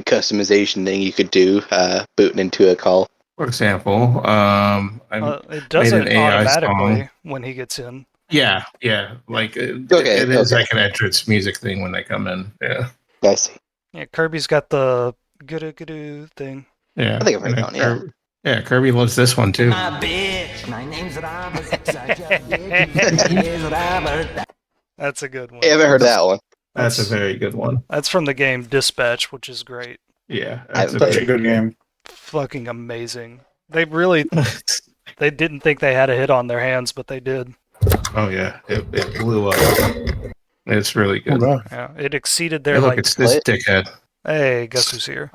customization thing you could do booting into a call. For example, I It does made an it AI automatically song. when he gets in. Yeah, like it Okay, is okay. like an entrance music thing when they come in. Yeah, I see. Yeah, Kirby's got the goo thing. yeah. I think I've heard And that one, yeah. Yeah, Kirby loves this one too. My bitch, my name's Robert. Such a bitch is Robert. That's a good one. I haven't heard that one. That's a very good one. That's from the game Dispatch, which is great. Yeah, I that's haven't a played Such a good game. Fucking amazing. They didn't think they had a hit on their hands, but they did. Oh yeah, it blew up. It's really Oh good. god. Yeah, it exceeded Hey, their look, it's this dickhead. Hey, guess who's here?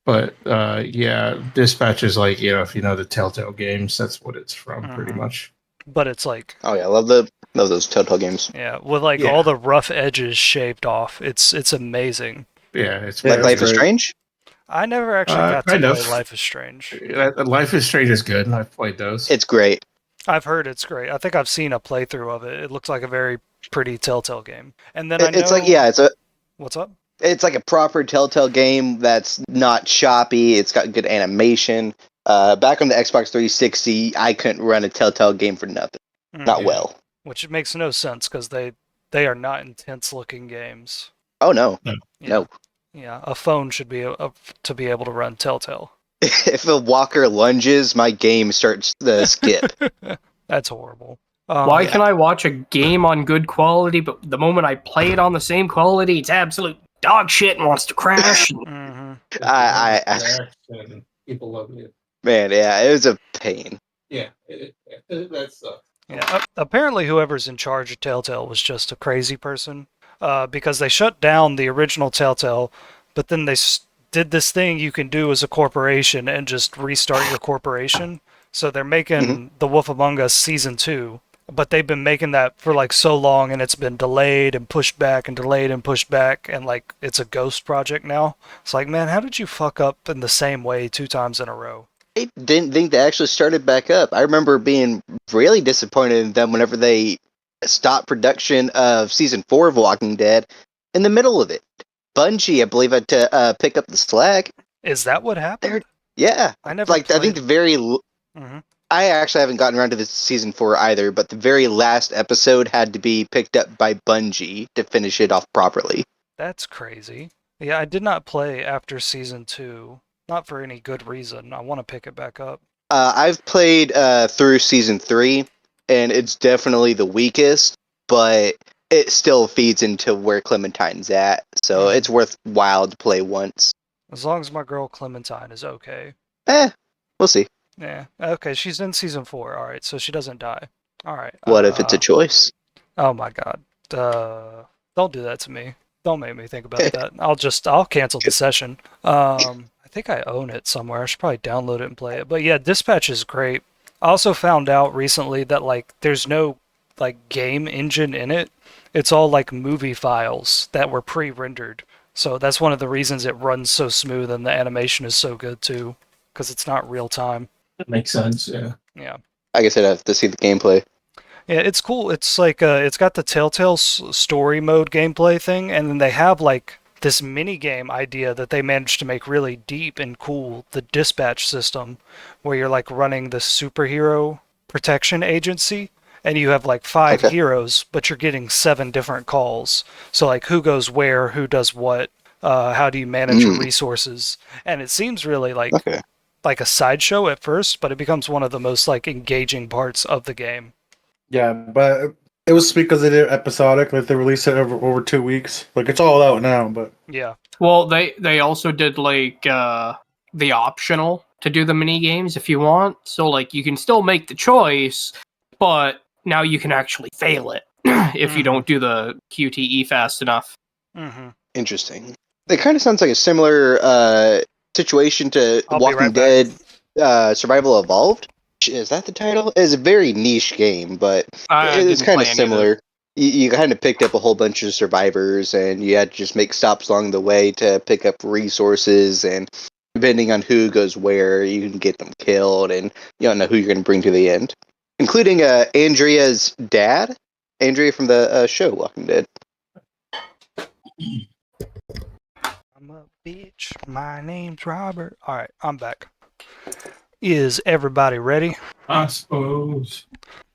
But yeah, Dispatch is like, if you know the Telltale games, that's what it's from, pretty much. But it's like, Oh yeah, I love those Telltale games. yeah, with like all the rough edges shaved off. It's amazing. Yeah, it's Like Yeah, Life that's is great. Strange? I never actually got to kind play of. Life is Strange. Life is Strange is good. I've played those. It's great. I've heard it's great. I think I've seen a playthrough of it. It looks like a very pretty Telltale game. And then It's like, yeah, What's up? it's like a proper Telltale game that's not choppy. It's got good animation. Back on the Xbox 360, I couldn't run a Telltale game for nothing. Not Yeah. well. Which makes no sense because they are not intense looking games. Oh no. Yeah. No. Yeah, a phone should be to be able to run Telltale. If a walker lunges, my game starts the skip. That's horrible. Why can I watch a game on good quality, but the moment I play it on the same quality, it's absolute dog shit and wants to crash? People love it. Man, yeah, it was a pain. Yeah, that sucks. Yeah, apparently whoever's in charge of Telltale was just a crazy person, because they shut down the original Telltale, but then they did this thing you can do as a corporation and just restart your corporation. So they're making The Wolf Among Us Season 2, but they've been making that for like so long, and it's been delayed and pushed back and delayed and pushed back, and like it's a ghost project now. It's like, man, how did you fuck up in the same way 2 times in a row? I didn't think they actually started back up. I remember being really disappointed in them whenever they stopped production of Season 4 of Walking Dead in the middle of it. Bungie, I believe, had to pick up the slack. Is that what happened? Yeah. I never I think the very... I actually haven't gotten around to this Season 4 either, but the very last episode had to be picked up by Bungie to finish it off properly. That's crazy. Yeah, I did not play after Season 2. Not for any good reason. I want to pick it back up. I've played through Season 3, and it's definitely the weakest, but it still feeds into where Clementine's at, so it's worthwhile to play once. As long as my girl Clementine is okay. We'll see. Yeah, okay, she's in Season 4. Alright, so she doesn't die. Alright. What if it's a choice? Oh my god. Don't do that to me. Don't make me think about that. I'll cancel the session. I think I own it somewhere. I should probably download it and play it. But yeah, Dispatch is great. I also found out recently that like there's no like game engine in it. It's all like movie files that were pre-rendered. So that's one of the reasons it runs so smooth and the animation is so good too, because it's not real time. That makes sense, yeah. Yeah. I guess I'd have to see the gameplay. Yeah, it's cool. It's like it's got the Telltale story mode gameplay thing, and then they have like this mini game idea that they managed to make really deep and cool, the dispatch system, where you're like running the superhero protection agency, and you have like 5 heroes, but you're getting 7 different calls. So like who goes where, who does what, how do you manage your resources, and it seems really like a sideshow at first, but it becomes one of the most like engaging parts of the game. Yeah, but it was because they did episodic, like they released it over 2 weeks. Like it's all out now, but yeah. Well, they also did like the optional to do the mini games if you want. So like you can still make the choice, but now you can actually fail it if you don't do the QTE fast enough. Interesting. It kind of sounds like a similar situation to Walking Dead Survival Evolved. Is that the title? It's a very niche game, but it's kind of similar. You kind of picked up a whole bunch of survivors, and you had to just make stops along the way to pick up resources, and depending on who goes where, you can get them killed, and you don't know who you're going to bring to the end. Including Andrea's dad, Andrea from the show Walking Dead. I'm Bitch, my name's Robert. Alright, I'm back. Is everybody ready? I suppose.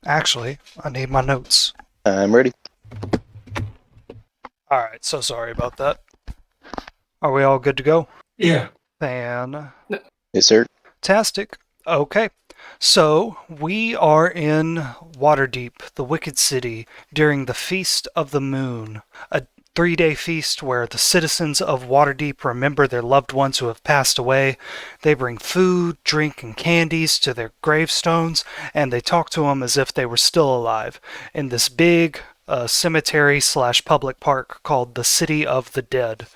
Actually, I need my notes. I'm ready. Alright, so sorry about that. Are we all good to go? Yeah. Fantastic. Yes, sir. Okay. So, we are in Waterdeep, the Wicked City, during the Feast of the Moon, a 3-day feast where the citizens of Waterdeep remember their loved ones who have passed away. They bring food, drink, and candies to their gravestones, and they talk to them as if they were still alive in this big cemetery/public park called the City of the Dead.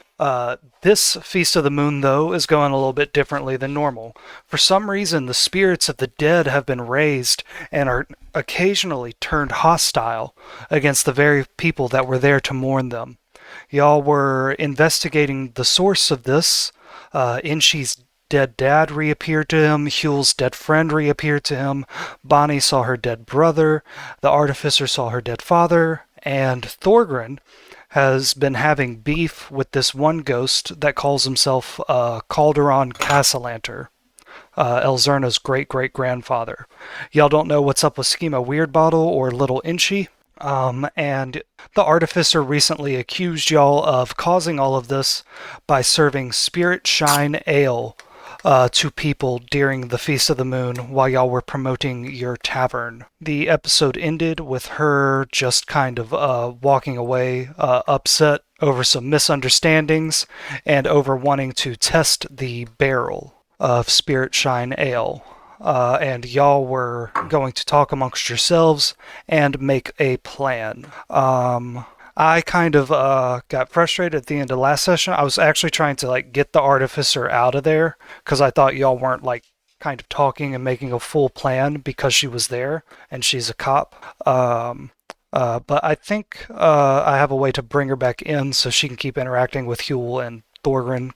This Feast of the Moon, though, is going a little bit differently than normal. For some reason, the spirits of the dead have been raised and are occasionally turned hostile against the very people that were there to mourn them. Y'all were investigating the source of this. Inshi's dead dad reappeared to him. Huel's dead friend reappeared to him. Bonnie saw her dead brother. The artificer saw her dead father. And Thorgrin has been having beef with this one ghost that calls himself Calderon Castellanter, Elzerna's great-great-grandfather. Y'all don't know what's up with Schema Weirdbottle or Little Inchi. And the artificer recently accused y'all of causing all of this by serving Spirit Shine Ale to people during the Feast of the Moon while y'all were promoting your tavern. The episode ended with her just kind of walking away upset over some misunderstandings and over wanting to test the barrel of Spirit Shine Ale. And y'all were going to talk amongst yourselves and make a plan. I kind of got frustrated at the end of last session. I was actually trying to get the artificer out of there because I thought y'all weren't kind of talking and making a full plan because she was there and she's a cop. But I think I have a way to bring her back in so she can keep interacting with Huel and Thorgrin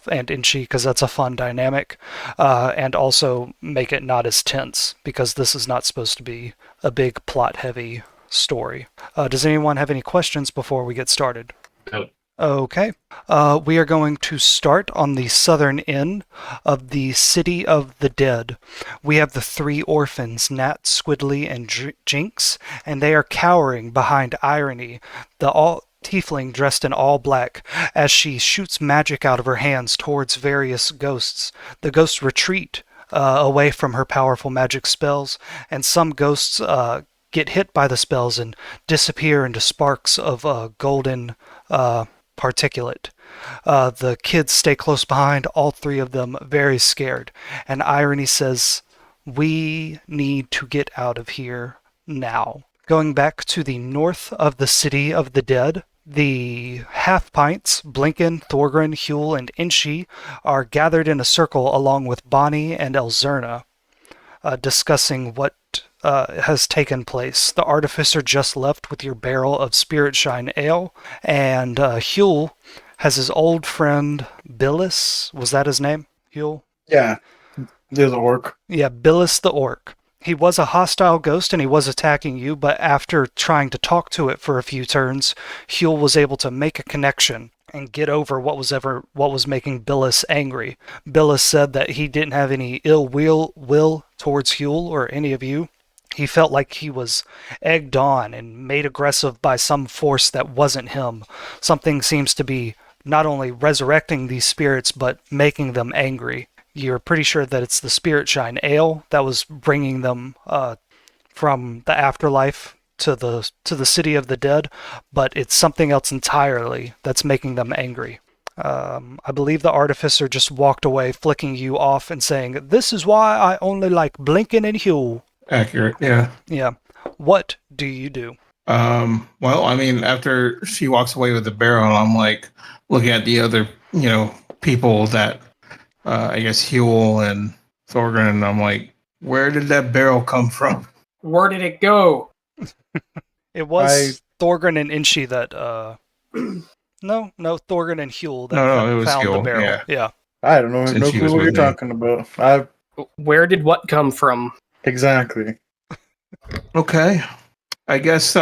and Inchi because that's a fun dynamic, and also make it not as tense because this is not supposed to be a big plot-heavy story. Does anyone have any questions before we get started? No. Okay. We are going to start on the southern end of the City of the Dead. We have the 3 orphans, Nat, Squidly, and Jinx, and they are cowering behind Irony, the tiefling dressed in all black, as she shoots magic out of her hands towards various ghosts. The ghosts retreat away from her powerful magic spells, and some ghosts get hit by the spells and disappear into sparks of golden particulate. The kids stay close behind, all 3 of them very scared, and Irony says, "We need to get out of here now." Going back to the north of the City of the Dead, the half-pints, Blinken, Thorgrin, Huel, and Inchi, are gathered in a circle along with Bonnie and Elzerna, discussing what has taken place. The artificer just left with your barrel of Spirit Shine Ale, and Huel has his old friend Billis. Was that his name, Huel? Yeah, there's an orc. Yeah, Billis the orc. He was a hostile ghost and he was attacking you, but after trying to talk to it for a few turns, Huel was able to make a connection and get over what was making Billis angry. Billis said that he didn't have any ill will towards Huel or any of you. He felt like he was egged on and made aggressive by some force that wasn't him. Something seems to be not only resurrecting these spirits, but making them angry. You're pretty sure that it's the Spirit Shine Ale that was bringing them from the afterlife to the City of the Dead, but it's something else entirely that's making them angry. I believe the artificer just walked away, flicking you off and saying, "This is why I only like Blinken and Huel." Accurate, yeah. Yeah. What do you do? Well, I mean, after she walks away with the barrel, I'm looking at the other, people that I guess Huel and Thorgrin, and I'm like, where did that barrel come from? Where did it go? It was Thorgrin and Inchi that no, Thorgrin and Huel that it was found the Huel, barrel. Yeah. I don't know. Since No she clue was what with you're me. talking about. Where did what come from? Exactly. Okay. I guess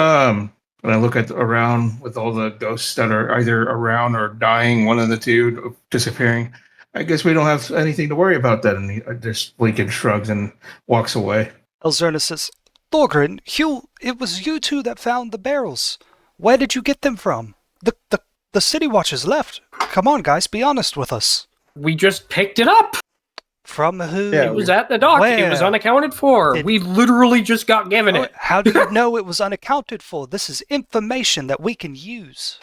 when I look at around with all the ghosts that are either around or dying, one of the two disappearing. I guess we don't have anything to worry about then. And he just Lincoln shrugs and walks away. Elzerna says, Thorgrim, Hugh, it was you two that found the barrels. Where did you get them from? The City Watchers left. Come on, guys, be honest with us. We just picked it up. From who? It was at the dock. Where? It was unaccounted for. We literally just got given it. How do you know it was unaccounted for? This is information that we can use.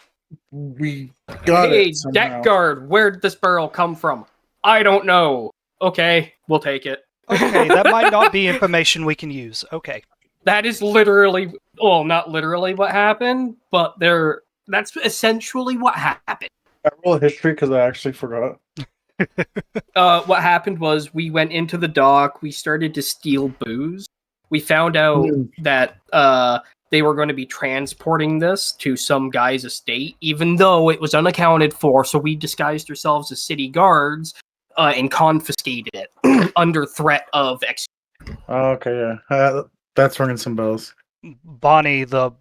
We got it somehow. Deck guard, where'd this barrel come from? I don't know. Okay, we'll take it. Okay, that might not be information we can use. Okay. That is literally, well, not literally what happened, but that's essentially what happened. I roll history because I actually forgot. What happened was we went into the dock, we started to steal booze. We found out that they were going to be transporting this to some guy's estate, even though it was unaccounted for, so we disguised ourselves as city guards and confiscated it under threat of execution. Okay, yeah. That's ringing some bells. Bonnie, the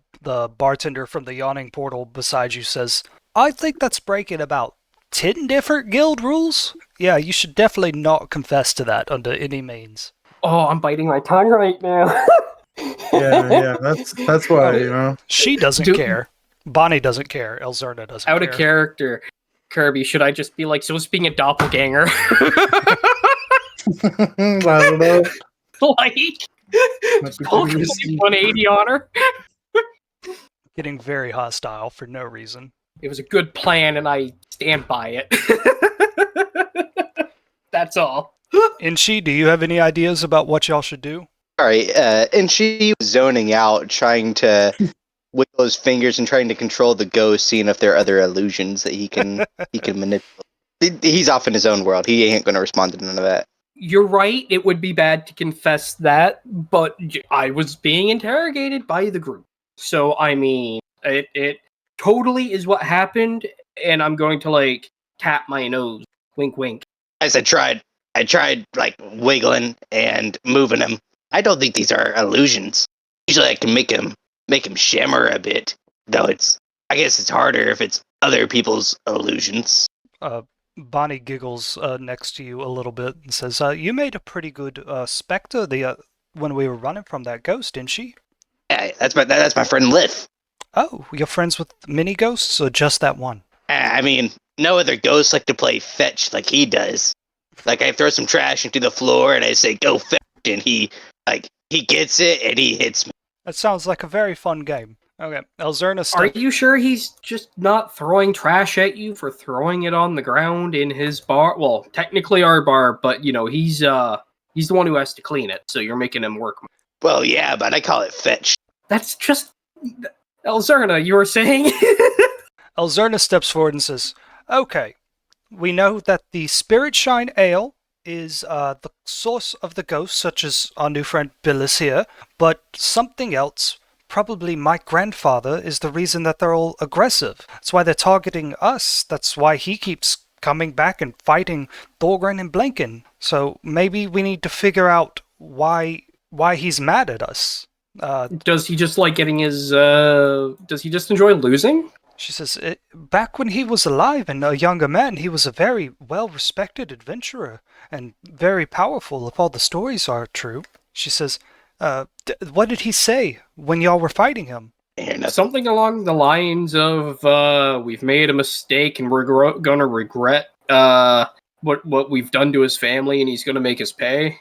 bartender from the yawning portal beside you, says, I think that's breaking about 10 different guild rules? Yeah, you should definitely not confess to that under any means. Oh, I'm biting my tongue right now. yeah, that's why, you know. She doesn't care. Bonnie doesn't care. Elzerna doesn't care. Out of character. Kirby, should I just be like, so it's being a doppelganger? I don't know. Like, full 180 on her? Getting very hostile for no reason. It was a good plan, and I stand by it. That's all. Inshi, do you have any ideas about what y'all should do? All right, and she was zoning out, trying to wiggle his fingers and trying to control the ghost, seeing if there are other illusions that he can manipulate. He's off in his own world. He ain't going to respond to none of that. You're right. It would be bad to confess that, but I was being interrogated by the group. So, I mean, it totally is what happened, and I'm going to, like, tap my nose. Wink, wink. As I tried, like, wiggling and moving him. I don't think these are illusions. Usually I can make him shimmer a bit, though I guess it's harder if it's other people's illusions. Bonnie giggles next to you a little bit and says, you made a pretty good specter when we were running from that ghost, didn't she? Yeah, that's my friend Liff. Oh, you're friends with many ghosts or just that one? I mean, no other ghosts like to play fetch like he does. Like, I throw some trash into the floor and I say, go fetch, and he gets it and he hits me. That sounds like a very fun game. Okay, Elzerna. Are you sure he's just not throwing trash at you for throwing it on the ground in his bar? Well, technically our bar, but you know he's the one who has to clean it, so you're making him work. Well, yeah, but I call it fetch. That's just Elzerna. You were saying? Elzerna steps forward and says, "Okay, we know that the Spirit Shine Ale is the source of the ghosts, such as our new friend Billis here, but something else." Probably my grandfather is the reason that they're all aggressive. That's why they're targeting us. That's why he keeps coming back and fighting Thorgrim and Blanken. So maybe we need to figure out why he's mad at us. Does he just like getting his... does he just enjoy losing? She says, back when he was alive and a younger man, he was a very well-respected adventurer and very powerful if all the stories are true. She says... what did he say when y'all were fighting him? Something along the lines of, we've made a mistake and we're gonna regret, what we've done to his family and he's gonna make us pay.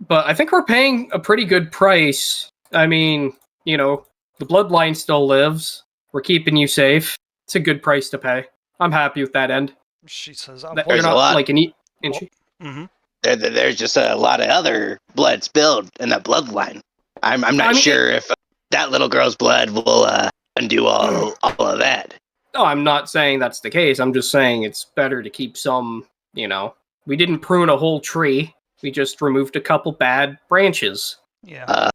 But I think we're paying a pretty good price. I mean, you know, the bloodline still lives. We're keeping you safe. It's a good price to pay. I'm happy with that end. She says, "You're not like an Mm-hmm. There's just a lot of other blood spilled in that bloodline. I'm not sure if that little girl's blood will undo all of that. No, I'm not saying that's the case. I'm just saying it's better to keep some, you know. We didn't prune a whole tree. We just removed a couple bad branches. Yeah.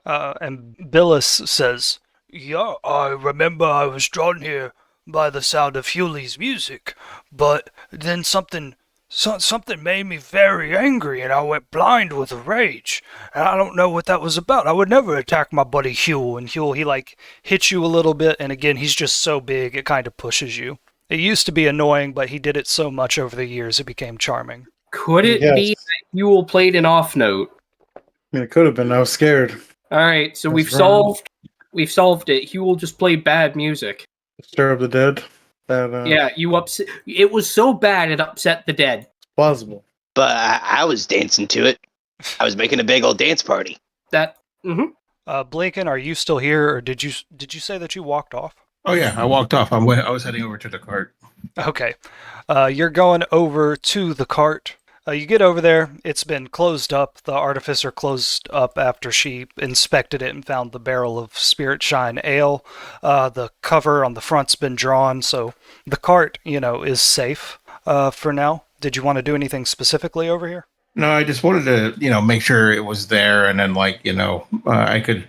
And Billis says, yeah, I remember I was drawn here by the sound of Hewley's music, but then something Something made me very angry, and I went blind with rage. And I don't know what that was about. I would never attack my buddy Huel. And Huel, he like hits you a little bit, and again, he's just so big, it kind of pushes you. It used to be annoying, but he did it so much over the years, it became charming. Could it be that Huel played an off note? I mean, it could have been. I was scared. All right, so we've wrong. solved it. Huel just played bad music. Stir of the Dead. Yeah, you upset. It was so bad it upset the dead. Plausible. But I was dancing to it. I was making a big old dance party. That. Mm-hmm. Blinken, are you still here, or did you say that you walked off? Oh yeah, I walked off. I was heading over to the cart. Okay. You're going over to the cart. You get over there. It's been closed up. The artificer closed up after she inspected it and found the barrel of Spirit Shine Ale. The cover on the front's been drawn, so the cart, is safe for now. Did you want to do anything specifically over here? No, I just wanted to, make sure it was there, and then I could,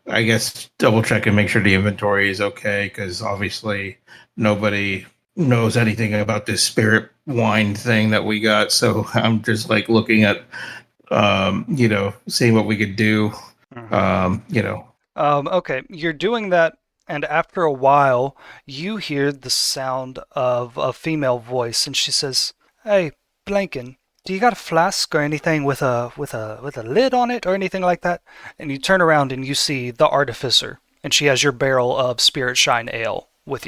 I guess, double check and make sure the inventory is okay, because obviously nobody knows anything about this spirit wine thing that we got. So I'm just looking at, seeing what we could do. Okay, you're doing that, and after a while, you hear the sound of a female voice, and she says, "Hey, Blanken, do you got a flask or anything with a lid on it or anything like that?" And you turn around and you see the artificer, and she has your barrel of Spirit Shine Ale with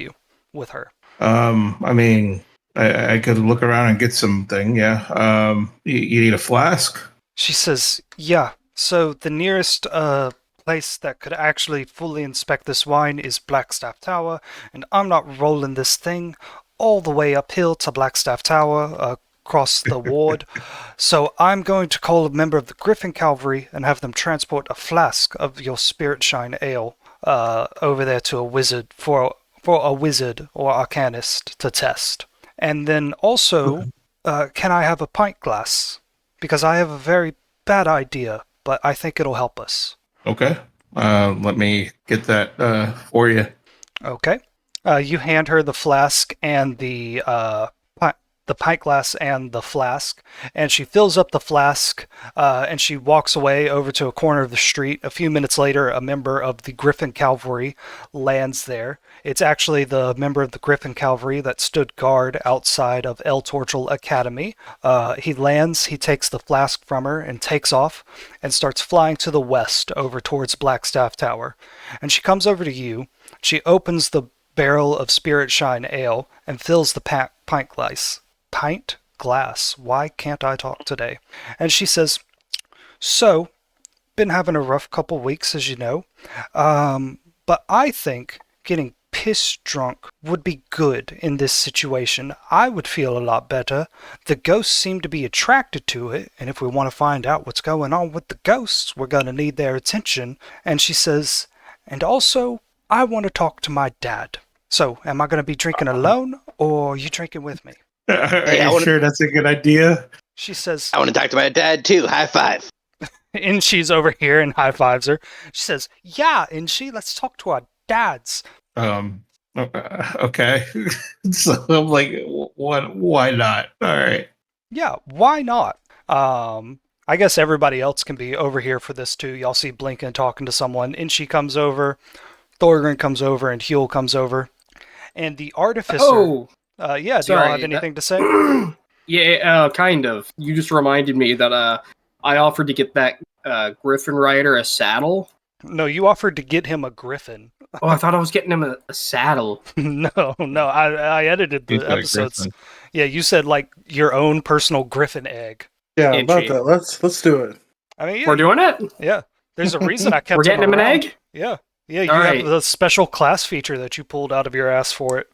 her. I mean, I could look around and get something. Yeah. You need a flask? She says, "Yeah. So the nearest place that could actually fully inspect this wine is Blackstaff Tower, and I'm not rolling this thing all the way uphill to Blackstaff Tower across the ward. So I'm going to call a member of the Griffin Cavalry and have them transport a flask of your Spirit Shine Ale over there to a wizard for a wizard or arcanist to test. And then also, can I have a pint glass? Because I have a very bad idea, but I think it'll help us." Okay. Let me get that for you. Okay. You hand her the flask and the pint glass and the flask, and she fills up the flask, and she walks away over to a corner of the street. A few minutes later, a member of the Griffin Cavalry lands there. It's actually the member of the Griffin Cavalry that stood guard outside of El Torchel Academy. He lands, he takes the flask from her and takes off and starts flying to the west over towards Blackstaff Tower. And she comes over to you. She opens the barrel of Spirit Shine Ale and fills the pint glass. Why can't I talk today? And she says, "So, been having a rough couple weeks, as you know. But I think getting piss drunk would be good in this situation. I would feel a lot better. The ghosts seem to be attracted to it, and if we want to find out what's going on with the ghosts, we're going to need their attention." And she says, "And also, I want to talk to my dad. So, am I going to be drinking alone, or are you drinking with me?" Are you sure that's a good idea? She says, "I want to talk to my dad too. High five." And she's over here and high fives her. She says, "Yeah, and let's talk to our dads." Okay. So I'm like, what? Why not? All right. Yeah, why not? I guess everybody else can be over here for this too. Y'all see Blinken talking to someone, and she comes over, Thorgrim comes over, and Huel comes over. And the artificer... Oh! Yeah, do y'all have anything to say? Yeah, kind of. You just reminded me that I offered to get that Griffin rider a saddle. No, you offered to get him a griffin. Oh, I thought I was getting him a saddle. No, I edited the episodes. Yeah, you said your own personal griffin egg. Yeah, about that. Let's do it. I mean, yeah, we're doing it. Yeah, there's a reason I kept. We're getting him an egg. Yeah, you have the special class feature that you pulled out of your ass for it.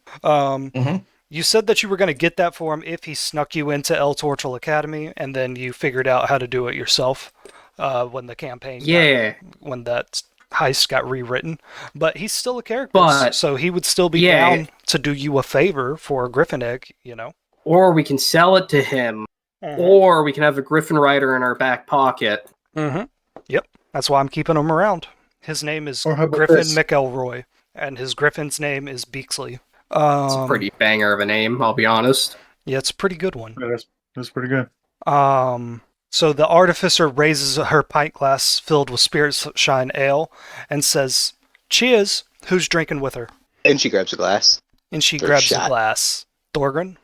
You said that you were going to get that for him if he snuck you into El Torchel Academy, and then you figured out how to do it yourself when the campaign. When that heist got rewritten, but he's still a character, so he would still be down to do you a favor for a griffin egg, Or we can sell it to him, or we can have a griffin rider in our back pocket. Yep, that's why I'm keeping him around. His name is Griffin McElroy, and his griffin's name is Beaksley. It's a pretty banger of a name, I'll be honest. Yeah, it's a pretty good one. That's pretty good. So the artificer raises her pint glass filled with Spirit Shine Ale and says, "Cheers. Who's drinking with her?" And she grabs a glass. And she For a grabs a shot. glass. Thorgren?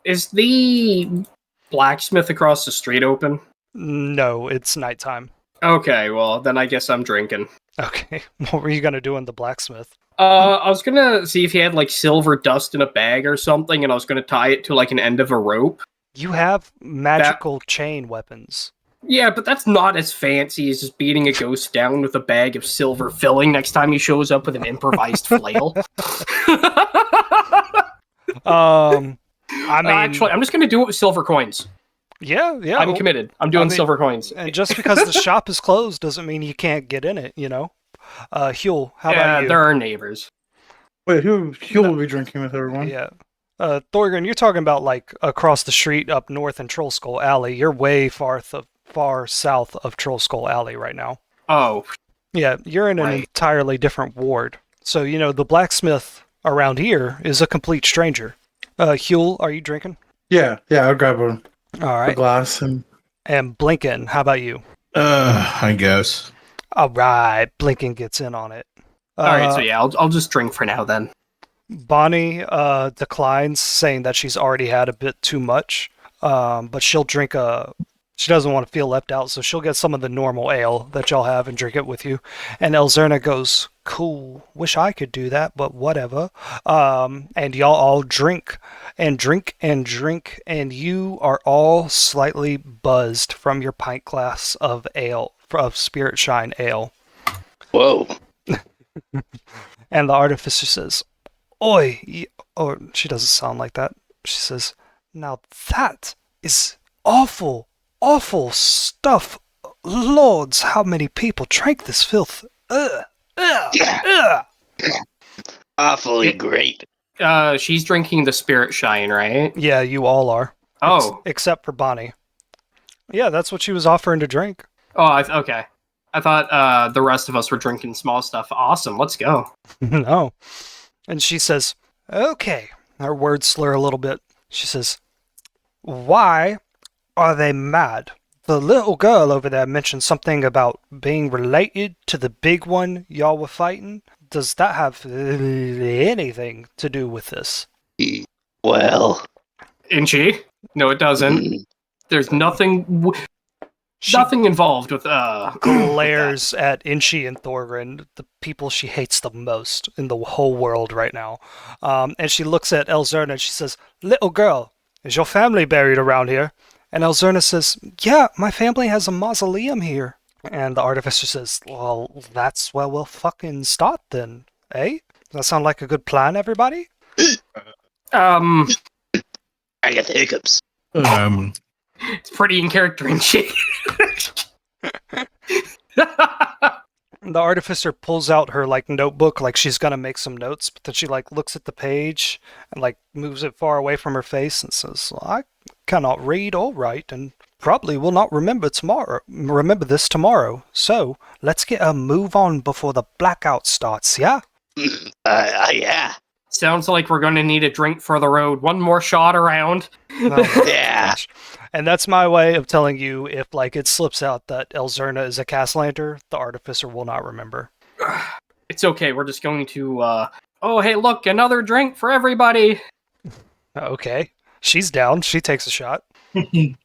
Is the blacksmith across the street open? No, it's nighttime. Okay, well, then I guess I'm drinking. Okay. What were you going to do in the blacksmith? I was gonna see if he had, like, silver dust in a bag or something, and I was gonna tie it to, like, an end of a rope. You have magical chain weapons. Yeah, but that's not as fancy as just beating a ghost down with a bag of silver filling next time he shows up with an improvised flail. I mean, Actually, I'm just gonna do it with silver coins. yeah. I'm committed. I'm doing silver coins. And just because the shop is closed doesn't mean you can't get in it, you know? Huel, how about you? They're our neighbors. Wait, who will be drinking with everyone? Yeah. Thorgren, you're talking about, like, across the street up north in Troll Skull Alley. You're way far south of Troll Skull Alley right now. Oh. Yeah, you're in an entirely different ward. So, you know, the blacksmith around here is a complete stranger. Huel, are you drinking? Yeah, I'll grab a All right. glass and Blinken, how about you? I guess. All right, Blinken gets in on it. Alright, so yeah, I'll just drink for now then. Bonnie declines, saying that she's already had a bit too much, but she'll drink she doesn't want to feel left out, so she'll get some of the normal ale that y'all have and drink it with you. And Elzerna goes, "Cool, wish I could do that, but whatever." And y'all all drink, and you are all slightly buzzed from your pint glass of ale, of Spirit Shine Ale. Whoa. And the artificer says, "Oi," or she doesn't sound like that. She says, "Now that is awful stuff. Lords, how many people drank this filth? Awfully great. She's drinking the Spirit Shine, right? Yeah, you all are. Oh. Except for Bonnie. Yeah, that's what she was offering to drink. Oh, okay. I thought the rest of us were drinking small stuff. Awesome, let's go. No. And she says, "Okay." Her words slur a little bit. She says, "Why are they mad? The little girl over there mentioned something about being related to the big one y'all were fighting. Does that have anything to do with this?" Well. Inchi? No, it doesn't. There's nothing... Nothing involved with, glares at Inchi and Thorgren, the people she hates the most in the whole world right now. And she looks at Elzerna and she says, "Little girl, is your family buried around here?" And Elzerna says, "Yeah, my family has a mausoleum here." And the artificer says, "Well, that's where we'll fucking start then, eh? Does that sound like a good plan, everybody?" I got the hiccups. It's pretty in character, Inchi. The artificer pulls out her, like, notebook, like she's gonna make some notes, but then she, like, looks at the page and, like, moves it far away from her face and says, "Well, I cannot read or write and probably will not remember this tomorrow. So let's get a move on before the blackout starts, yeah?" Yeah. Sounds like we're gonna need a drink for the road. One more shot around. Oh, Yeah. gosh. And that's my way of telling you, if, like, it slips out that Elzerna is a Castellanter, the artificer will not remember. It's okay, we're just going to, oh, hey, look, another drink for everybody! Okay. She's down. She takes a shot. Same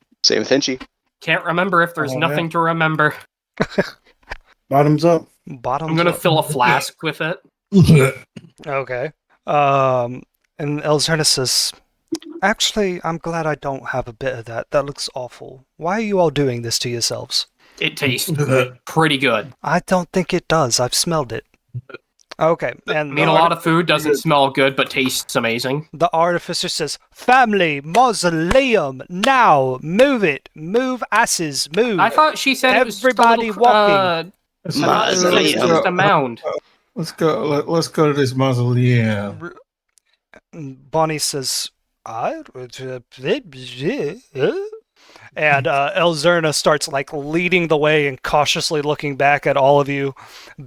with Hinchy. Can't remember if there's nothing to remember. bottoms up. Bottoms I'm gonna up. fill a flask with it. Okay. And Elzerna says, "Actually, I'm glad I don't have a bit of that. That looks awful. Why are you all doing this to yourselves?" It tastes pretty good. "I don't think it does. I've smelled it." Okay. And I mean, a lot of food doesn't smell good, but tastes amazing. the artificer says, "Family mausoleum now. Move it. Move asses. Move." I thought she said Everybody it was just walking. Mausoleum. just a mound. Let's go. Let's go to this mausoleum. Bonnie says, and Elzerna starts, like, leading the way and cautiously looking back at all of you.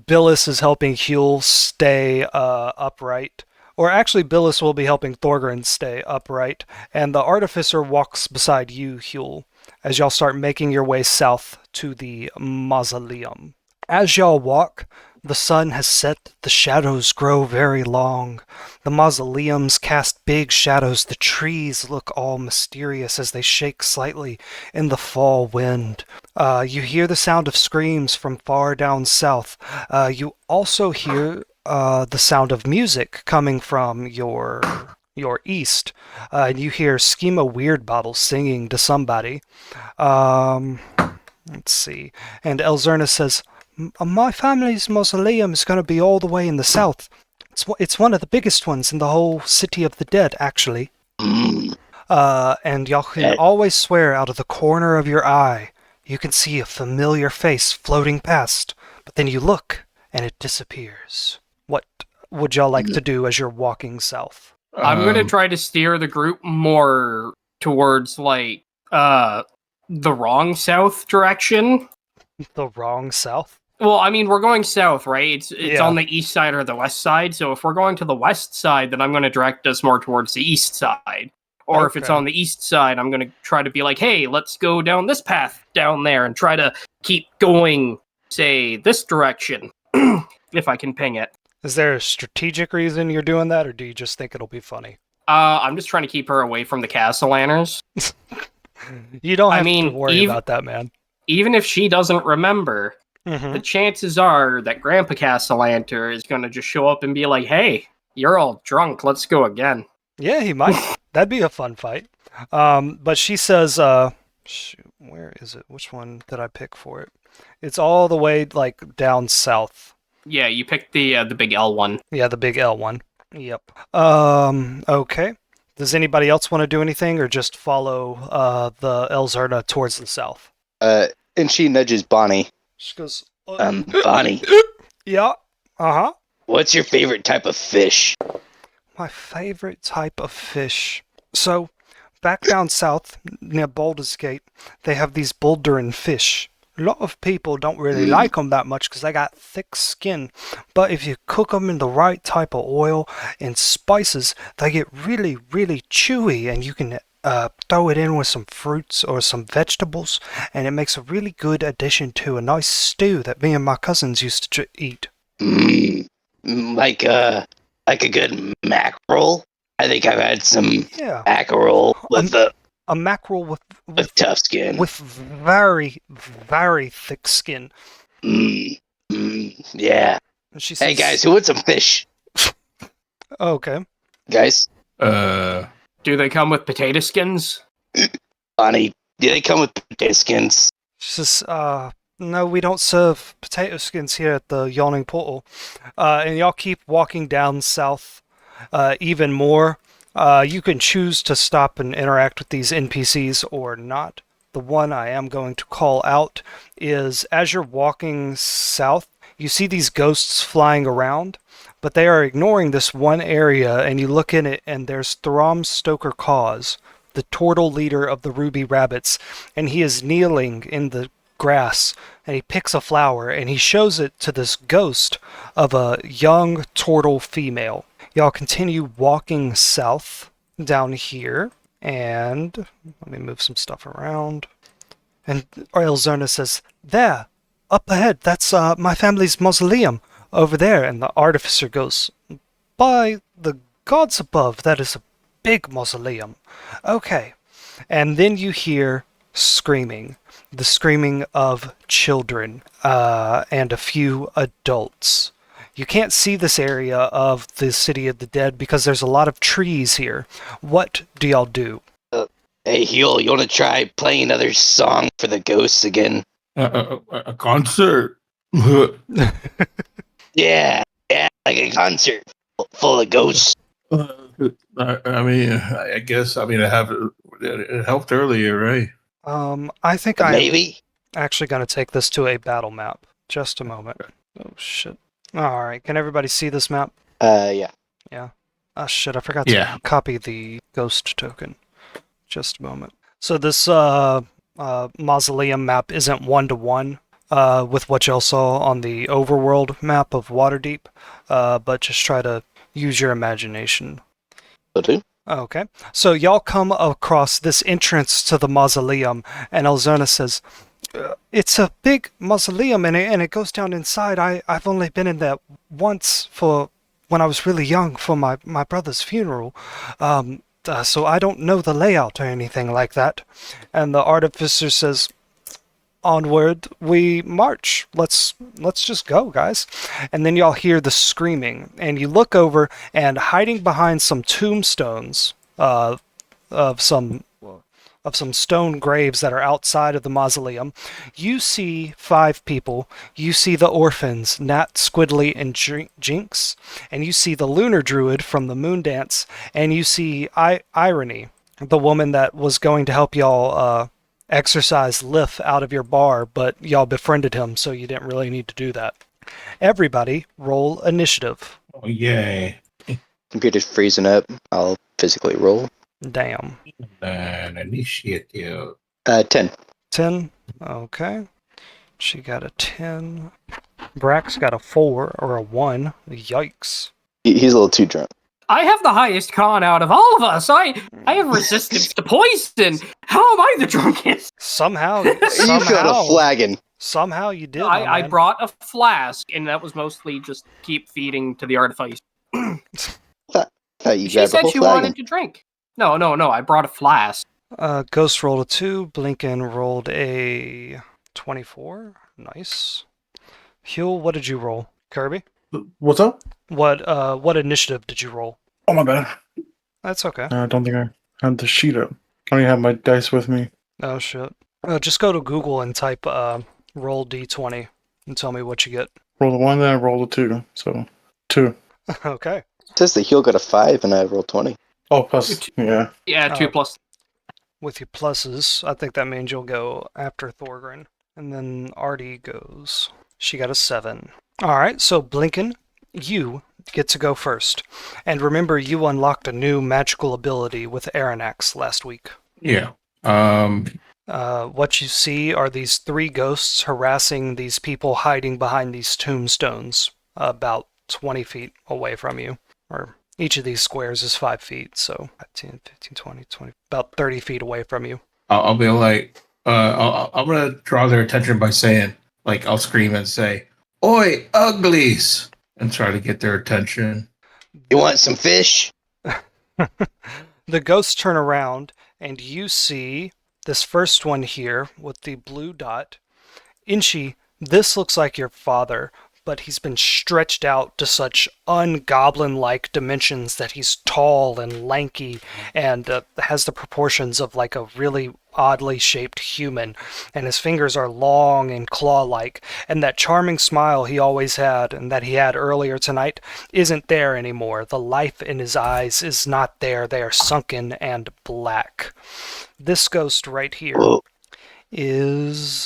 Billis is helping Huel stay upright Or actually, Billis will be helping Thorgrin stay upright, and the Artificer walks beside you, Huel, as y'all start making your way south to the mausoleum. As y'all walk, the sun has set, the shadows grow very long. The mausoleums cast big shadows, the trees look all mysterious as they shake slightly in the fall wind. You hear the sound of screams from far down south. You also hear the sound of music coming from your east. You hear Schema Weirdbottle singing to somebody. Let's see. And Elzerna says, my family's mausoleum is going to be all the way in the south. It's one of the biggest ones in the whole city of the dead, actually. And y'all can always swear out of the corner of your eye you can see a familiar face floating past, but then you look and it disappears. What would y'all like to do as you're walking south? I'm going to try to steer the group more towards, like, the wrong south direction. The wrong south? Well, I mean, we're going south, right? It's on the east side or the west side. So if we're going to the west side, then I'm going to direct us more towards the east side. Or if it's on the east side, I'm going to try to be like, hey, let's go down this path down there and try to keep going, say, this direction, if I can ping it. Is there a strategic reason you're doing that, or do you just think it'll be funny? I'm just trying to keep her away from the Castellaners. You don't have to worry about that, man. Even if she doesn't remember, the chances are that Grandpa Castellanter is going to just show up and be like, hey, you're all drunk, let's go again. Yeah, he might. That'd be a fun fight. But she says, shoot, where is it? Which one did I pick for it? It's all the way, like, down south. Yeah, you picked the big L one. Yeah, the big L one. Yep. Okay. Does anybody else want to do anything, or just follow the Elzerna towards the south? And she nudges Bonnie. She goes, Bonnie. Yeah. Uh-huh. What's your favorite type of fish? My favorite type of fish. So, back down south, near Baldur's Gate, they have these bouldering fish. A lot of people don't really like them that much because they got thick skin. But if you cook them in the right type of oil and spices, they get really, really chewy, and you can throw it in with some fruits or some vegetables, and it makes a really good addition to a nice stew that me and my cousins used to eat. Like a good mackerel. I think I've had some mackerel with a mackerel with tough skin, with very, very thick skin. Yeah. And she says, hey guys, who wants some fish? Okay. Guys. Do they come with potato skins? Bonnie, do they come with potato skins? She says, no, we don't serve potato skins here at the Yawning Portal. And y'all keep walking down south even more. You can choose to stop and interact with these NPCs or not. The one I am going to call out is, as you're walking south, you see these ghosts flying around, but they are ignoring this one area, and you look in it, and there's Throm Stoker Cause, the turtle leader of the Ruby Rabbits, and he is kneeling in the grass, and he picks a flower, and he shows it to this ghost of a young turtle female. Y'all continue walking south down here, and let me move some stuff around. And Elzerna says, there, up ahead, that's my family's mausoleum over there. And the Artificer goes, by the gods above, that is a big mausoleum. Okay. And then you hear screaming, the screaming of children and a few adults. You can't see this area of the City of the Dead because there's a lot of trees here. What do y'all do? Hey, Huel, you want to try playing another song for the ghosts again? A concert? Yeah, like a concert full of ghosts. I guess. It helped earlier, right? I think Maybe. I'm actually going to take this to a battle map. Just a moment. Oh, shit. Alright, can everybody see this map? Yeah. Yeah. Oh, shit, I forgot to copy the ghost token. Just a moment. So this mausoleum map isn't one-to-one with what y'all saw on the overworld map of Waterdeep, but just try to use your imagination. Will do. Okay. So y'all come across this entrance to the mausoleum, and Elzona says, it's a big mausoleum, and it goes down inside. I've only been in there once for when I was really young for my brother's funeral. So I don't know the layout or anything like that. And the artificer says, onward we march. Let's just go, guys. And then y'all hear the screaming, and you look over, and hiding behind some tombstones of some stone graves that are outside of the mausoleum, you see 5 people. You see the orphans, Nat, Squidly, and Jinx, and you see the lunar druid from the moon dance, and you see Irony, the woman that was going to help y'all exercise Lith out of your bar, but y'all befriended him, so you didn't really need to do that. Everybody, roll initiative. Oh, yay. Computer's freezing up. I'll physically roll. Damn. And initiative. 10. 10. Okay. She got a 10. Brax got a 4 or a 1. Yikes. He's a little too drunk. I have the highest con out of all of us. I have resistance to poison. How am I the drunkest? Somehow You filled a flagon. Somehow you did. I brought a flask, and that was mostly just keep feeding to the artifice. Thought you She grabbed a said whole she flagon. wanted to drink. No, I brought a flask. Ghost rolled a 2. Blinken rolled a 24. Nice. Huel, what did you roll? Kirby? What's up? What initiative did you roll? Oh, my bad. That's okay. I don't think I had the sheet up. I don't even have my dice with me. Oh shit. Just go to Google and type roll d20 and tell me what you get. Roll the 1, then I rolled a 2. So, 2. Okay. It says the heel got a 5 and I rolled 20. Oh, plus, yeah. Yeah, 2 plus. With your pluses, I think that means you'll go after Thorgrin. And then Artie goes. She got a 7. Alright, so Blinken, you get to go first. And remember, you unlocked a new magical ability with Aranax last week. Yeah. What you see are these 3 ghosts harassing these people hiding behind these tombstones about 20 feet away from you. Or each of these squares is 5 feet, so 10, 15, 20, 20, about 30 feet away from you. I'll be like, I'm going to draw their attention by saying, like, I'll scream and say, "Oi, uglies!" and try to get their attention. You want some fish? The ghosts turn around, and you see this first one here with the blue dot. Inchi, this looks like your father, but he's been stretched out to such ungoblin-like dimensions that he's tall and lanky and has the proportions of like a really oddly shaped human, and his fingers are long and claw-like, and that charming smile he always had and that he had earlier tonight isn't there anymore. The life in his eyes is not there. They are sunken and black. This ghost right here is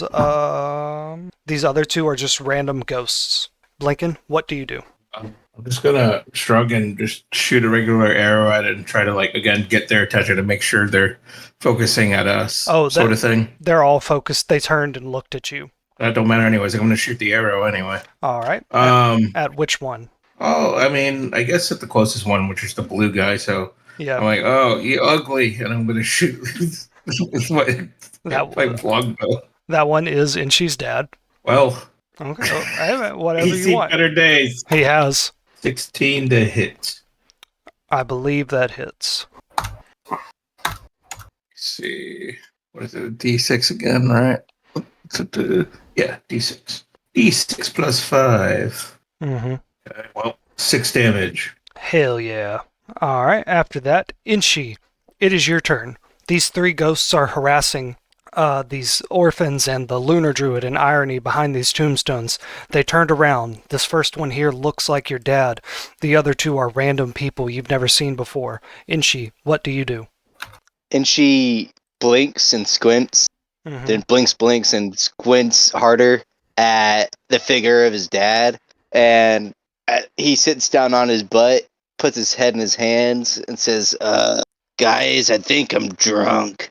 these other 2 are just random ghosts. Blinken, what do you do? I'm just gonna shrug and just shoot a regular arrow at it and try to, like, again, get their attention to make sure they're focusing at us, sort of thing. They're all focused. They turned and looked at you. That don't matter anyways. I'm gonna shoot the arrow anyway. All right. At which one? Oh, I mean, I guess at the closest one, which is the blue guy. So yeah, I'm like, oh, you ugly, and I'm gonna shoot with my longbow. That one is Inchi's dad. Well. Okay, whatever He's you want. Better days. He has 16 to hit. I believe that hits. Let's see, what is it? D6 again, right? Yeah, D6. D6 plus 5. Mm-hmm. Okay, well, 6 damage. Hell yeah! All right. After that, Inchi, it is your turn. These 3 ghosts are harassing these orphans and the lunar druid and Irony behind these tombstones. They turned around. This first one here looks like your dad. The other 2 are random people you've never seen before. Inchi, what do you do? Inchi blinks and squints, then blinks and squints harder at the figure of his dad, and he sits down on his butt, puts his head in his hands, and says, guys, I think I'm drunk.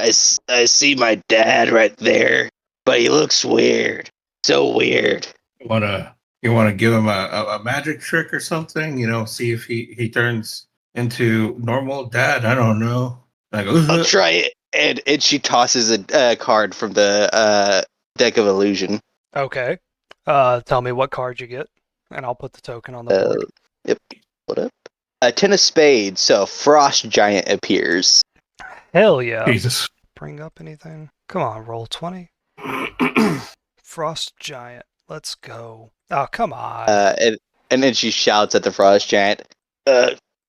I see my dad right there, but he looks weird. So weird. Want to You want to give him a magic trick or something? See if he turns into normal dad. I don't know. I go, I'll try it. And she tosses a card from the deck of illusion. Okay. Tell me what card you get, and I'll put the token on the board. Yep. What up? A 10 of spades, so a frost giant appears. Hell yeah. Jesus. Bring up anything? Come on, roll 20. Frost giant. Let's go. Oh, come on. And then she shouts at the frost giant,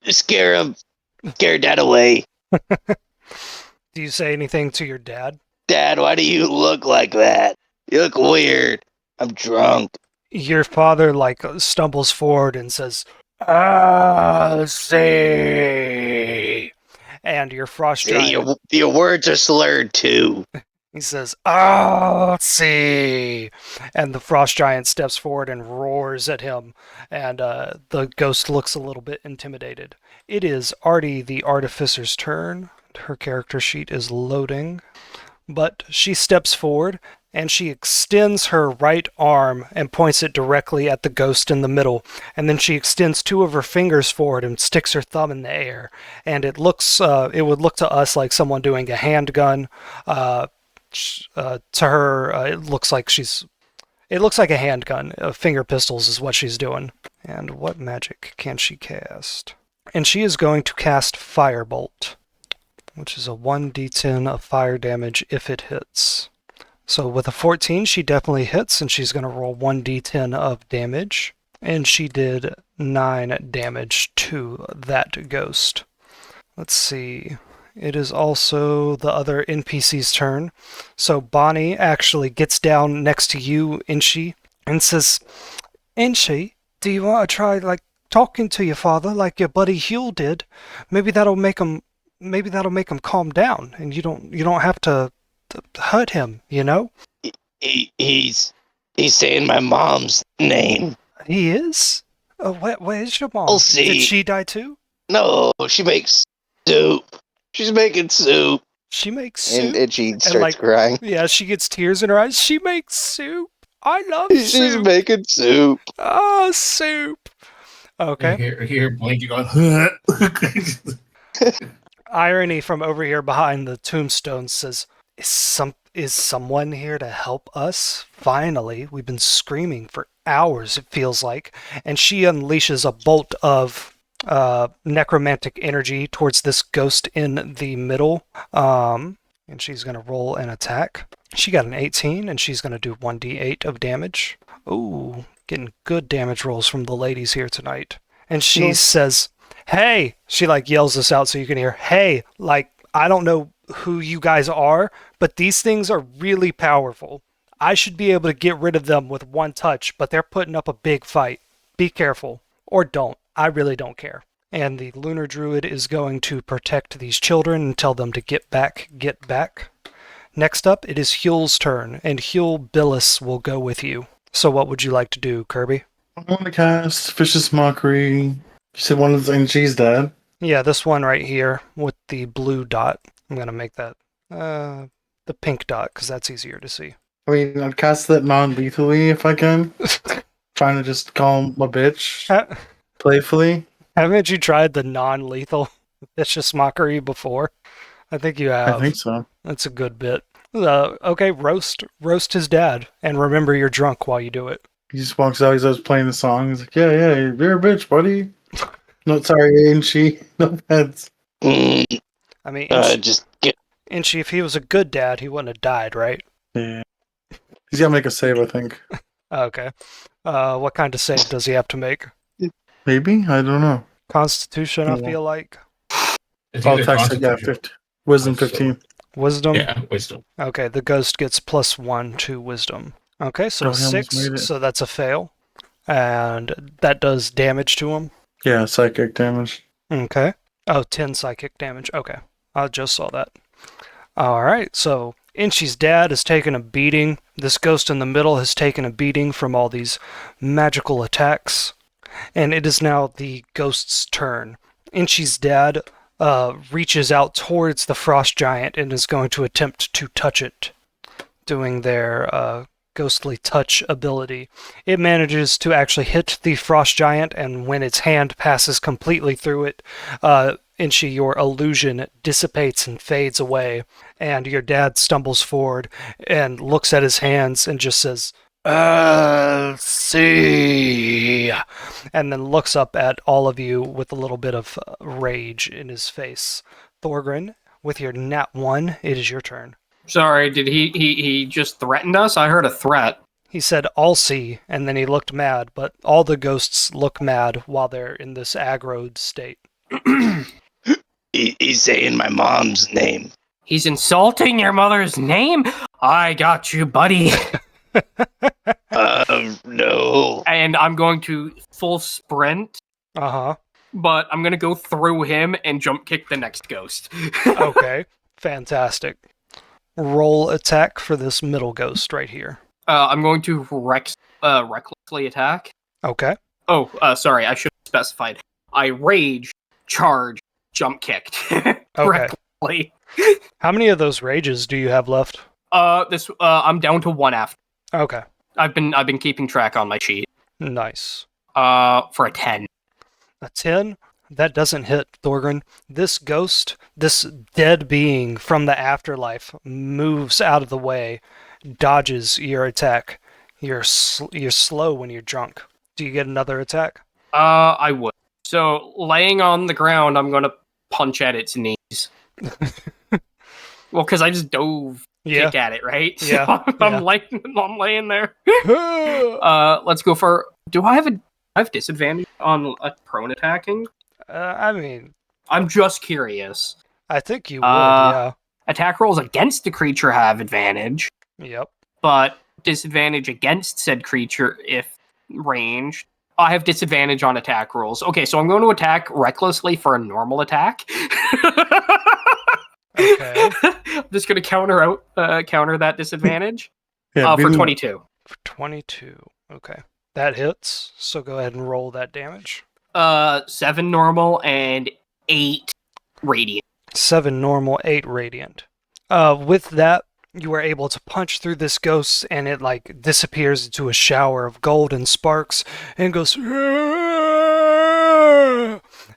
scare him. Scare Dad away. Do you say anything to your dad? Dad, why do you look like that? You look weird. I'm drunk. Your father, stumbles forward and says, see. And your frost giant... Your words are slurred, too. He says, see. And the frost giant steps forward and roars at him. And the ghost looks a little bit intimidated. It is Artie the Artificer's turn. Her character sheet is loading. But she steps forward and she extends her right arm and points it directly at the ghost in the middle. And then she extends two of her fingers forward and sticks her thumb in the air. And it would look to us like someone doing a handgun. To her, it looks like a handgun. Finger pistols is what she's doing. And what magic can she cast? And she is going to cast Firebolt, which is a 1d10 of fire damage if it hits. So with a 14, she definitely hits, and she's going to roll 1d10 of damage. And she did 9 damage to that ghost. Let's see. It is also the other NPC's turn. So Bonnie actually gets down next to you, Inchi, and says, Inchi, do you want to try, talking to your father like your buddy Huel did? Maybe that'll make him calm down, and you don't have to hurt him, you know? He's saying my mom's name. He is? Where's your mom? I'll see. Did she die too? No, she makes soup. She's making soup. She makes soup? And she starts crying. Yeah, she gets tears in her eyes. She makes soup. I love soup. She's making soup. Oh, soup. Okay. Here, Blink, you going, Irony from over here behind the tombstone says, Is someone here to help us? Finally, we've been screaming for hours, it feels like. And she unleashes a bolt of necromantic energy towards this ghost in the middle. And she's going to roll an attack. She got an 18, and she's going to do 1d8 of damage. Ooh, getting good damage rolls from the ladies here tonight. And she says, hey! She yells this out so you can hear, hey! I don't know who you guys are, but these things are really powerful. I should be able to get rid of them with one touch, but they're putting up a big fight. Be careful. Or don't. I really don't care. And the Lunar Druid is going to protect these children and tell them to get back. Next up, it is Huel's turn, and Huel Billis will go with you. So what would you like to do, Kirby? I want to cast Vicious Mockery. You said one of the NG's dead? Yeah, this one right here with the blue dot. I'm going to make that the pink dot because that's easier to see. I mean, I'd cast that non-lethally if I can. Trying to just call him a bitch. Playfully. Haven't you tried the non-lethal Vicious Mockery before? I think you have. I think so. That's a good bit. Okay, roast his dad, and remember you're drunk while you do it. He just walks out, he starts playing the song. He's like, yeah, you're a bitch, buddy. No, sorry, ain't she? No offense. I mean, just get... Inchi, if he was a good dad, he wouldn't have died, right? Yeah. He's gotta make a save, I think. Okay. What kind of save does he have to make? Maybe? I don't know. Constitution, I feel like. I'll text it, yeah, 50. Wisdom 15. Wisdom? Yeah, wisdom. Okay, the ghost gets +1 to wisdom. Okay, so 6, so that's a fail. And that does damage to him? Yeah, psychic damage. Okay. Oh, 10 psychic damage. Okay. I just saw that. Alright, so Inchi's dad has taken a beating. This ghost in the middle has taken a beating from all these magical attacks. And it is now the ghost's turn. Inchi's dad reaches out towards the frost giant and is going to attempt to touch it, doing their ghostly touch ability. It manages to actually hit the frost giant, and when its hand passes completely through it, Inchi, your illusion dissipates and fades away, and your dad stumbles forward and looks at his hands and just says, "I'll see," and then looks up at all of you with a little bit of rage in his face. Thorgrin, with your nat 1, it is your turn. Sorry, did he just threatened us? I heard a threat. He said, "I'll see," and then he looked mad, but all the ghosts look mad while they're in this aggroed state. He's saying my mom's name. He's insulting your mother's name? I got you, buddy. No. And I'm going to full sprint, Uh-huh. but I'm going to go through him and jump kick the next ghost. Okay. Fantastic. Roll attack for this middle ghost right here. I'm going to recklessly attack. Okay. Oh, sorry, I should have specified. I rage, charge, jump kicked. Recklessly. How many of those rages do you have left? I'm down to 1 after. Okay. I've been keeping track on my sheet. Nice. For a 10. A 10? That doesn't hit, Thorgrin. This ghost, this dead being from the afterlife, moves out of the way, dodges your attack. You're slow when you're drunk. Do you get another attack? I would. So, laying on the ground, I'm gonna punch at its knees. Well, because I just dove kick at it, right? Yeah. So I'm laying there. Let's go for. Do I have disadvantage on prone attacking? I mean, I'm just curious. I think you would, yeah. Attack rolls against the creature have advantage. Yep. But disadvantage against said creature if ranged. I have disadvantage on attack rolls. Okay, so I'm going to attack recklessly for a normal attack. Okay. I'm just going to counter that disadvantage Yeah, for 22. For 22. Okay. That hits, so go ahead and roll that damage. 7 normal and 8 radiant. 7 normal, 8 radiant. With that, you are able to punch through this ghost, and it like disappears into a shower of golden sparks and goes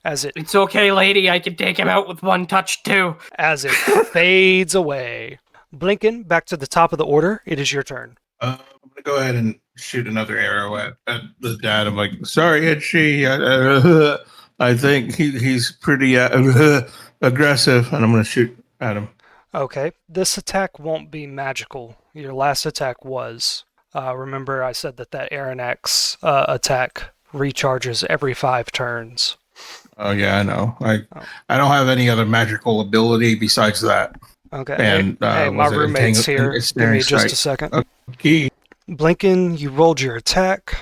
as it It's okay, lady. I can take him out with one touch too. as it fades away. Blinken, back to the top of the order. It is your turn. I'm gonna go ahead and shoot another arrow at the dad. I'm like, sorry, Itchy. I think he's pretty aggressive, and I'm gonna shoot at him. Okay, this attack won't be magical. Your last attack was. Remember, I said that Aranax attack recharges every 5 turns. Oh yeah, I know. I don't have any other magical ability besides that. Okay. And hey, my was it roommate's here. Give me just a second. Okay. Blinken, you rolled your attack.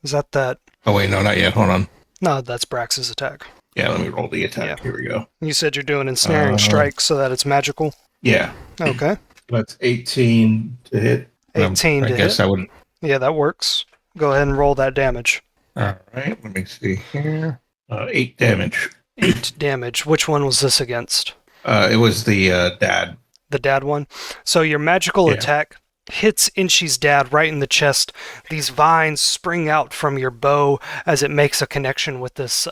Is that? Oh wait, no, not yet. Hold on. No, that's Brax's attack. Yeah, let me roll the attack. Yeah. Here we go. You said you're doing ensnaring strike so that it's magical. Yeah. Okay. That's 18 to hit. 18 I to guess hit. I would. Yeah, that works. Go ahead and roll that damage. All right. Let me see here. 8 damage. 8 damage. Which one was this against? It was the dad. The dad one. So your magical attack hits Inchi's dad right in the chest. These vines spring out from your bow as it makes a connection with this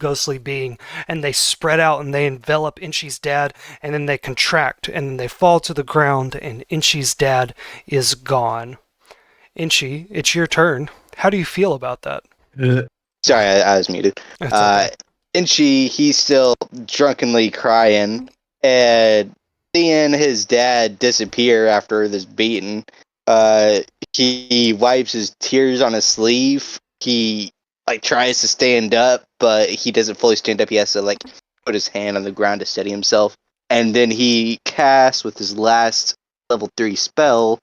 ghostly being, and they spread out and they envelop Inchi's dad, and then they contract and then they fall to the ground, and Inchi's dad is gone. Inchi, it's your turn. How do you feel about that? Sorry, I was muted. That's okay. Inchi, he's still drunkenly crying, and seeing his dad disappear after this beating, he wipes his tears on his sleeve. He tries to stand up, but he doesn't fully stand up. He has to put his hand on the ground to steady himself, and then he casts with his last level 3 spell,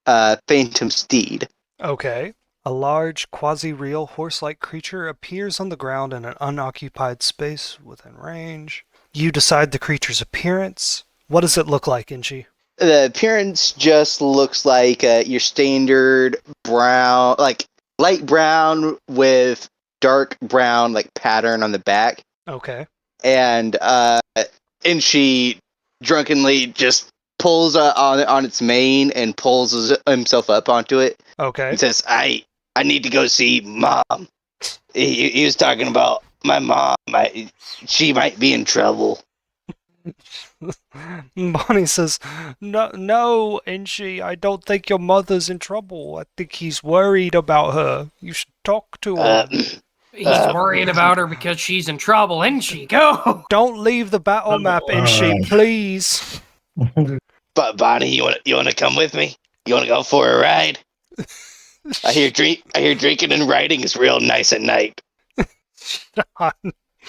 Phantom Steed. Okay. A large, quasi-real horse-like creature appears on the ground in an unoccupied space within range. You decide the creature's appearance. What does it look like, Inchi? The appearance just looks like your standard brown, light brown with dark brown pattern on the back. Okay. And Inchi drunkenly just pulls on its mane and pulls himself up onto it. Okay. And says, "I need to go see Mom. He was talking about my mom. She might be in trouble." Bonnie says, No, Inchi, I don't think your mother's in trouble. I think he's worried about her. You should talk to her. He's worried about her because she's in trouble, isn't she? Go! Don't leave the battle map, Inchi, please. But Bonnie, you want to come with me? You want to go for a ride? I hear drinking and riding is real nice at night.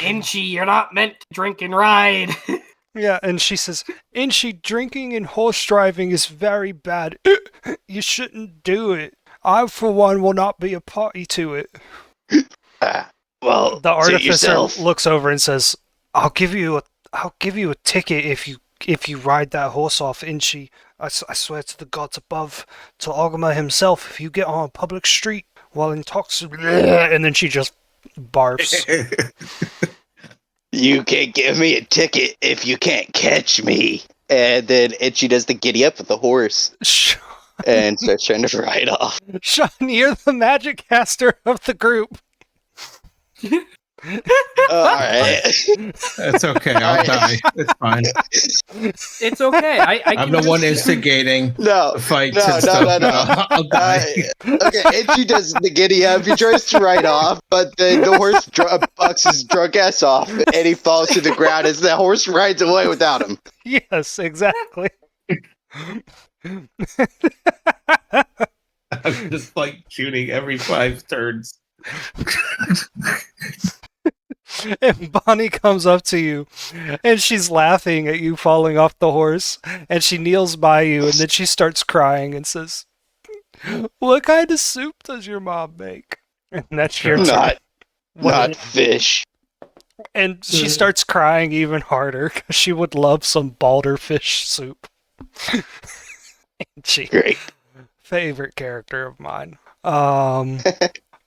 Inchi, you're not meant to drink and ride. Yeah, and she says, Inchi, drinking and horse driving is very bad. You shouldn't do it. I, for one, will not be a party to it. Well, the artificer yourself. looks over and says, I'll give you a ticket if you ride that horse off, Inchi. I swear to the gods above, to Ogma himself, if you get on a public street while intoxicated, and then she just barfs. You can't give me a ticket if you can't catch me. And then Itchy does the giddy up with the horse and starts trying to ride off. Sean, you're the magic caster of the group. Alright. It's okay. I'll die. It's fine. It's okay. I'm the one instigating the fights no, and stuff. No. I'll die. Okay, Itchy does the giddy up. He tries to ride off, but then the horse bucks his drunk ass off, and he falls to the ground as the horse rides away without him. Yes, exactly. I'm just like shooting every 5 turns. And Bonnie comes up to you, and she's laughing at you falling off the horse, and she kneels by you, and then she starts crying and says, "What kind of soup does your mom make?" And that's your turn. Not fish. And she starts crying even harder because she would love some balder fish soup. Great. Favorite character of mine.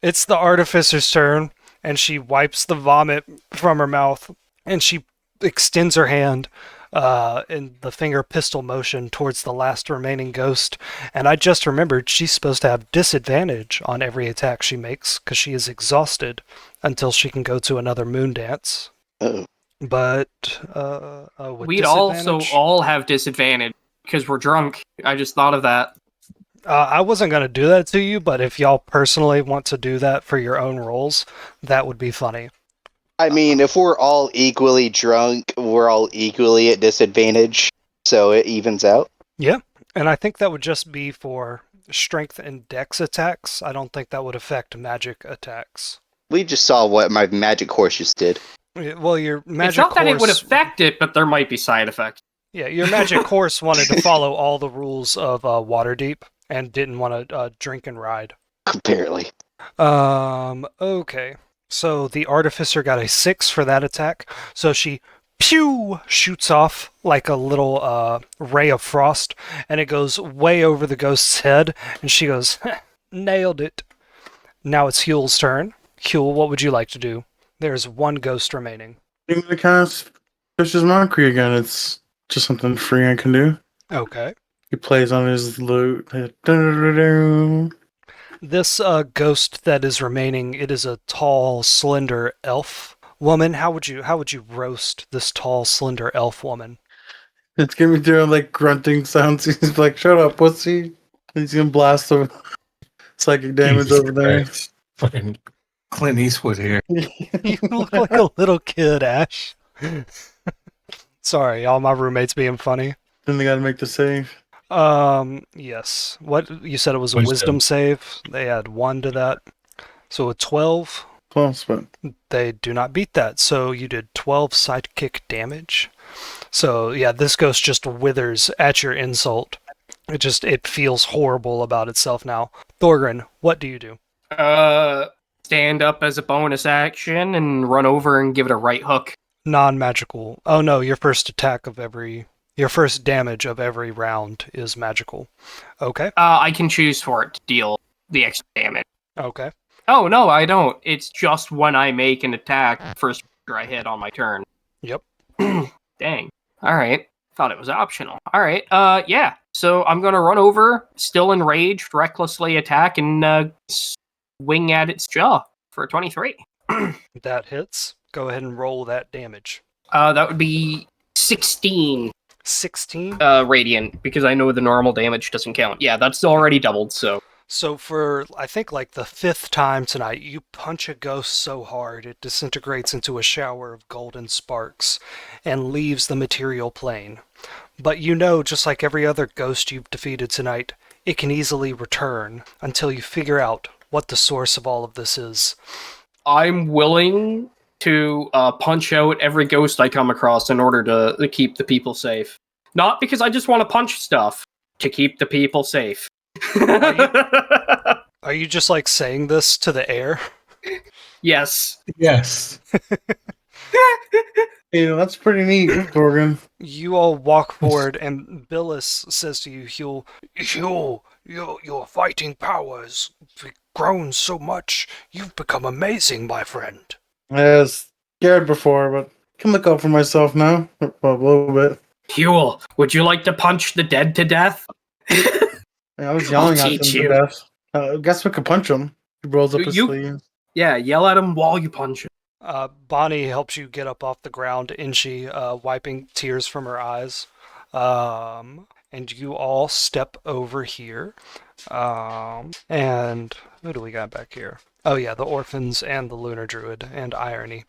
It's the artificer's turn, and she wipes the vomit from her mouth, and she extends her hand in the finger pistol motion towards the last remaining ghost. And I just remembered she's supposed to have disadvantage on every attack she makes because she is exhausted until she can go to another moon dance. Oh. But we'd also all have disadvantage because we're drunk. I just thought of that. I wasn't going to do that to you, but if y'all personally want to do that for your own roles, that would be funny. I mean, if we're all equally drunk, we're all equally at disadvantage, so it evens out. Yeah, and I think that would just be for strength and dex attacks. I don't think that would affect magic attacks. We just saw what my magic horse just did. Well, your magic It's not that horse... it would affect it, but there might be side effects. Yeah, your magic horse wanted to follow all the rules of Waterdeep and didn't want to drink and ride. Apparently. Okay. So the artificer got a 6 for that attack. So she shoots off like a little ray of frost, and it goes way over the ghost's head, and she goes, nailed it. Now it's Huel's turn. Huel, what would you like to do? There's one ghost remaining. I'm going to cast Fish's Mockery again. It's just something free I can do. Okay. He plays on his lute. This ghost that is remaining, it is a tall, slender elf woman. How would you roast this tall, slender elf woman? It's gonna be doing like grunting sounds. He's like, "Shut up, pussy!" He's gonna blast the psychic damage over there. Fucking Clint Eastwood here. You look like a little kid, Ash. Sorry, all my roommates being funny. Then they gotta make the save. Yes. What you said it was a wisdom save. They add 1 to that. So a 12. 12 but They do not beat that. So you did 12 sidekick damage. So yeah, this ghost just withers at your insult. It feels horrible about itself now. Thorgrin, what do you do? Stand up as a bonus action and run over and give it a right hook. Non-magical. Oh no, your first damage of every round is magical. Okay. I can choose for it to deal the extra damage. Okay. Oh, no, I don't. It's just when I make an attack, first creature I hit on my turn. Yep. Dang. Alright. Thought it was optional. All right. Yeah. So I'm gonna run over, still enraged, recklessly attack, and swing at its jaw for a 23. That hits. Go ahead and roll that damage. That would be 16 16? radiant, because I know the normal damage doesn't count. Yeah, that's already doubled, so. So for, I think, like the 5th time tonight, you punch a ghost so hard it disintegrates into a shower of golden sparks and leaves the material plane. But you know, just like every other ghost you've defeated tonight, it can easily return until you figure out what the source of all of this is. I'm willing to punch out every ghost I come across in order to keep the people safe. Not because I just want to punch stuff, to keep the people safe. Are you just like saying this to the air? Yes. Yes. Yeah, that's pretty neat, Gorgon. You all walk forward, and Billis says to you, Huel, your fighting powers have grown so much. You've become amazing, my friend. I was scared before, but I can look out for myself now. A little bit. Huel, would you like to punch the dead to death? I was yelling I'll at them teach to you. death. I guess we could punch him. He rolls up his sleeve. Yeah, yell at him while you punch him. Bonnie helps you get up off the ground, Inchi, wiping tears from her eyes. And you all step over here. And who do we got back here? Oh yeah, the orphans and the lunar druid and Irony.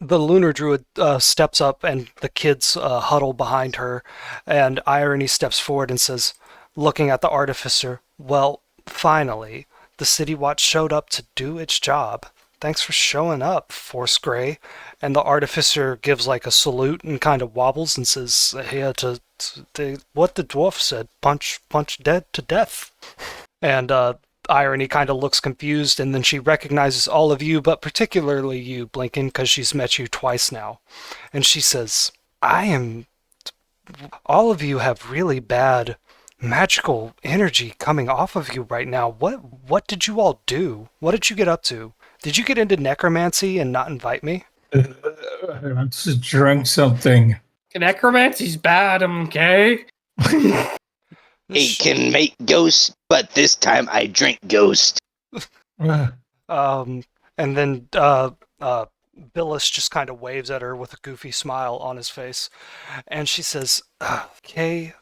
The lunar druid steps up and the kids huddle behind her, and Irony steps forward and says, looking at the artificer, well, finally, the City Watch showed up to do its job. Thanks for showing up, Force Grey. And the artificer gives like a salute and kind of wobbles and says, here to what the dwarf said, punch dead to death. And Irony kind of looks confused, and then she recognizes all of you, but particularly you, Blinken, because she's met you twice now. And she says, all of you have really bad magical energy coming off of you right now. What did you all do? What did you get up to? Did you get into necromancy and not invite me? I just drank something. Necromancy's bad, okay? It can make ghosts, but this time I drink ghost. And then Billis just kind of waves at her with a goofy smile on his face, and she says, "Okay,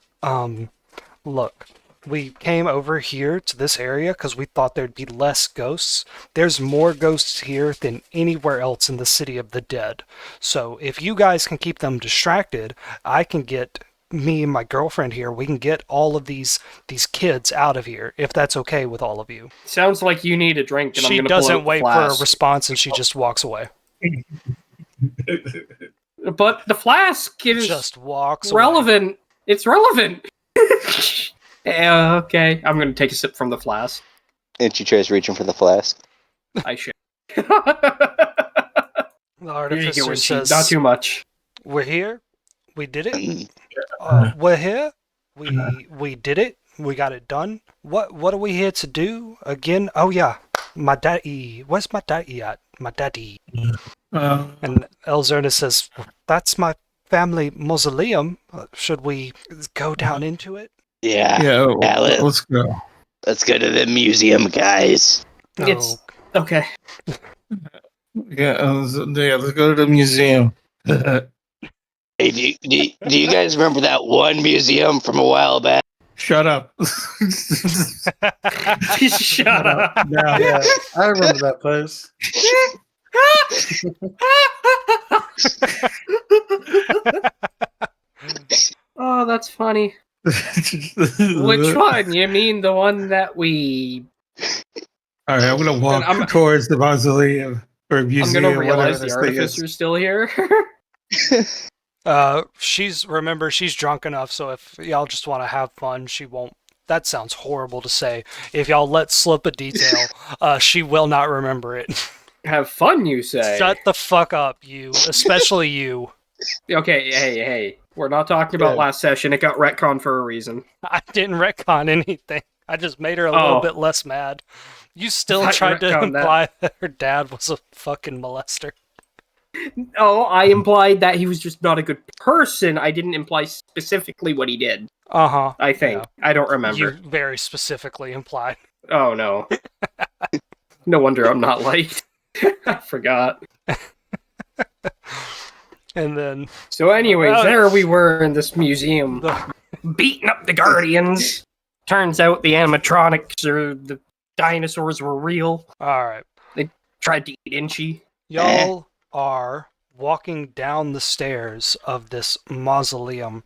look, we came over here to this area because we thought there'd be less ghosts. There's more ghosts here than anywhere else in the City of the Dead. So if you guys can keep them distracted, I can get me and my girlfriend here. We can get all of these kids out of here, if that's okay with all of you." Sounds like you need a drink. And She I'm gonna doesn't wait for a flask. response, and she just walks away. But the flask is Just walks away. relevant. It's relevant. Okay, I'm gonna take a sip from the flask. And she tries reaching for the flask. I should. The artificer says, Not too much. "We're here. We did it. We're here. We did it. We got it done. What are we here to do again? Oh yeah, my daddy. Where's my daddy at? My daddy." And Elzerna says, "That's my family mausoleum. Should we go down into it?" Yeah. Let's go. Let's go to the museum, guys. It's okay. Let's go to the museum. Hey, do you guys remember that one museum from a while back? Shut up. Shut up. Yeah, I remember that place. Oh, that's funny. Which one? You mean the one that we... All right, I'm gonna walk towards the mausoleum or museum. I'm gonna realize the whatever this thing is. artificer's still here. She's drunk enough, so if y'all just want to have fun, she won't. That sounds horrible to say. If y'all let slip a detail, she will not remember it. Have fun, you say? Shut the fuck up, you. Especially you. Okay, hey. We're not talking about last session. It got retconned for a reason. I didn't retcon anything. I just made her a little bit less mad. You still tried to imply that her dad was a fucking molester. Oh, I implied that he was just not a good person. I didn't imply specifically what he did. Uh-huh. I think. Yeah. I don't remember. You very specifically implied. Oh, no. No wonder I'm not liked. I forgot. And then... So anyways, there we were in this museum, beating up the Guardians. Turns out the animatronics or the dinosaurs were real. Alright. They tried to eat Inchi. Y'all are walking down the stairs of this mausoleum,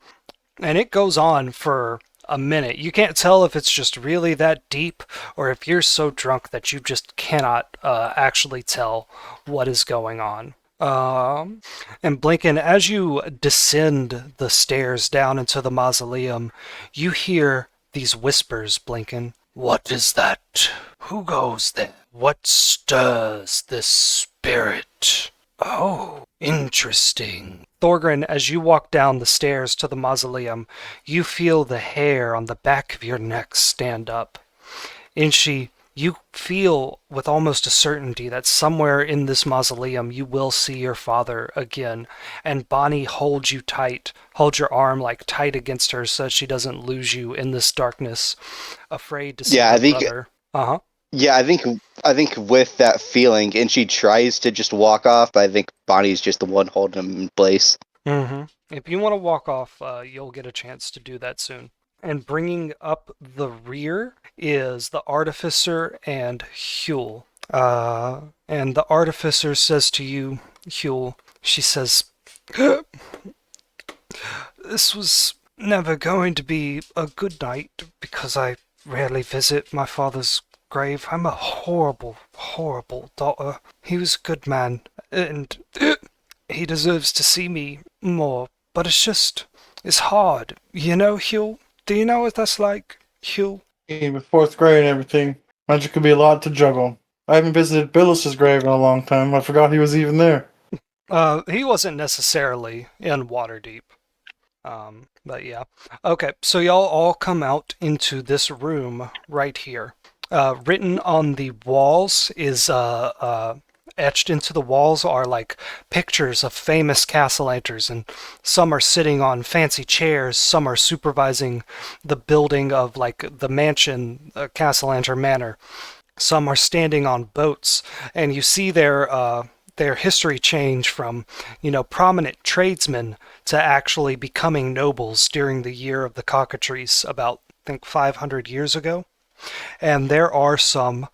and it goes on for a minute. You can't tell if it's just really that deep or if you're so drunk that you just cannot actually tell what is going on. And Blinken, as you descend the stairs down into the mausoleum, you hear these whispers, Blinken. What is that? Who goes there? What stirs this spirit? Oh, interesting. Thorgrim, as you walk down the stairs to the mausoleum, you feel the hair on the back of your neck stand up. Inchi, you feel with almost a certainty that somewhere in this mausoleum you will see your father again. And Bonnie holds you tight, holds your arm like tight against her so she doesn't lose you in this darkness, afraid to see her brother. Uh-huh. Yeah, I think with that feeling, and she tries to just walk off, but I think Bonnie's just the one holding him in place. Mm-hmm. If you want to walk off, you'll get a chance to do that soon. And bringing up the rear is the Artificer and Huel. And the Artificer says to you, Huel, she says, this was never going to be a good night because I rarely visit my father's grave. I'm a horrible, horrible daughter. He was a good man, and he deserves to see me more, but it's hard. You know, Huel? Do you know what that's like, Huel? With fourth grade and everything, magic could be a lot to juggle. I haven't visited Billus's grave in a long time. I forgot he was even there. He wasn't necessarily in Waterdeep. But yeah. Okay, so y'all all come out into this room right here. Written on the walls is, etched into the walls are like pictures of famous castellanters, and some are sitting on fancy chairs, some are supervising the building of like the mansion, Castellanter Manor. Some are standing on boats, and you see their history change from, prominent tradesmen to actually becoming nobles during the year of the cockatrice about, I think, 500 years ago. And there are some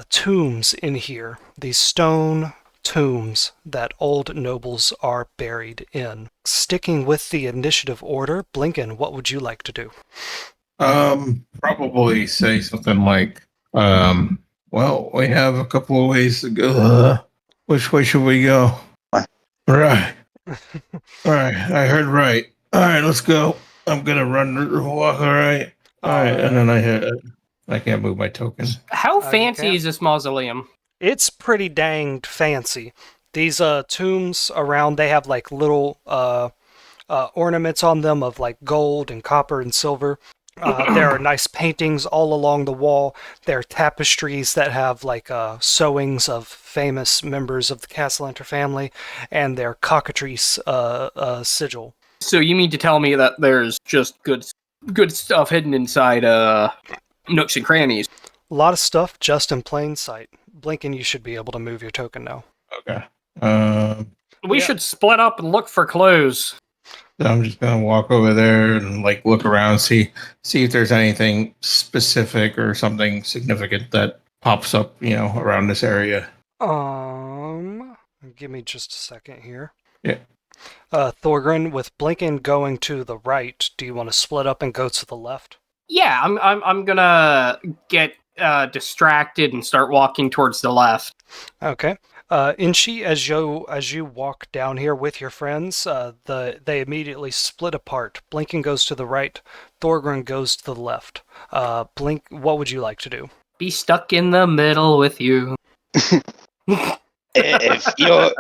tombs in here, these stone tombs that old nobles are buried in. Sticking with the initiative order, Blinken, what would you like to do? Probably say something like, well, we have a couple of ways to go. Which way should we go? Right. All right, I heard right. All right, let's go. I'm gonna walk. All right. And then I can't move my token. How fancy is this mausoleum? It's pretty danged fancy. These tombs around, they have like little ornaments on them of like gold and copper and silver. There are nice paintings all along the wall. There are tapestries that have like sewings of famous members of the Castellanter family, and their cockatrice sigil. So you mean to tell me that there's just good stuff hidden inside nooks and crannies? A lot of stuff just in plain sight. Blinken, you should be able to move your token now. Okay. We should split up and look for clues. I'm just gonna walk over there and like look around, see if there's anything specific or something significant that pops up, around this area. Give me just a second here. Yeah. Thorgrim, with Blinken going to the right, do you want to split up and go to the left? Yeah, I'm gonna get distracted and start walking towards the left. Okay. Inchi, as you walk down here with your friends, they immediately split apart. Blinken goes to the right, Thorgrim goes to the left. Blink, what would you like to do? Be stuck in the middle with you. If you're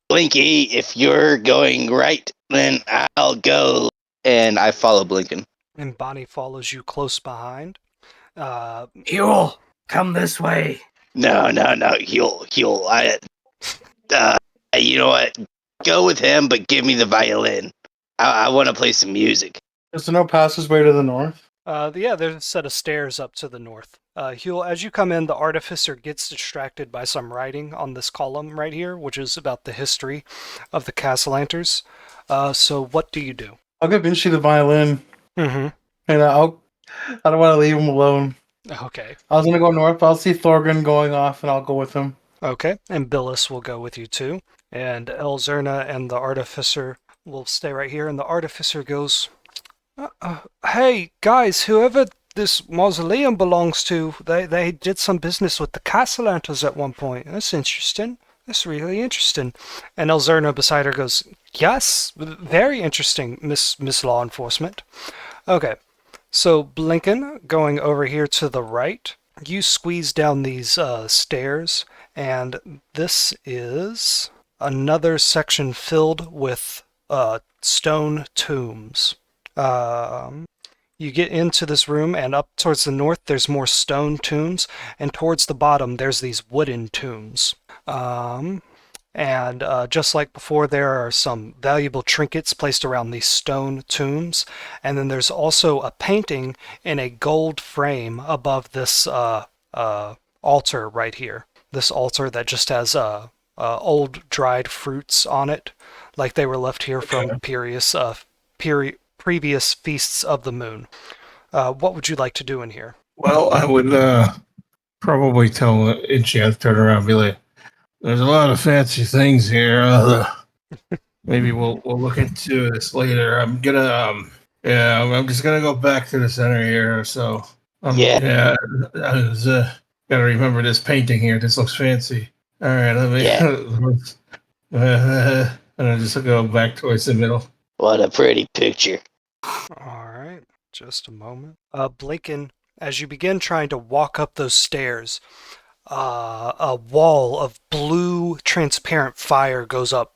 Blinky, if you're going right, then I'll go. And I follow Blinken. And Bonnie follows you close behind. Huel, come this way. No, Huel. You know what? Go with him, but give me the violin. I want to play some music. Is there no passageway to the north? Yeah, there's a set of stairs up to the north. Huel, as you come in, the artificer gets distracted by some writing on this column right here, which is about the history of the Castellanters. So what do you do? I'll give Vinci the violin, Mm-hmm. and I don't want to leave him alone. Okay. I was gonna go north. I'll see Thorgren going off, and I'll go with him. Okay, and Billis will go with you too. And Elzerna and the artificer will stay right here, and the artificer goes, hey, guys, whoever this mausoleum belongs to, they did some business with the Castellanters at one point. That's interesting. That's really interesting. And Elzerna beside her goes, yes, very interesting, Miss Law Enforcement. Okay, so Blinken, going over here to the right, you squeeze down these stairs, and this is another section filled with stone tombs. You get into this room, and up towards the north there's more stone tombs, and towards the bottom there's these wooden tombs. And just like before, there are some valuable trinkets placed around these stone tombs, and then there's also a painting in a gold frame above this altar right here. This altar that just has old dried fruits on it, like they were left here from previous feasts of the moon. What would you like to do in here? Well, I would probably tell Itchy I'd turn around and be like, there's a lot of fancy things here. Maybe we'll look into this later. I'm just gonna go back to the center here. So I was, gotta remember this painting here. This looks fancy. All right, let me. And I just go back towards the middle. What a pretty picture. All right, just a moment. Blinken, as you begin trying to walk up those stairs, a wall of blue transparent fire goes up,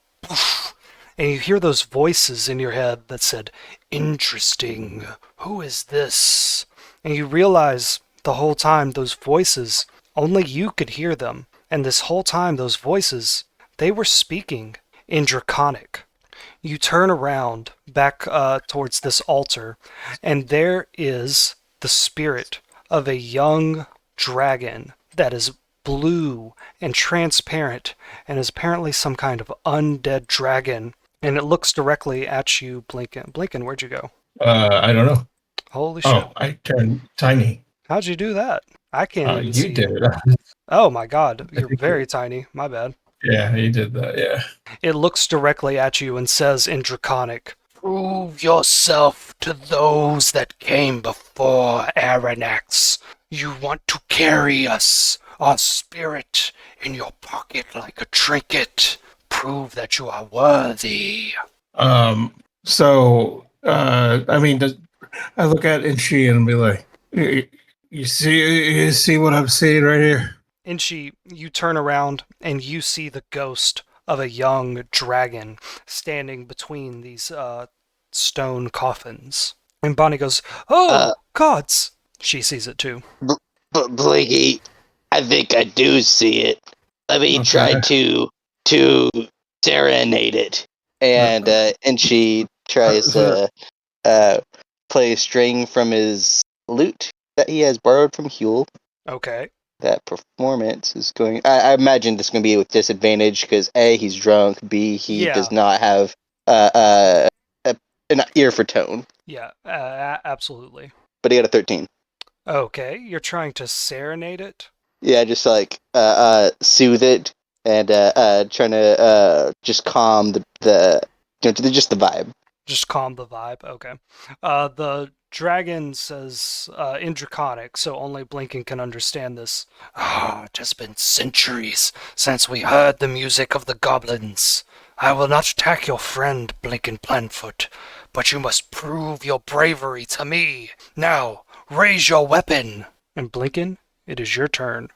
and you hear those voices in your head that said, interesting, who is this? And you realize the whole time those voices, only you could hear them, and this whole time those voices, they were speaking in Draconic. You turn around back towards this altar, and there is the spirit of a young dragon that is blue and transparent and is apparently some kind of undead dragon. And it looks directly at you, Blinken. Blinken, where'd you go? I don't know. Holy shit. Oh, I turned tiny. How'd you do that? I can't even see you did you. it. Oh my god, you're very tiny. My bad. Yeah, you did that, yeah. It looks directly at you and says in Draconic, prove yourself to those that came before Aranax. You want to carry us, our spirit, in your pocket like a trinket. Prove that you are worthy. I look at Inchi and be like, you see what I'm seeing right here? Inchi, you turn around and you see the ghost of a young dragon standing between these stone coffins. And Bonnie goes, oh, gods! She sees it too. But Blinky, I think I do see it. Let me try to serenade it. And she tries to play a string from his lute that he has borrowed from Huel. Okay. That performance is going. I imagine this is going to be with disadvantage because A, he's drunk. B, he does not have an ear for tone. Yeah, absolutely. But he got a 13. Okay, you're trying to serenade it? Yeah, just like soothe it and trying to just calm the just the vibe. Just calm the vibe. Okay. The dragon says in Draconic, so only Blinken can understand this. It has been centuries since we heard the music of the goblins. I will not attack your friend, Blinken Planfoot, but you must prove your bravery to me. Now, raise your weapon. And Blinken, it is your turn.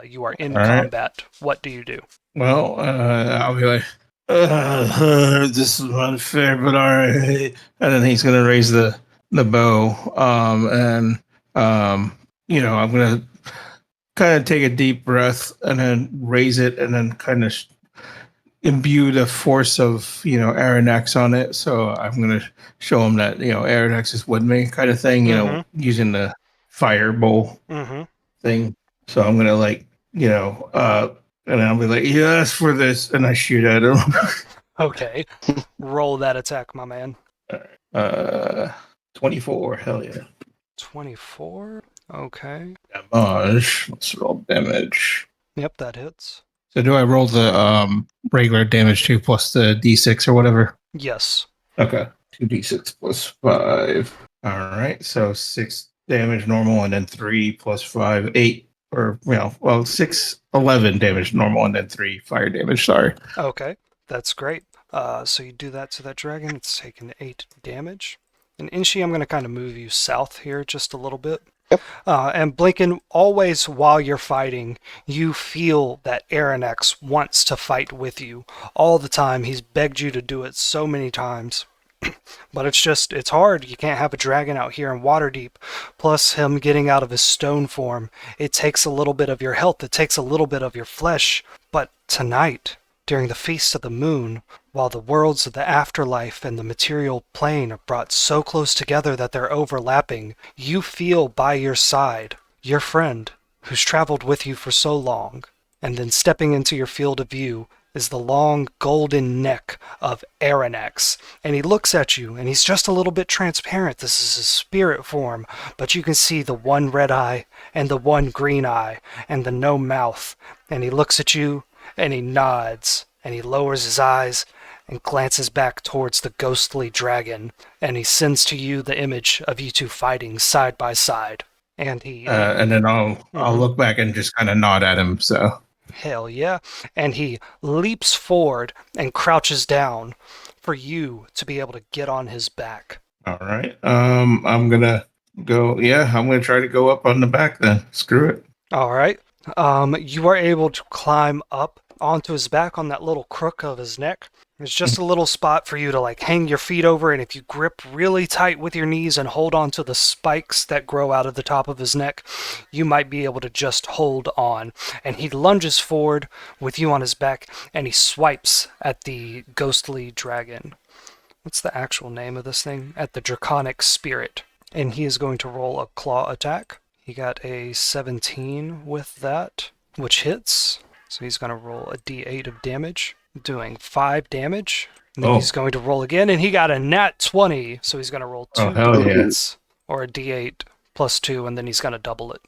You are in combat. Right. What do you do? Well, I'll be like, this is unfair, but all right. And then he's gonna raise the bow, I'm gonna kind of take a deep breath and then raise it, and then kind of imbue the force of Aranex on it. So I'm gonna show him that Aranex is with me, kind of thing. Using the firebolt thing. So I'm gonna and I'll be like, yes for this, and I shoot at him. Okay. Roll that attack, my man. 24. Hell yeah. 24. Okay. Damage. Let's roll damage. Yep, that hits. So do I roll the regular damage too, plus the d6 or whatever? Yes. Okay. 2d6 plus 5. All right. So 6 damage normal, and then 3 plus 5, 8. Or 6, 11 damage normal, and then 3 fire damage. Sorry. Okay, that's great. So you do that to that dragon. It's taking 8 damage. And Inshi, I'm going to kind of move you south here just a little bit. Yep. And Blinken, always while you're fighting, you feel that Aranex wants to fight with you all the time. He's begged you to do it so many times. But it's hard. You can't have a dragon out here in Waterdeep. Plus him getting out of his stone form. It takes a little bit of your health. It takes a little bit of your flesh. But tonight, during the Feast of the Moon, while the worlds of the afterlife and the material plane are brought so close together that they're overlapping, you feel by your side your friend who's traveled with you for so long. And then stepping into your field of view is the long golden neck of Aranex. And he looks at you, and he's just a little bit transparent. This is his spirit form, but you can see the one red eye and the one green eye and the no mouth. And he looks at you, and he nods, and he lowers his eyes and glances back towards the ghostly dragon, and he sends to you the image of you two fighting side by side. And he and then I'll look back and just kind of nod at him. So hell yeah. And he leaps forward and crouches down for you to be able to get on his back. All right. I'm gonna go. Yeah, I'm gonna try to go up on the back then. Screw it. All right. You are able to climb up onto his back on that little crook of his neck. There's just a little spot for you to hang your feet over, and if you grip really tight with your knees and hold on to the spikes that grow out of the top of his neck, you might be able to just hold on. And he lunges forward with you on his back, and he swipes at the ghostly dragon. What's the actual name of this thing? At the draconic spirit. And he is going to roll a claw attack. He got a 17 with that, which hits. So he's going to roll a d8 of damage, doing 5 damage. And then he's going to roll again, and he got a nat 20. So he's going to roll 2 d8s, or a d8 plus 2, and then he's going to double it.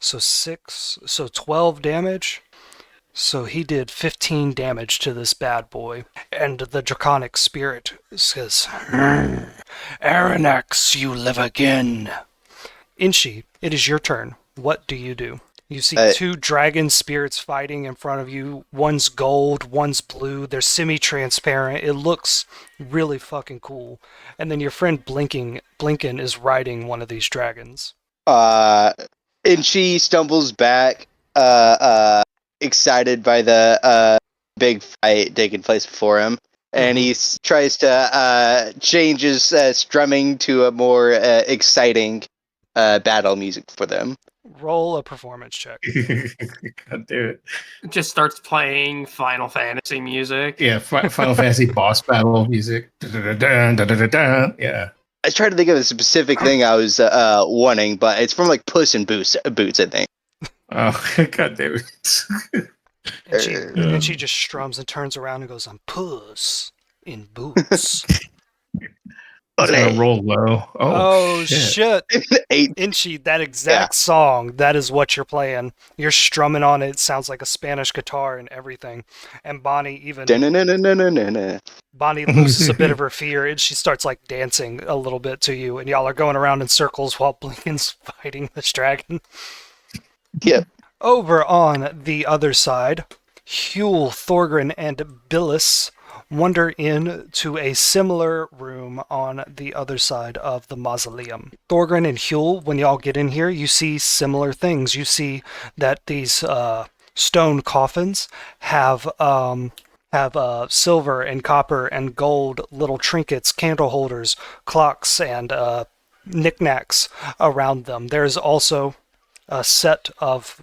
So 12 damage. So he did 15 damage to this bad boy. And the draconic spirit says, Aranex, you live again. Inshi, it is your turn. What do you do? You see 2 dragon spirits fighting in front of you. One's gold, one's blue. They're semi-transparent. It looks really fucking cool. And then your friend Blinken is riding one of these dragons. Inshi stumbles back, excited by the big fight taking place before him. And he tries to change his strumming to a more exciting battle music for them. Roll a performance check. God do it. It just starts playing Final Fantasy music. Yeah, Final Fantasy boss battle music. Yeah. I tried to think of a specific thing I was wanting, but it's from Puss in Boots, I think. Oh, God damn it. And she just strums and turns around and goes, I'm Puss in Boots. I'm gonna roll low. Oh shit. 8. Inchi, that exact song, that is what you're playing. You're strumming on it. It sounds like a Spanish guitar and everything. And Bonnie Bonnie loses a bit of her fear, and she starts dancing a little bit to you, and y'all are going around in circles while Blinken's fighting this dragon. Yep. Over on the other side, Huel, Thorgrin, and Billis wander into a similar room on the other side of the mausoleum. Thorgrin and Huel, when y'all get in here, you see similar things. You see that these stone coffins have silver and copper and gold little trinkets, candle holders, clocks, and knickknacks around them. There's also a set of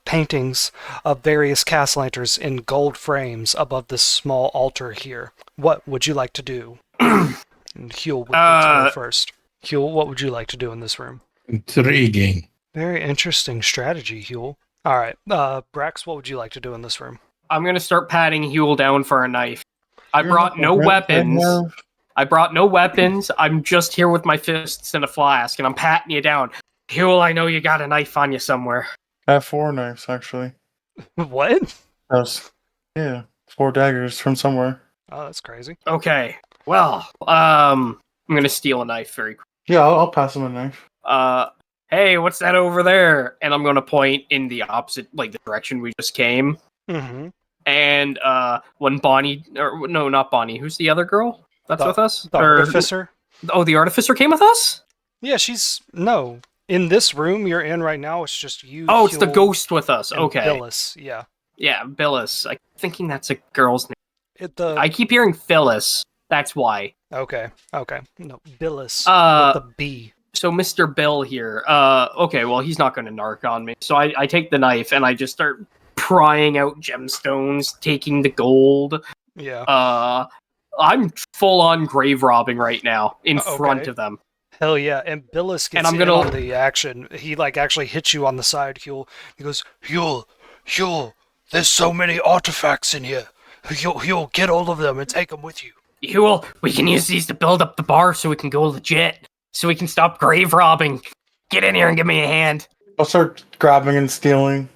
paintings of various Castellanters in gold frames above this small altar here. What would you like to do? And Huel would go first. Huel, what would you like to do in this room? Intriguing. Very interesting strategy, Huel. All right, Brax, what would you like to do in this room? I'm gonna start patting Huel down for a knife. I brought no weapons. I'm just here with my fists and a flask, and I'm patting you down. Huel, I know you got a knife on you somewhere. I have 4 knives, actually. What? Yeah, 4 daggers from somewhere. Oh, that's crazy. Okay, well, I'm gonna steal a knife very quick. Yeah, I'll pass him a knife. Hey, what's that over there? And I'm gonna point in the opposite, like the direction we just came. Mm-hmm. And when Bonnie, or no, not Bonnie, who's the other girl that's with us? The Artificer? Oh, the Artificer came with us? Yeah, no. In this room you're in right now, it's just you. Oh, it's the ghost with us. Okay. Phyllis, yeah. Yeah, Phyllis. I'm thinking that's a girl's name. I keep hearing Phyllis. That's why. Okay. No, Phyllis with the B. So Mr. Bill here. Okay, well, he's not going to narc on me. So I take the knife and I just start prying out gemstones, taking the gold. Yeah. I'm full on grave robbing right now in front of them. Hell yeah! And Billis gets in on the action. He actually hits you on the side, Huel. He goes, Huel, there's so many artifacts in here. Huel, get all of them and take them with you. Huel, we can use these to build up the bar so we can go legit. So we can stop grave robbing. Get in here and give me a hand. I'll start grabbing and stealing.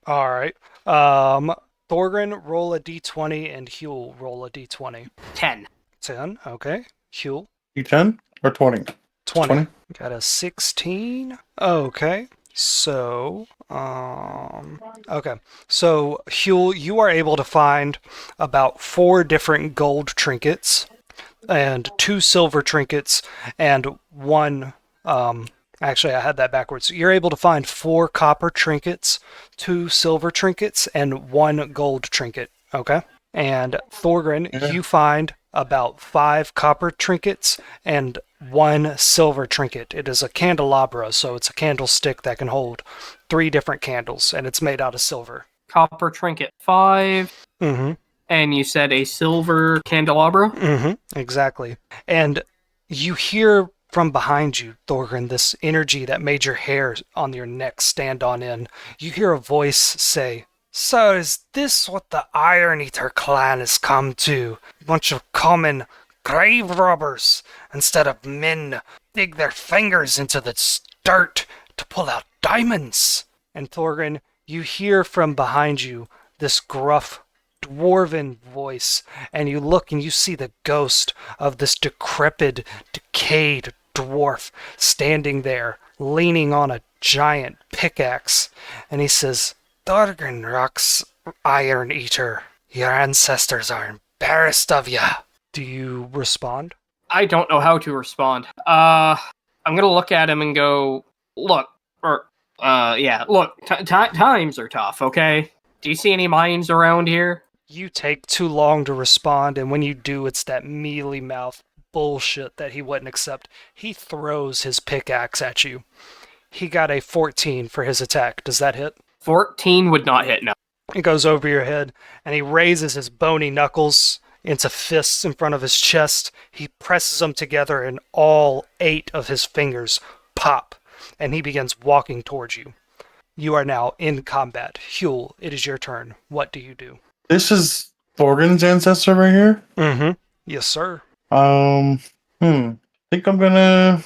All right. Thorgren, roll a d20, and Huel, roll a d20. 10. 10, okay. Huel? D10 or 20? 20. Got a 16. Okay. So, okay. So, Huel, you are able to find about 4 different gold trinkets and 2 silver trinkets and 1, actually, I had that backwards. You're able to find 4 copper trinkets, 2 silver trinkets, and 1 gold trinket. Okay? And Thorgren, you find about 5 copper trinkets and 1 silver trinket. It is a candelabra, so it's a candlestick that can hold 3 different candles, and it's made out of silver. Copper trinket 5. Mm-hmm. And you said a silver candelabra? Mm-hmm. Exactly. And you hear from behind you, Thorgren, this energy that made your hair on your neck stand on end. You hear a voice say, "So is this what the Iron Eater clan has come to? A bunch of common grave robbers instead of men dig their fingers into the dirt to pull out diamonds." And Thorgren, you hear from behind you this gruff dwarven voice, and you look and you see the ghost of this decrepit, decayed dwarf standing there, leaning on a giant pickaxe, and he says, "Thorgren Rock's Iron Eater, your ancestors are embarrassed of ya." Do you respond? I don't know how to respond. I'm gonna look at him and go, look, times are tough, okay? Do you see any mines around here? You take too long to respond, and when you do, it's that mealy-mouthed bullshit that he wouldn't accept. He throws his pickaxe at you. He got a 14 for his attack. Does that hit? 14 would not hit, no. It goes over your head, and he raises his bony knuckles into fists in front of his chest. He presses them together, and all 8 of his fingers pop, and he begins walking towards you. You are now in combat. Huel, it is your turn. What do you do? This is Thorgren's ancestor right here? Mm-hmm. Yes, sir. I think I'm gonna...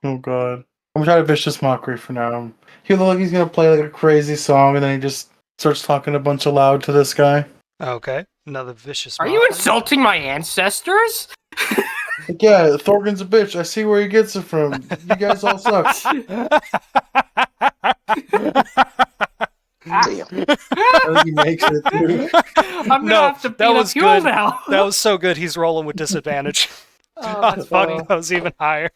Oh, God. I'm gonna try to vicious mockery for now. He looks like he's gonna play like a crazy song, and then he just starts talking a bunch of loud to this guy. Okay. Another vicious Are mockery. you insulting my ancestors? Like, yeah, Thorgren's a bitch. I see where he gets it from. You guys all suck. Damn. He makes it, dude. I'm gonna have to beat up Huel now. That was so good. He's rolling with disadvantage. That's funny. That was even higher.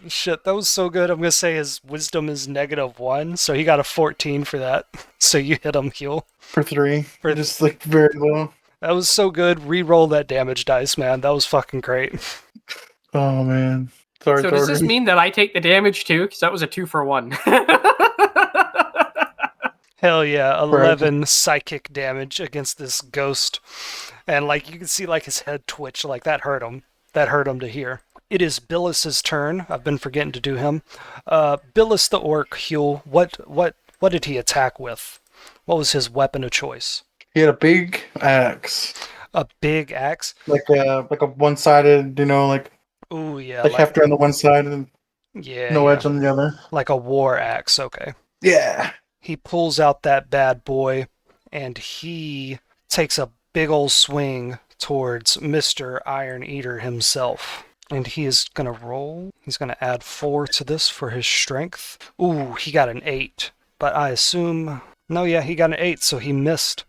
Shit, that was so good. I'm gonna say his wisdom is -1, so he got a 14 for that. So you hit him, Huel. For 3. For just like very low. That was so good. Re-roll that damage dice, man. That was fucking great. Oh man. Sorry, So does this mean that I take the damage too? Because that was a 2-for-1. Hell yeah, 11 psychic damage against this ghost. And like you can see like his head twitch, like that hurt him. That hurt him to hear. It is Billis's turn. I've been forgetting to do him. Billis the orc, Huel, what did he attack with? What was his weapon of choice? He had a big axe. A big axe? Like a one-sided, like ooh yeah. Like hefty on the one side and no edge on the other. Like a war axe, okay. Yeah. He pulls out that bad boy and he takes a big old swing towards Mr. Iron Eater himself. And he is going to roll. He's going to add 4 to this for his strength. Ooh, he got an 8. But I assume... No, yeah, he got an 8, so he missed.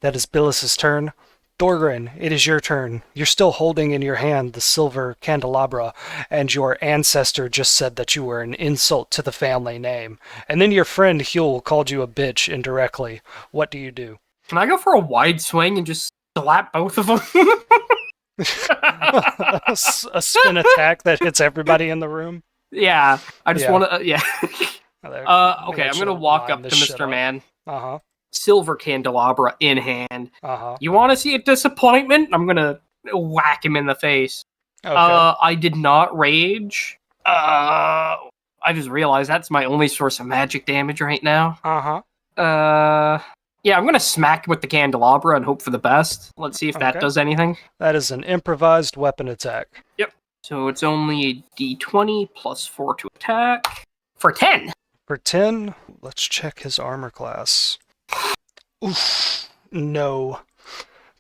That is Billis's turn. Dorgrin, it is your turn. You're still holding in your hand the silver candelabra, and your ancestor just said that you were an insult to the family name. And then your friend Huel called you a bitch indirectly. What do you do? Can I go for a wide swing and just slap both of them? A spin attack that hits everybody in the room? Yeah, I just want to... yeah. Okay, I'm going to walk up to Mr. Man. Uh-huh. Silver candelabra in hand. Uh-huh. You want to see a disappointment? I'm gonna whack him in the face. Okay. I did not rage. I just realized that's my only source of magic damage right now. Uh-huh. Yeah, I'm gonna smack with the candelabra and hope for the best. Let's see if that does anything. That is an improvised weapon attack. Yep. So it's only a d20 plus 4 to attack. For 10! For 10, let's check his armor class. Oof. No.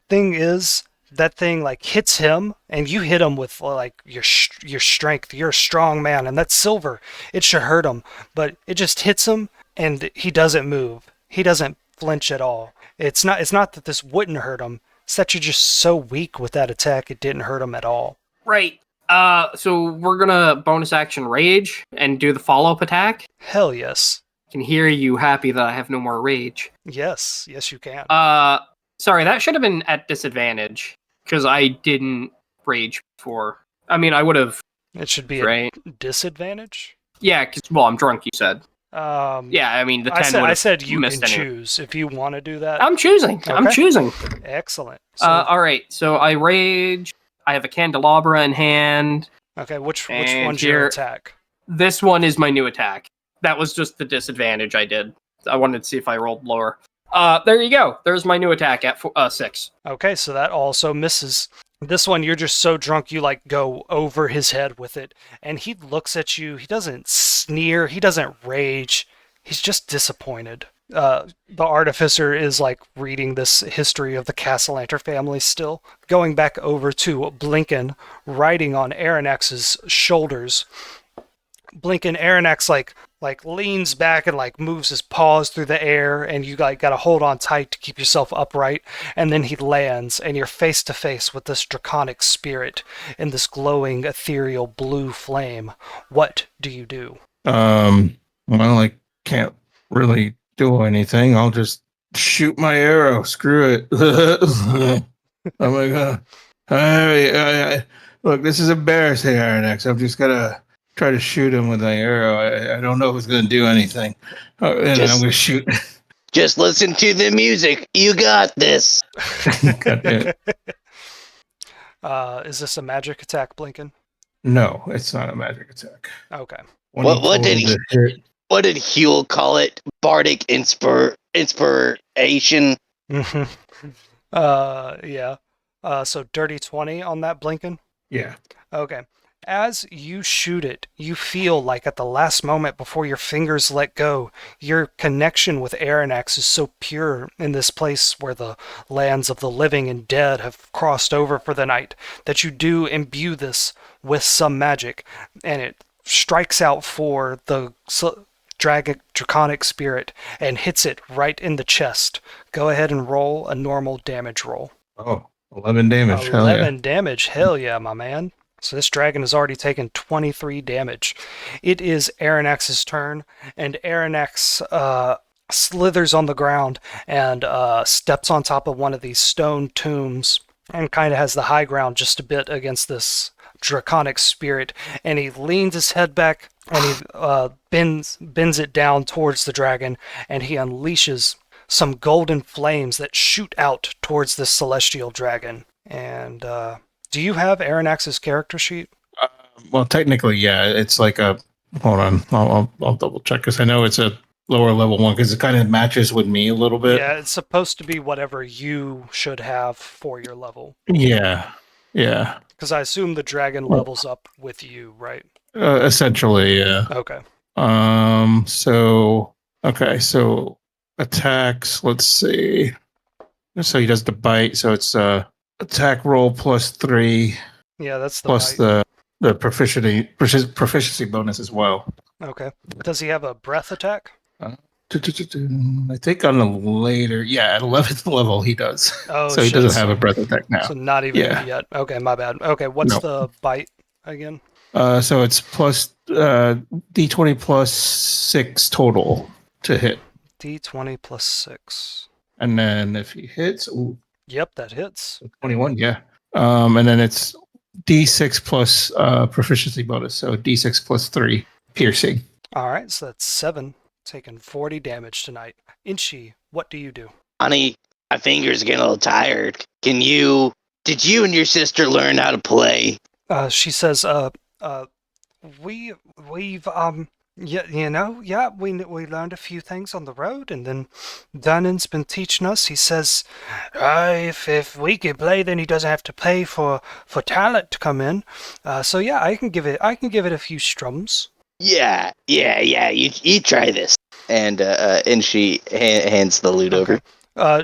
Thing is, that thing like hits him, and you hit him with like your strength. You're a strong man, and that's silver. It should hurt him, but it just hits him, and he doesn't move. He doesn't flinch at all. It's not that this wouldn't hurt him. It's that you're just so weak with that attack, it didn't hurt him at all. Right. So we're gonna bonus action rage and do the follow-up attack? Hell yes. Can hear you happy that I have no more rage. Yes, you can. Sorry, that should have been at disadvantage because I didn't rage before. I mean, I would have. It should be right? a disadvantage. Yeah, because I'm drunk. You said. Yeah, I mean the 10. I said you can anyway. choose if you want to do that. I'm choosing. Okay. I'm choosing. Excellent. So, all right. So I rage. I have a candelabra in hand. Okay, which one's your attack? This one is my new attack. That was just the disadvantage I did. I wanted to see if I rolled lower. There you go. There's my new attack at 6. Okay, so that also misses. This one, you're just so drunk you like go over his head with it. And he looks at you. He doesn't sneer. He doesn't rage. He's just disappointed. The artificer is like reading this history of the Castellanter family still. Going back over to Blinken, riding on Aranax's shoulders. Blinken, Aranax like leans back and like moves his paws through the air, and you like gotta hold on tight to keep yourself upright, and then he lands, and you're face to face with this draconic spirit in this glowing ethereal blue flame. What do you do? Well, I can't really do anything. I'll just shoot my arrow. Screw it. Oh my god. Look, this is embarrassing, Aranax. I'm just gonna try to shoot him with my arrow. I don't know if it's going to do anything. And I'm going to shoot. Just listen to the music. You got this. God damn it. Is this a magic attack, Blinken? No, it's not a magic attack. Okay. What did Huel call it? Bardic inspiration? Yeah. So dirty 20 on that, Blinken? Yeah. Okay. As you shoot it, you feel like at the last moment before your fingers let go, your connection with Aranax is so pure in this place where the lands of the living and dead have crossed over for the night that you do imbue this with some magic, and it strikes out for the draconic spirit and hits it right in the chest. Go ahead and roll a normal damage roll. Oh, 11 damage. 11 damage. Hell yeah, my man. So this dragon has already taken 23 damage. It is Aranax's turn, and Aranax slithers on the ground and steps on top of one of these stone tombs and kind of has the high ground just a bit against this draconic spirit, and he leans his head back and he bends it down towards the dragon, and he unleashes some golden flames that shoot out towards this celestial dragon. And do you have Aranax's character sheet? Well, technically, yeah. It's like a. Hold on, I'll double check because I know it's a lower level one because it kind of matches with me a little bit. Yeah, it's supposed to be whatever you should have for your level. Yeah. Because I assume the dragon levels up with you, right? Essentially, yeah. Okay. So attacks. Let's see. So he does the bite. So it's attack roll +3. Yeah, that's the plus bite. the proficiency bonus as well. Okay. Does he have a breath attack? I think on the later, at 11th level he does. Oh, so he doesn't have a breath attack now. So not even yet. Okay, my bad. Okay, what's the bite again? So it's plus D20 plus 6 total to hit. D20 plus 6. And then if he hits, yep, that hits. 21, yeah. And then it's D6 plus proficiency bonus, so D6 plus 3 piercing. All right, so that's 7, taking 40 damage tonight. Inchi, what do you do? Honey, my fingers are getting a little tired. Did you and your sister learn how to play? She says, we've we learned a few things on the road, and then Dannon's been teaching us. He says, if we can play, then he doesn't have to pay for talent to come in. So yeah, I can give it a few strums. Yeah. You try this, and she hands the loot over.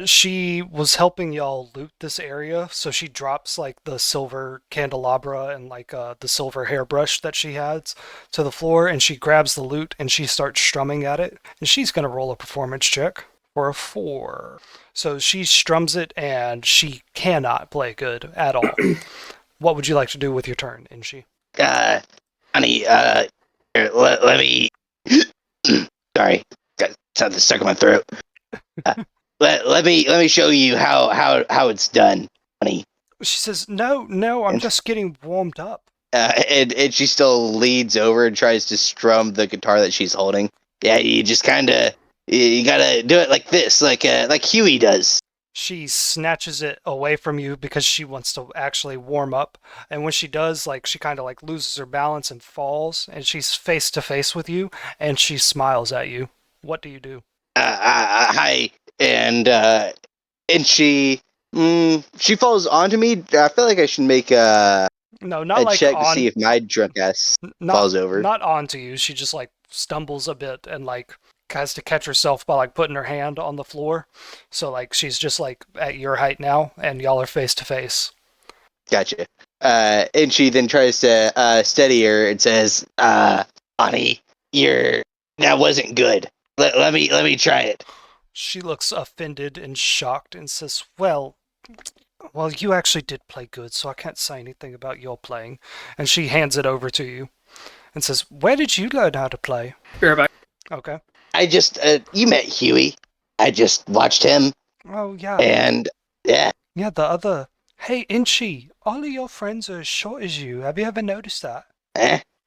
She was helping y'all loot this area, so she drops like the silver candelabra and like the silver hairbrush that she has to the floor, and she grabs the loot and she starts strumming at it, and she's gonna roll a performance check for a 4. So she strums it and she cannot play good at all. What would you like to do with your turn, Inshi? Honey, here, let me. Sorry, got something stuck in my throat. Let me show you how it's done, honey. She says, No, I'm just getting warmed up. And she still leans over and tries to strum the guitar that she's holding. Yeah, you just you gotta do it like this, like Huey does. She snatches it away from you because she wants to actually warm up, and when she does, like, she kind of like loses her balance and falls, and she's face to face with you, and she smiles at you. What do you do? Hi, and she falls onto me. I feel like I should make a check to see if my drunk ass falls over. Not onto you. She just like stumbles a bit and like has to catch herself by like putting her hand on the floor. So like she's just like at your height now, and y'all are face to face. Gotcha. And she then tries to steady her and says, "Honey, that wasn't good. Let me try it." She looks offended and shocked and says, Well, you actually did play good, so I can't say anything about your playing." And she hands it over to you and says, "Where did you learn how to play?" Bareback. Okay. I just, you met Huey. I just watched him. Oh, yeah. And, yeah. Yeah, the other... Hey, Inchi, all of your friends are as short as you. Have you ever noticed that?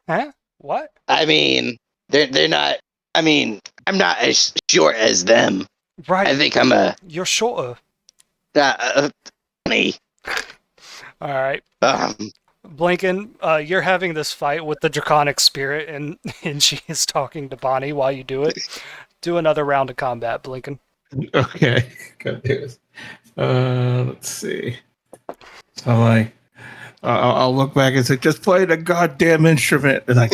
Huh? What? I mean, they're not... I mean, I'm not as short as them. Right. I think You're shorter. Funny. All right. Blinken, you're having this fight with the draconic spirit, and she is talking to Bonnie while you do it. Do another round of combat, Blinken. Okay. Gotta do this. Let's see. So like, I'll look back and say, "Just play the goddamn instrument." And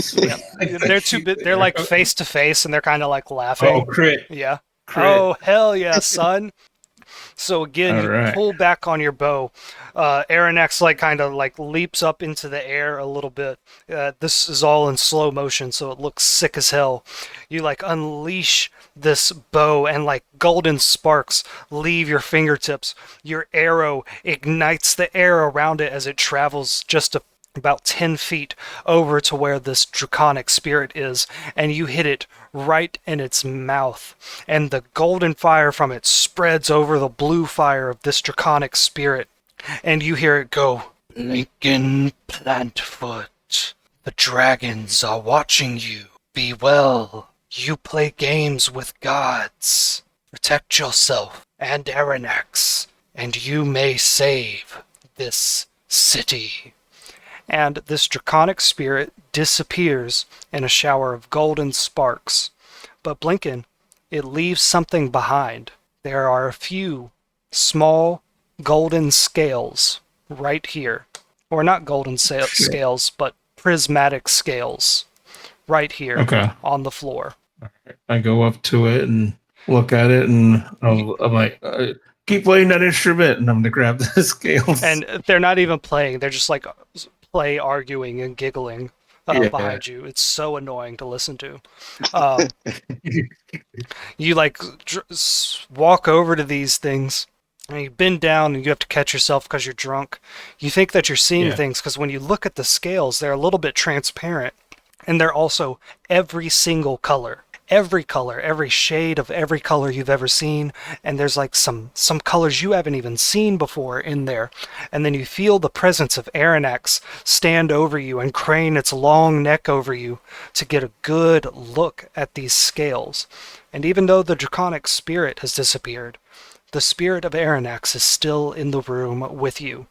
they're like face to face, and they're kind of like laughing. Oh, crit! Yeah. Crit. Oh, hell yeah, son. So again, you pull back on your bow. Aranax like kind of like leaps up into the air a little bit. This is all in slow motion, so it looks sick as hell. You like unleash this bow, and like golden sparks leave your fingertips. Your arrow ignites the air around it as it travels just about 10 feet over to where this draconic spirit is, and you hit it right in its mouth, and the golden fire from it spreads over the blue fire of this draconic spirit. And you hear it go, Lincoln Plantfoot, the dragons are watching you. Be well. You play games with gods. Protect yourself and Aranax, and you may save this city. And this draconic spirit disappears in a shower of golden sparks. But Blinken, it leaves something behind. There are a few small golden scales right here. Or not golden scales, but prismatic scales right here on the floor. I go up to it and look at it, and I'm like, keep playing that instrument, and I'm gonna grab the scales. And they're not even playing; they're just like arguing and giggling behind you. It's so annoying to listen to. You like walk over to these things, and you bend down, and you have to catch yourself because you're drunk. You think that you're seeing things because when you look at the scales, they're a little bit transparent, and they're also every single color. Every color, every shade of every color you've ever seen, and there's like some colors you haven't even seen before in there. And then you feel the presence of Aranax stand over you and crane its long neck over you to get a good look at these scales. And even though the draconic spirit has disappeared, the spirit of Aranax is still in the room with you.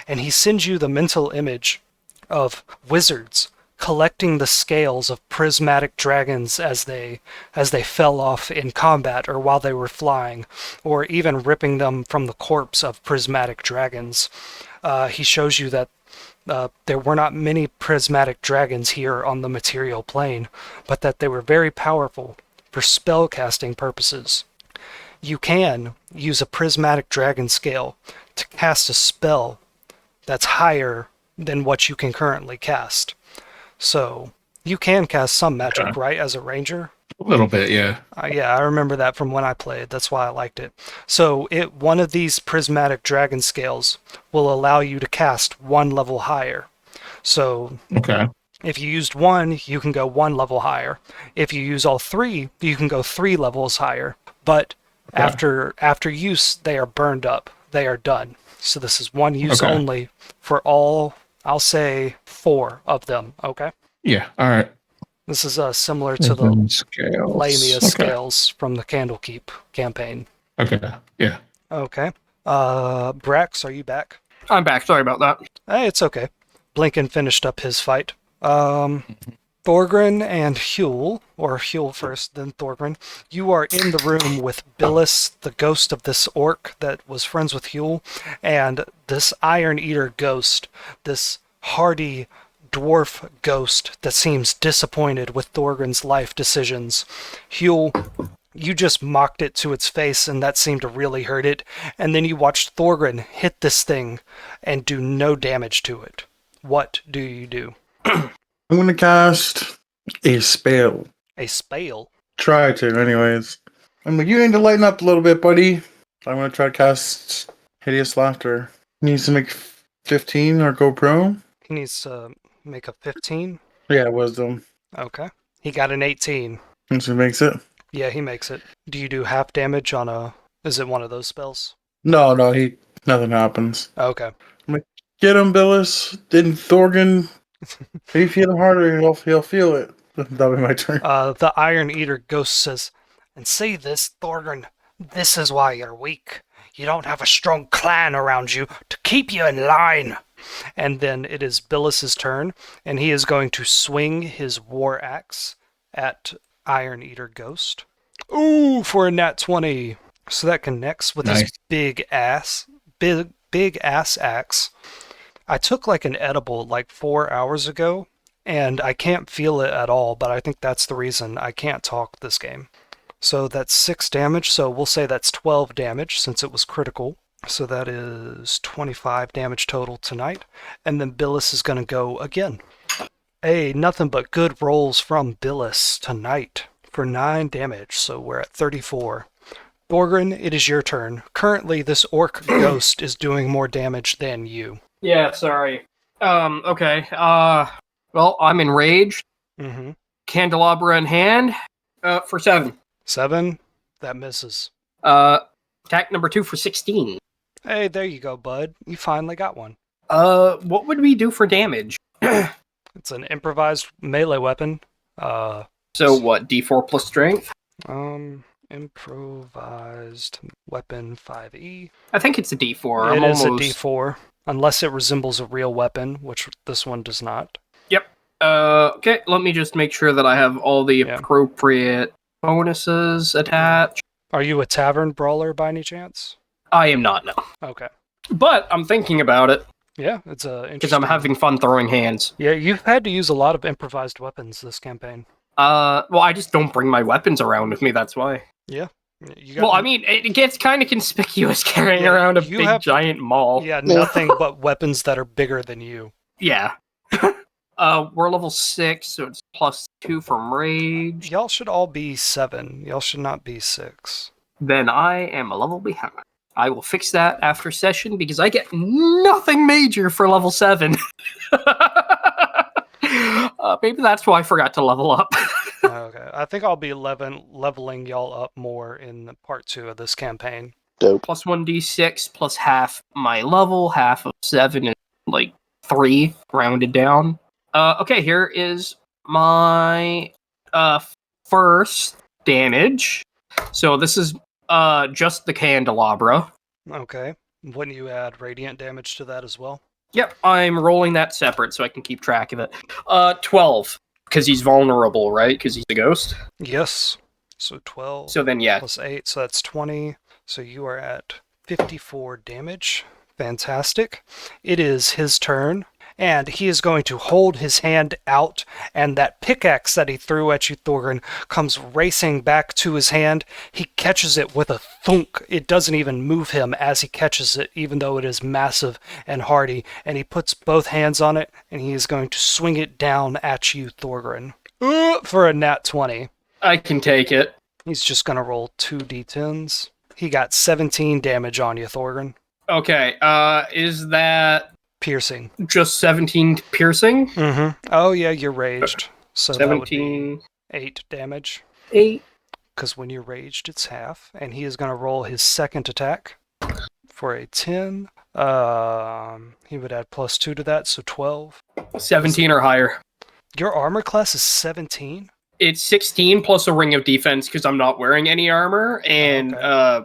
And he sends you the mental image of wizards collecting the scales of prismatic dragons as they fell off in combat or while they were flying, or even ripping them from the corpse of prismatic dragons. He shows you that there were not many prismatic dragons here on the material plane, but that they were very powerful for spellcasting purposes. You can use a prismatic dragon scale to cast a spell that's higher than what you can currently cast. So, you can cast some magic, right, as a ranger? A little bit, yeah. Yeah, I remember that from when I played. That's why I liked it. So, one of these prismatic dragon scales will allow you to cast one level higher. So, if you used one, you can go one level higher. If you use all three, you can go 3 levels higher. But after use, they are burned up. They are done. So, this is one use only for all, I'll say 4 of them, okay? Yeah, all right. This is similar to the Lamia scales from the Candlekeep campaign. Okay, yeah. Okay. Brax, are you back? I'm back. Sorry about that. Hey, it's okay. Blinken finished up his fight. Thorgrin and Huel, or Huel first, then Thorgrin, you are in the room with Billis, the ghost of this orc that was friends with Huel, and this Iron Eater ghost, this hardy dwarf ghost that seems disappointed with Thorgrin's life decisions. Huel, you just mocked it to its face, and that seemed to really hurt it, and then you watched Thorgrin hit this thing and do no damage to it. What do you do? I'm going to cast a spell. A spell? Try to, anyways. I'm like, you need to lighten up a little bit, buddy. I'm going to try to cast Hideous Laughter. He needs to make 15 or go prone. He needs to make a 15? Yeah, Wisdom. Okay. He got an 18. And so he makes it? Yeah, he makes it. Do you do half damage on a... Is it one of those spells? No, nothing happens. Okay. I'm like, get him, Billis. Didn't Thorgrin... If you hit him harder, he'll feel it. That'll be my turn. The Iron Eater ghost says, and see this, Thorgrin, this is why you're weak. You don't have a strong clan around you to keep you in line. And then it is Billis's turn, and he is going to swing his war axe at Iron Eater Ghost. Ooh, for a nat 20. So that connects with his big ass axe. I took like an edible like 4 hours ago, and I can't feel it at all, but I think that's the reason I can't talk this game. So that's 6 damage, so we'll say that's 12 damage since it was critical. So that is 25 damage total tonight. And then Billis is going to go again. Hey, nothing but good rolls from Billis tonight for 9 damage, so we're at 34. Thorgrin, it is your turn. Currently, this orc ghost is doing more damage than you. Yeah, sorry. Okay. Well, I'm enraged. Mm-hmm. Candelabra in hand. For 7. 7? That misses. Attack number 2 for 16. Hey, there you go, bud. You finally got one. What would we do for damage? It's an improvised melee weapon. So what? D4 plus strength? Improvised weapon 5e. I think it's a D4. It I'm is almost... a D4, unless it resembles a real weapon, which this one does not. Yep. Okay, let me just make sure that I have all the appropriate bonuses attached. Are you a tavern brawler by any chance? I am not, no. Okay. But I'm thinking about it. Yeah, it's a interesting... Because I'm having fun throwing hands. Yeah, you've had to use a lot of improvised weapons this campaign. Well, I just don't bring my weapons around with me, that's why. Yeah. Well, I mean, it gets kind of conspicuous carrying around a big giant maul. Yeah, nothing but weapons that are bigger than you. Yeah. We're level 6, so it's +2 from rage. Y'all should all be 7. Y'all should not be 6. Then I am a level behind. I will fix that after session because I get nothing major for level 7. Maybe that's why I forgot to level up. Okay, I think I'll be leveling y'all up more in part 2 of this campaign. Dope. Plus 1d6 plus half my level, half of 7 is like 3 rounded down. Okay, here is my first damage. So this is just the candelabra. Okay. Wouldn't you add radiant damage to that as well? Yep, I'm rolling that separate so I can keep track of it. 12, because he's vulnerable, right? Because he's a ghost? Yes. So 12 So then, yeah. plus 8, so that's 20. So you are at 54 damage. Fantastic. It is his turn, and he is going to hold his hand out, and that pickaxe that he threw at you, Thorgrim, comes racing back to his hand. He catches it with a thunk. It doesn't even move him as he catches it, even though it is massive and hardy, and he puts both hands on it, and he is going to swing it down at you, Thorgrim, for a nat 20. I can take it. He's just going to roll 2 d10s. He got 17 damage on you, Thorgrim. Okay, is that Piercing. just 17 piercing? Mm-hmm. Oh, yeah, you're raged. So 17. that would be 8 damage. 8. Because when you're raged, it's half. And he is going to roll his second attack for a 10. He would add +2 to that, so 12. 17 or higher. Your armor class is 17? It's 16 plus a ring of defense because I'm not wearing any armor, and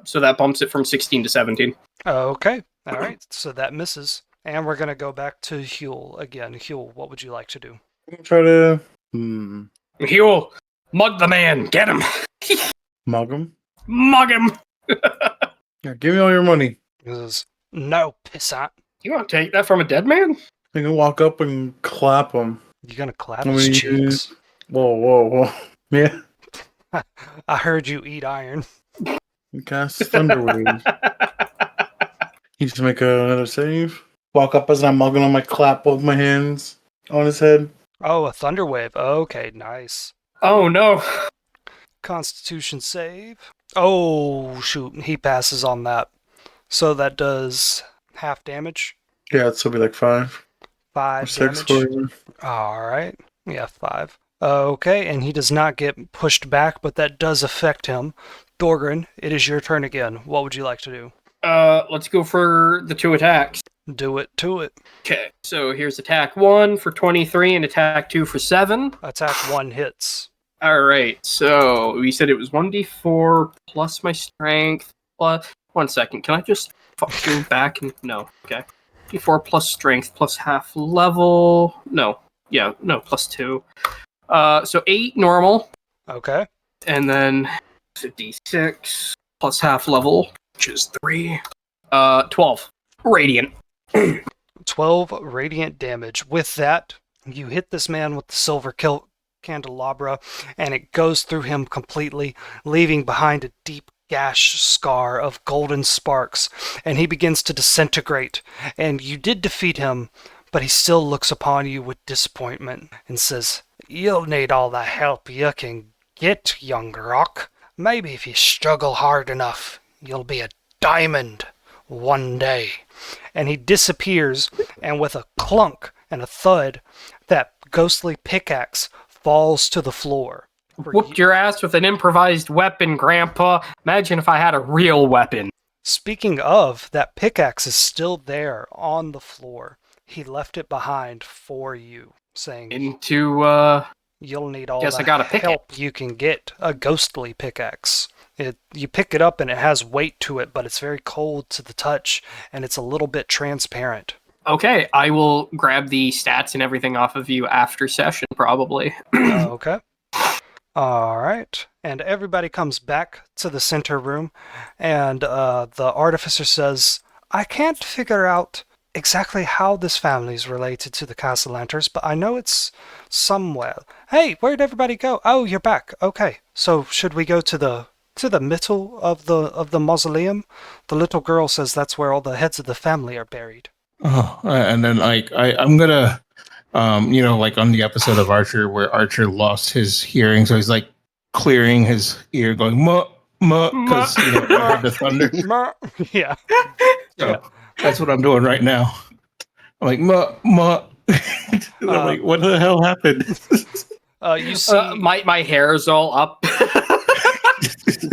so that bumps it from 16 to 17. Okay. All right. So that misses. And we're going to go back to Huel again. Huel, what would you like to do? Try to Huel, mug the man. Get him. mug him. Mug him. Yeah, give me all your money. He says, no, pissant. You want to take that from a dead man? I can walk up and clap him. You going to clap his cheeks? Whoa. Yeah. I heard you eat iron. You cast Thunderwave. You just make another save. Walk up as I'm mugging him, I clap both my hands on his head. Oh, a thunder wave. Okay, nice. Oh, no. Constitution save. Oh, shoot. He passes on that. So that does half damage. Yeah, it'd still be like 5. 5 or 6 damage. Alright. Yeah, 5. Okay, and he does not get pushed back, but that does affect him. Thorgrim, it is your turn again. What would you like to do? Let's go for the 2 attacks. Do it to it. Okay, so here's attack 1 for 23 and attack 2 for 7. Attack 1 hits. Alright, so we said it was 1d4 plus my strength plus... 1 second, can I just fucking back and... No, okay. D4 plus strength plus half level... No, plus 2. So 8 normal. Okay. And then d6 plus half level, which is 3. 12. Radiant. 12 radiant damage. With that, you hit this man with the silver candelabra, and it goes through him completely, leaving behind a deep gash scar of golden sparks, and he begins to disintegrate. And you did defeat him, but he still looks upon you with disappointment and says, "You'll need all the help you can get, young rock. Maybe if you struggle hard enough, you'll be a diamond one day." And he disappears, and with a clunk and a thud, that ghostly pickaxe falls to the floor. Whooped your ass with an improvised weapon, Grandpa. Imagine if I had a real weapon. Speaking of, that pickaxe is still there on the floor. He left it behind for you, saying you'll need all guess the I gotta pick help you can get. A ghostly pickaxe. You pick it up and it has weight to it, but it's very cold to the touch, and it's a little bit transparent. Okay, I will grab the stats and everything off of you after session, probably. Okay. All right. And everybody comes back to the center room, and the artificer says, I can't figure out exactly how this family is related to the Castellanters, but I know it's somewhere. Hey, where'd everybody go? Oh, you're back. Okay. So should we go to the middle of the mausoleum? The little girl says that's where all the heads of the family are buried. Oh, and then like I'm gonna, like on the episode of Archer where Archer lost his hearing, so he's like clearing his ear, going "muh muh" because I heard the thunder. Yeah. So Yeah. that's what I'm doing right now. I'm like "muh muh." I'm like, what the hell happened? You see my hair's all up.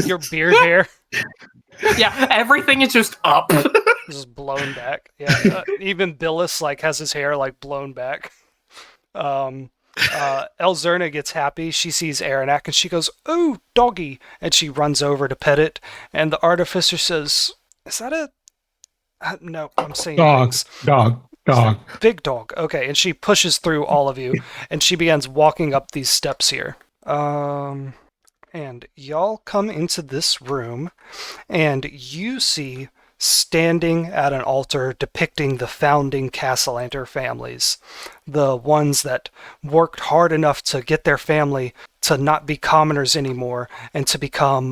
your beard hair. Yeah, everything is just up. Just blown back. Yeah, even Billis like has his hair like blown back. Elzerna gets happy. She sees Aranak and she goes, "Oh, doggy!" And she runs over to pet it. And the artificer says, "Is that a?" No, I'm saying Dog, things. dog. Big dog. Okay, and she pushes through all of you, and she begins walking up these steps here. And y'all come into this room, and you see standing at an altar depicting the founding Castellanter families, the ones that worked hard enough to get their family to not be commoners anymore and to become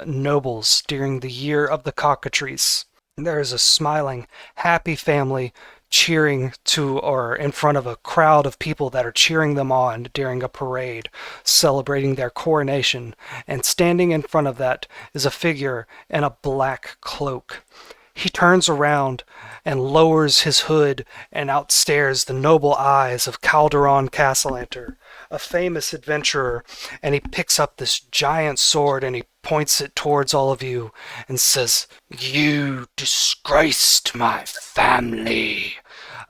nobles during the year of the cockatrice. There is a smiling, happy family cheering to or in front of a crowd of people that are cheering them on during a parade, celebrating their coronation, and standing in front of that is a figure in a black cloak. He turns around and lowers his hood, and out stares the noble eyes of Calderon Castellanter, a famous adventurer, and he picks up this giant sword and he points it towards all of you and says, "You disgraced my family.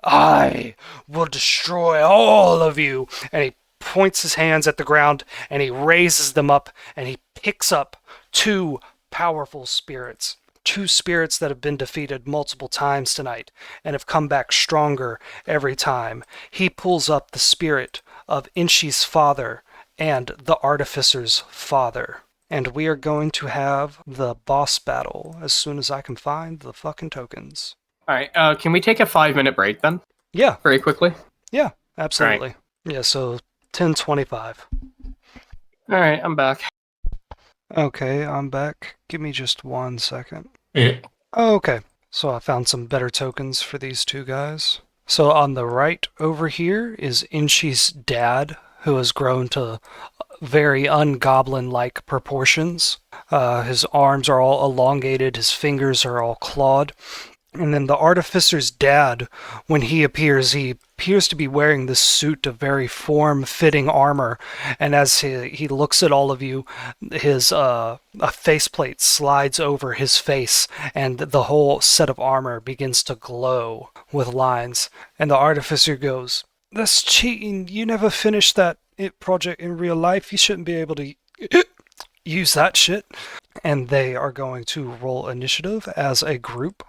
I will destroy all of you." And he points his hands at the ground and he raises them up and he picks up two powerful spirits. Two spirits that have been defeated multiple times tonight and have come back stronger every time. He pulls up the spirit of Inshi's father and the Artificer's father. And we are going to have the boss battle as soon as I can find the fucking tokens. Alright, can we take a 5-minute break then? Yeah. Very quickly? Yeah, absolutely. Right. Yeah, so 10:25. Alright, I'm back. Okay, I'm back. Give me just 1 second. Yeah. Okay, so I found some better tokens for these two guys. So on the right over here is Inshi's dad, who has grown to very ungoblin-like proportions. His arms are all elongated, his fingers are all clawed. And then the Artificer's dad, when he appears to be wearing this suit of very form-fitting armor, and as he looks at all of you, his a faceplate slides over his face, and the whole set of armor begins to glow with lines. And the Artificer goes, "That's cheating. You never finished that project in real life. You shouldn't be able to use that shit." And they are going to roll initiative as a group.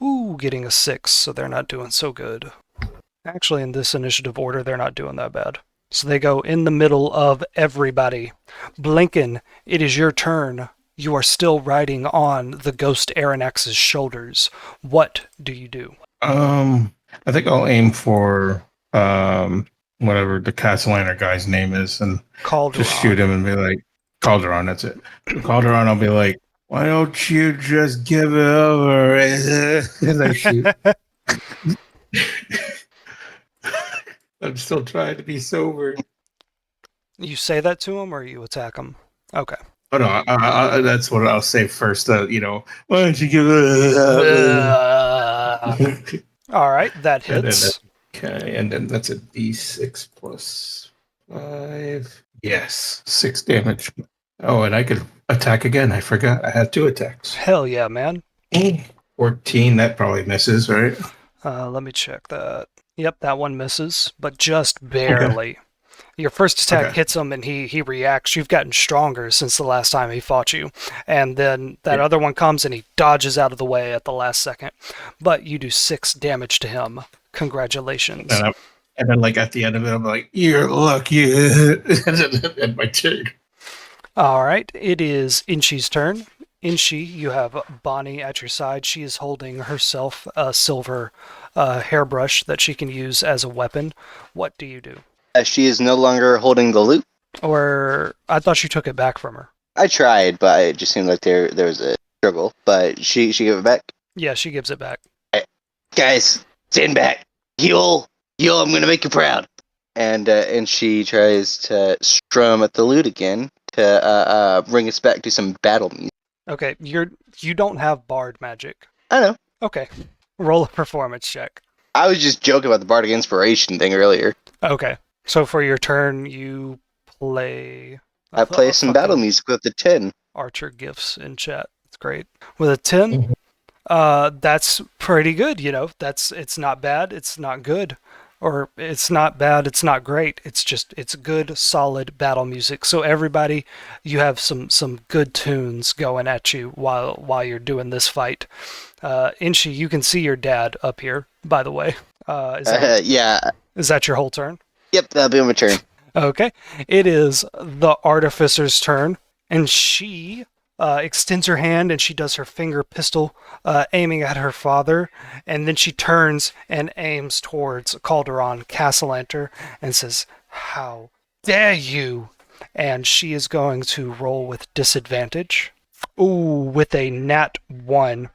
Ooh, getting a 6, so they're not doing so good. Actually, in this initiative order, they're not doing that bad. So they go in the middle of everybody. Blinken, it is your turn. You are still riding on the ghost Aronnax's shoulders. What do you do? I think I'll aim for whatever the Castellanter guy's name is and Calderon. Just shoot him and be like, Calderon, that's it. Calderon, I'll be like, why don't you just give it over? And I shoot. I'm still trying to be sober. You say that to him or you attack him? Okay. Oh, no, that's what I'll say first. Why don't you give it up? All right, that hits. And then that's a D6 plus 5. Yes, 6 damage. Oh, and I could attack again. I forgot. I had 2 attacks. Hell yeah, man. 14, that probably misses, right? Let me check that. Yep, that one misses, but just barely. Okay. Your first attack hits him and he reacts. You've gotten stronger since the last time he fought you. And then that other one comes and he dodges out of the way at the last second. But you do 6 damage to him. Congratulations. And then, like, at the end of it, I'm like, you're lucky. And my turn. All right, it is Inchi's turn. Inchi, you have Bonnie at your side. She is holding herself a silver hairbrush that she can use as a weapon. What do you do? She is no longer holding the loot. Or I thought you took it back from her. I tried, but it just seemed like there was a struggle. But she gave it back. Yeah, she gives it back. Right. Guys, stand back. Heal, I'm gonna make you proud. And she tries to strum at the lute again to bring us back to some battle music. Okay, you don't have bard magic. I know. Okay, roll a performance check. I was just joking about the bardic inspiration thing earlier. Okay, so for your turn, you play. I play some battle music with the 10. Archer gifts in chat. It's great with a 10. That's pretty good. You know, it's not bad. It's not good. Or it's not bad, it's not great. It's good, solid battle music. So everybody, you have some good tunes going at you while you're doing this fight. Inchi, you can see your dad up here, by the way. Yeah. Is that your whole turn? Yep, that'll be my turn. Okay. It is the Artificer's turn, and she extends her hand and she does her finger pistol aiming at her father, and then she turns and aims towards Calderon Castellanter and says, "How dare you?" And she is going to roll with disadvantage. Ooh, with a nat 1.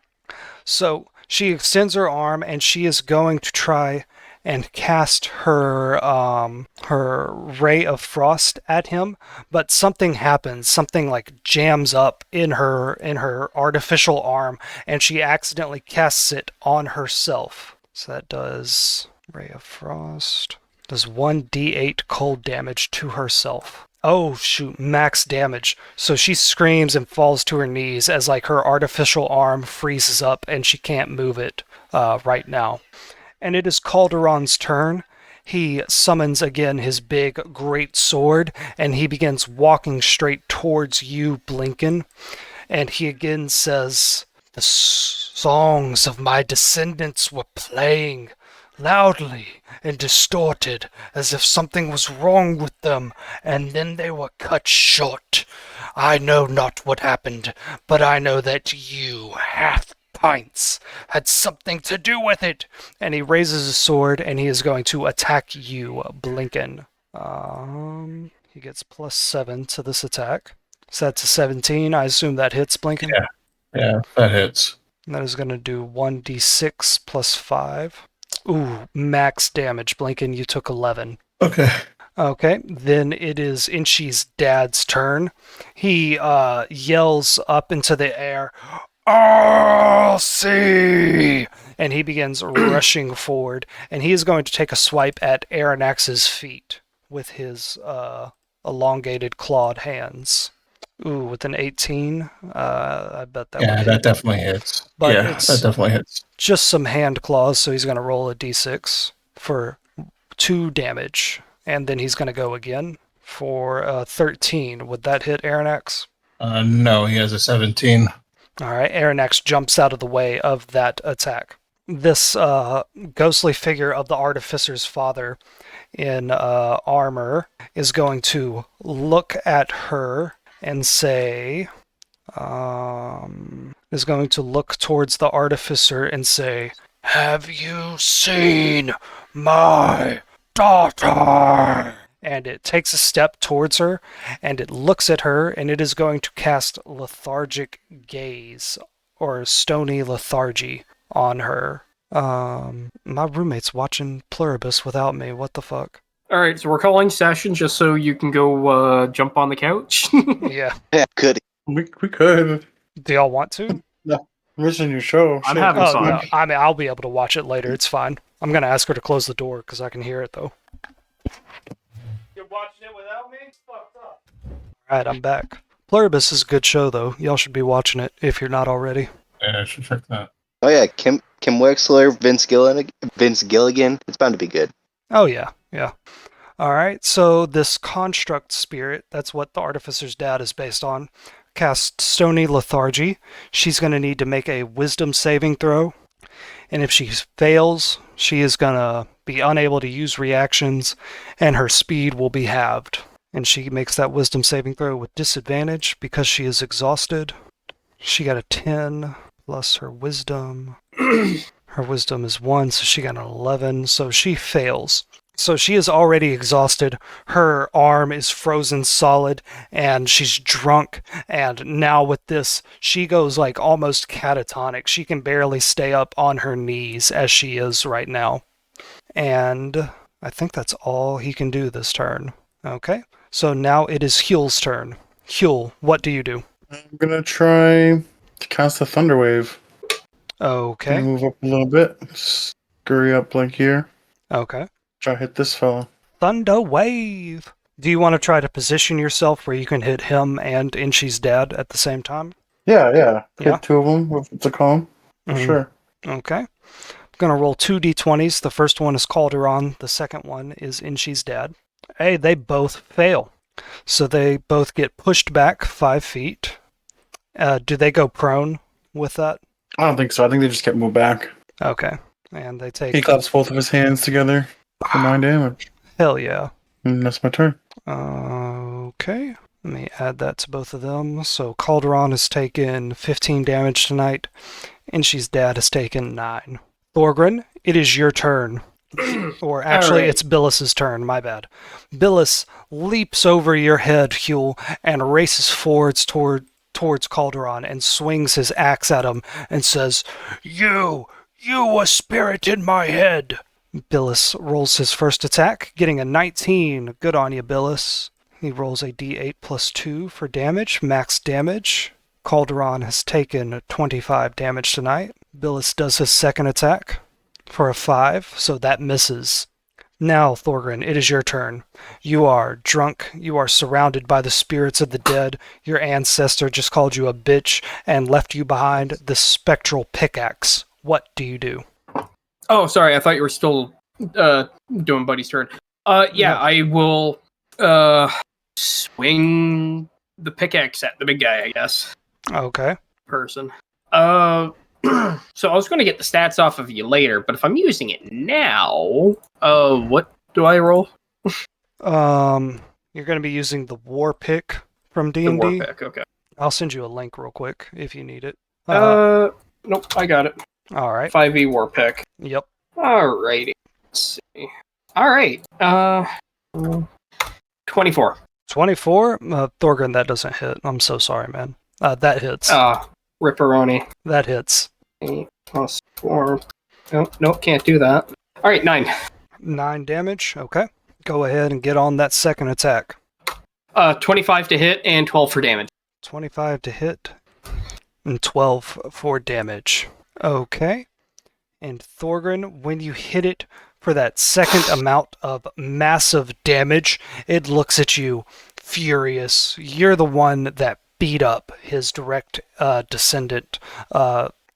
So she extends her arm and she is going to try and cast her ray of frost at him, but something happens. Something like jams up in her artificial arm, and she accidentally casts it on herself. So that does ray of frost. Does 1d8 cold damage to herself. Oh shoot, max damage. So she screams and falls to her knees as like her artificial arm freezes up and she can't move it right now. And it is Calderon's turn. He summons again his big, great sword, and he begins walking straight towards you, Blinken. And he again says, "The songs of my descendants were playing loudly and distorted, as if something was wrong with them, and then they were cut short. I know not what happened, but I know that you, half-pints, had something to do with it." And he raises his sword, and he is going to attack you, Blinken. He gets +7 to this attack. So that's a 17. I assume that hits, Blinken? Yeah, that hits. And that is going to do 1d6 plus 5. Ooh, max damage, Blinken. You took 11. Okay. Okay, then it is Inchi's dad's turn. He yells up into the air, "I'll see!" And he begins rushing forward, and he is going to take a swipe at Aranax's feet with his elongated clawed hands. Ooh, with an 18, I bet that would hit. That definitely hits. But that definitely hits. Just some hand claws, so he's going to roll a d6 for 2 damage. And then he's going to go again for 13. Would that hit Aranax? No, he has a 17. All right, Aranax jumps out of the way of that attack. This ghostly figure of the Artificer's father in armor is going to look at her and say, is going to look towards the Artificer and say, "Have you seen my daughter?" And it takes a step towards her, and it looks at her, and it is going to cast Lethargic Gaze, or Stony Lethargy, on her. My roommate's watching Pluribus without me. What the fuck? Alright, so we're calling session just so you can go jump on the couch. Yeah. Yeah, good. We could. Do y'all want to? No, I'm missing your show. I'm Shit. having Oh, fun. no. I mean, I'll be able to watch it later. It's fine. I'm going to ask her to close the door because I can hear it, though. You're watching it without me? It's fucked up. Alright, I'm back. Pluribus is a good show, though. Y'all should be watching it if you're not already. Yeah, I should check that. Oh yeah, Kim Wexler, Vince Gilligan. It's bound to be good. Oh, yeah. All right, so this construct spirit, that's what the Artificer's dad is based on, casts Stony Lethargy. She's going to need to make a wisdom saving throw, and if she fails, she is going to be unable to use reactions, and her speed will be halved. And she makes that wisdom saving throw with disadvantage because she is exhausted. She got a 10 plus her wisdom. Her wisdom is 1, so she got an 11, so she fails. So she is already exhausted. Her arm is frozen solid, and she's drunk. And now with this, she goes like almost catatonic. She can barely stay up on her knees as she is right now. And I think that's all he can do this turn. Okay, so now it is Huel's turn. Huel, what do you do? I'm gonna try to cast a Thunder Wave. Okay. Move up a little bit. Scurry up like here. Okay. Try to hit this fella. Thunder Wave. Do you want to try to position yourself where you can hit him and Inshi's dad at the same time? Yeah. Yeah. Hit 2 of them with the column. For sure. Okay. I'm going to roll 2 d20s. The first one is Calderon. The second one is Inshi's dad. Hey, they both fail. So they both get pushed back 5 feet. Do they go prone with that? I don't think so. I think they just get moved back. Okay. And they take... He claps both of his hands together for 9 damage. Hell yeah. And that's my turn. Okay. Let me add that to both of them. So Calderon has taken 15 damage tonight. Inshi's dad has taken 9. Thorgrin, it is your turn. Or actually, right. it's Billis's turn, my bad. Billis leaps over your head, Huel, and races forwards towards Calderon and swings his axe at him and says, You a spirit in my head. Billis rolls his first attack, getting a 19. Good on you, Billis. He rolls a d8 plus 2 for damage, max damage. Calderon has taken 25 damage tonight. Billis does his second attack for a 5, so that misses. Now, Thorgrin, it is your turn. You are drunk. You are surrounded by the spirits of the dead. Your ancestor just called you a bitch and left you behind the spectral pickaxe. What do you do? Oh, sorry. I thought you were still doing Buddy's turn. Yeah, I will swing the pickaxe at the big guy, I guess. Okay. Person. So I was going to get the stats off of you later, but if I'm using it now, what do I roll? You're going to be using the war pick from D&D. The war pick, okay. I'll send you a link real quick if you need it. Nope, I got it. All right. 5e war pick. Yep. Alrighty. Let's see. Alright. 24. 24? Thorgrin, that doesn't hit. I'm so sorry, man. That hits. Ripperoni. That hits. 8 plus 4. Nope, can't do that. Alright, 9. 9 damage. Okay. Go ahead and get on that second attack. 25 to hit and 12 for damage. 25 to hit and 12 for damage. Okay. And Thorgrin, when you hit it for that second amount of massive damage, it looks at you furious. You're the one that beat up his direct descendant,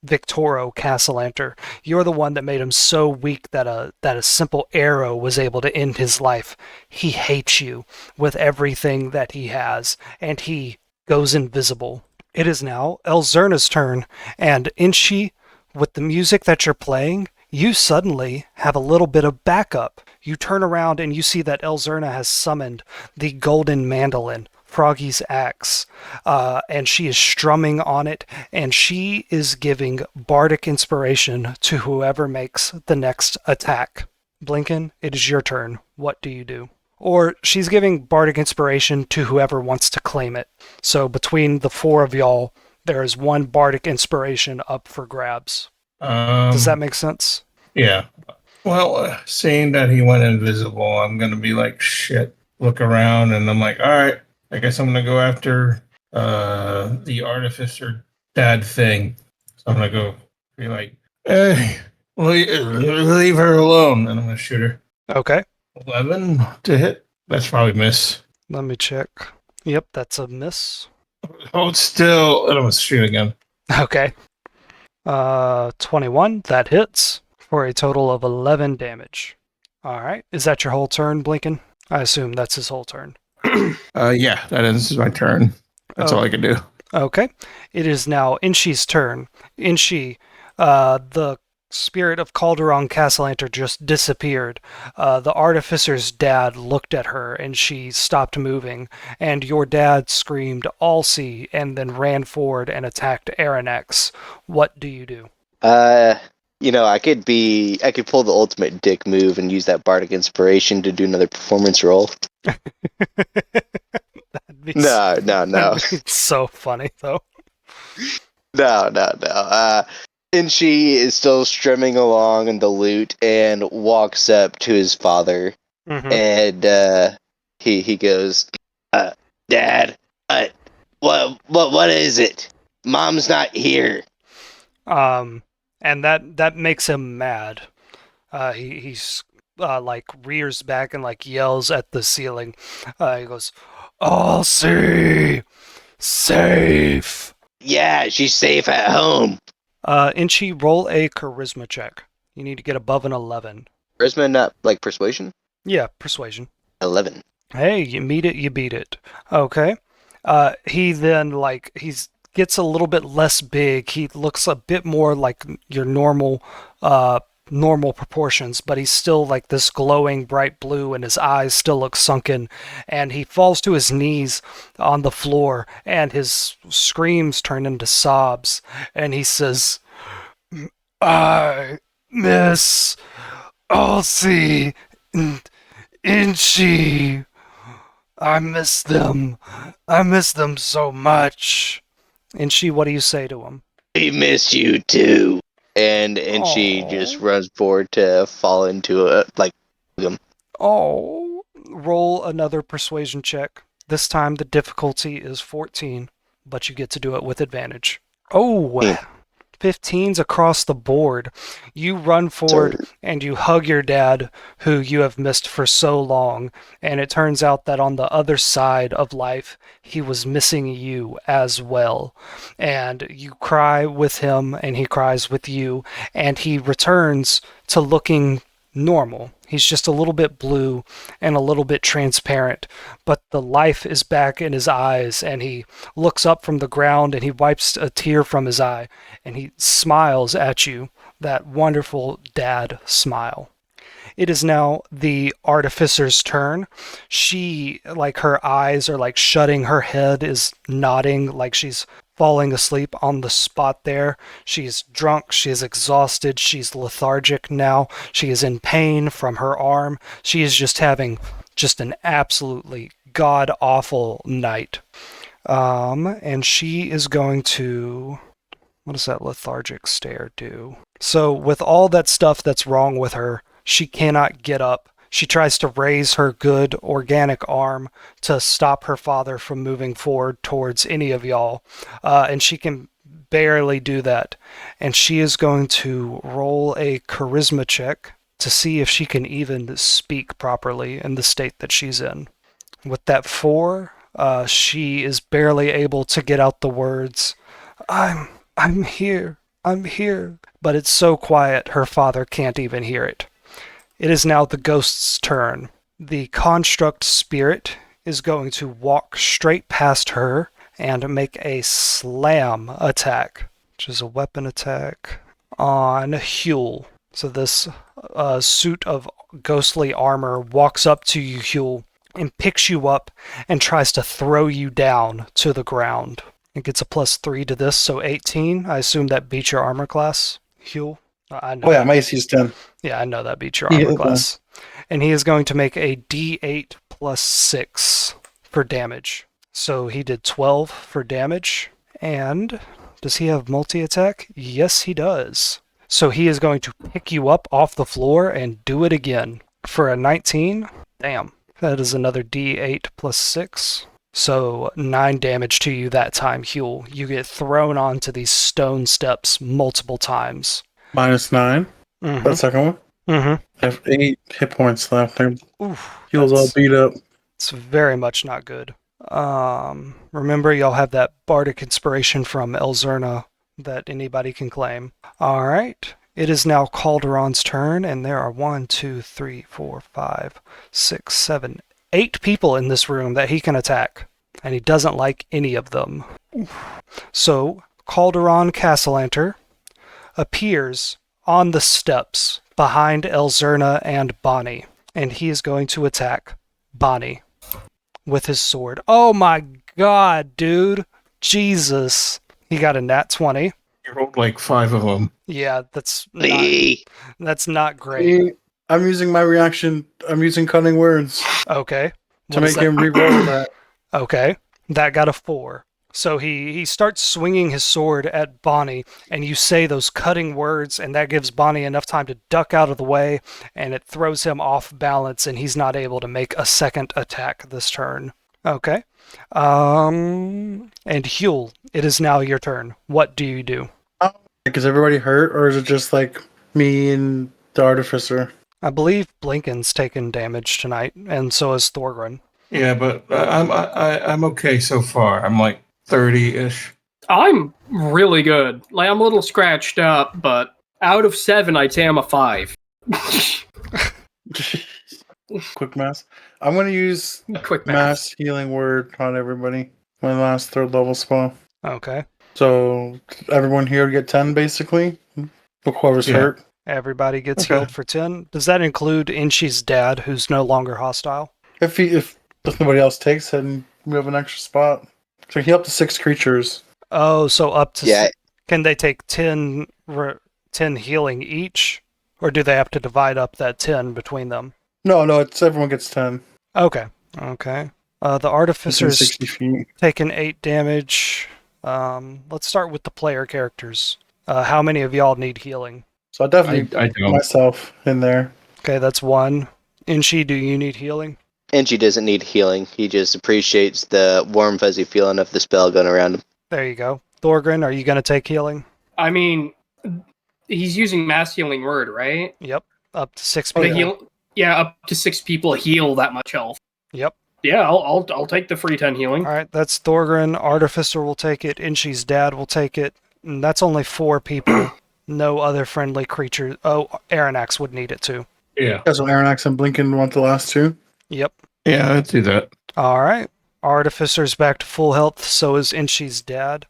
Victoro Castellanter. You're the one that made him so weak that a simple arrow was able to end his life. He hates you with everything that he has, and he goes invisible. It is now Elzerna's turn, and Inshi, with the music that you're playing, you suddenly have a little bit of backup. You turn around and you see that Elzerna has summoned the golden mandolin, Froggy's axe, and she is strumming on it, and she is giving bardic inspiration to whoever makes the next attack. Blinken, it is your turn. What do you do? Or she's giving bardic inspiration to whoever wants to claim it. So between the 4 of y'all, there is 1 bardic inspiration up for grabs. Does that make sense? Yeah. Well, seeing that he went invisible, I'm going to be like, shit, look around, and I'm like, all right, I guess I'm going to go after the artificer dad thing. So I'm going to go be like, hey, leave her alone, and I'm going to shoot her. Okay. 11 to hit. That's probably miss. Let me check. Yep, that's a miss. Hold still. I'm gonna shoot again. Okay. 21. That hits for a total of 11 damage. All right. Is that your whole turn, Blinken? I assume that's his whole turn. Yeah, that ends my turn. That's all I can do. Okay. It is now Inshi's turn. Inshi, the spirit of Calderon Castellanter just disappeared. The artificer's dad looked at her and she stopped moving, and your dad screamed Alcy and then ran forward and attacked Aranex. What do you do? I could pull the ultimate dick move and use that bardic inspiration to do another performance roll. No. That'd be so funny though. No. And she is still strumming along in the lute and walks up to his father, and he goes, "Dad, what is it? Mom's not here." And that makes him mad. He's like rears back and like yells at the ceiling. He goes, "I'll see, safe." Yeah, she's safe at home. Inchi, roll a charisma check. You need to get above an 11. Charisma, not like persuasion? Yeah, persuasion. 11. Hey, you meet it, you beat it. Okay. He then he's gets a little bit less big. He looks a bit more like your normal proportions, but he's still like this glowing bright blue and his eyes still look sunken, and he falls to his knees on the floor and his screams turn into sobs, and he says, "I miss Alcy and Inchi. I miss them. I miss them so much." Inchi, what do you say to him? We miss you too. And she just runs forward to fall into him. Oh, roll another persuasion check. This time the difficulty is 14, but you get to do it with advantage. Oh, 15s across the board. You run forward and you hug your dad, who you have missed for so long, and it turns out that on the other side of life, he was missing you as well. And you cry with him, and he cries with you, and he returns to looking normal. He's just a little bit blue and a little bit transparent, but the life is back in his eyes, and he looks up from the ground and he wipes a tear from his eye and he smiles at you, that wonderful dad smile. It is now the artificer's turn. She, like, her eyes are like shutting, her head is nodding like she's falling asleep on the spot there. She's drunk, she is exhausted, she's lethargic now, she is in pain from her arm. She is just having just an absolutely god-awful night. And she is going to... What does that lethargic stare do? So with all that stuff that's wrong with her, she cannot get up. She tries to raise her good organic arm to stop her father from moving forward towards any of y'all, and she can barely do that. And she is going to roll a charisma check to see if she can even speak properly in the state that she's in. With that 4, she is barely able to get out the words, I'm here, but it's so quiet her father can't even hear it. It is now the ghost's turn. The construct spirit is going to walk straight past her and make a slam attack, which is a weapon attack, on Huel. So this suit of ghostly armor walks up to you, Huel, and picks you up and tries to throw you down to the ground. It gets a +3 to this, so 18. I assume that beats your armor class, Huel? I know. Oh yeah, my AC is 10. Yeah, I know that beats your armor class. And he is going to make a D8 +6 for damage. So he did 12 for damage. And does he have multi-attack? Yes, he does. So he is going to pick you up off the floor and do it again. For a 19, damn. That is another D8 +6. So 9 damage to you that time, Huel. You get thrown onto these stone steps multiple times. -9. That second one? I have 8 hit points left. Heal's all beat up. It's very much not good. Remember, y'all have that bardic inspiration from Elzerna that anybody can claim. All right. It is now Calderon's turn, and there are 1, 2, 3, 4, 5, 6, 7, 8 people in this room that he can attack, and he doesn't like any of them. So, Calderon Castellanter appears on the steps behind Elzerna and Bonnie, and he is going to attack Bonnie with his sword. Oh my god, dude. Jesus. He got a nat 20. You rolled like 5 of them. Yeah, that's not great. See, I'm using my reaction. I'm using cunning words Okay. to What is make him re-roll that. Okay. That got a 4. So he starts swinging his sword at Bonnie, and you say those cutting words, and that gives Bonnie enough time to duck out of the way, and it throws him off balance, and he's not able to make a second attack this turn. Okay. And Huel, it is now your turn. What do you do? Like, is everybody hurt, or is it just like me and the artificer? I believe Blinken's taken damage tonight, and so is Thorgren. Yeah, but I'm okay so far. I'm like 30-ish. I'm really good. Like, I'm a little scratched up, but out of 7, I'd say I'm a 5. Quick mass. I'm going to use Quick math. mass healing word on everybody. My last 3rd level spell. Okay. So everyone here would get 10 basically. Whoever's hurt. Everybody gets Okay. healed for 10. Does that include Inshi's dad, who's no longer hostile? If nobody else takes it, and we have an extra spot. So heal up to 6 creatures. Oh, so up to... Yeah. Can they take 10 healing each? Or do they have to divide up that 10 between them? No, it's everyone gets 10. Okay. The Within Artificer's 60 feet. taken 8 damage. Let's start with the player characters. How many of y'all need healing? So I definitely I put don't. myself in there. Okay, that's 1. Inshi, do you need healing? Angie doesn't need healing. He just appreciates the warm, fuzzy feeling of the spell going around him. There you go. Thorgren, are you going to take healing? I mean, he's using mass healing word, right? Yep. Up to 6 The people. up to 6 people heal that much health. Yep. Yeah, I'll take the free 10 healing. All right, that's Thorgren. Artificer will take it. Inshi's dad will take it. And that's only 4 people. No other friendly creatures. Oh, Aranax would need it too. Yeah. So Aranax and Blinken want the last 2. Yep. Yeah, I'd do that. All right. Artificer's back to full health. So is Inshi's dad.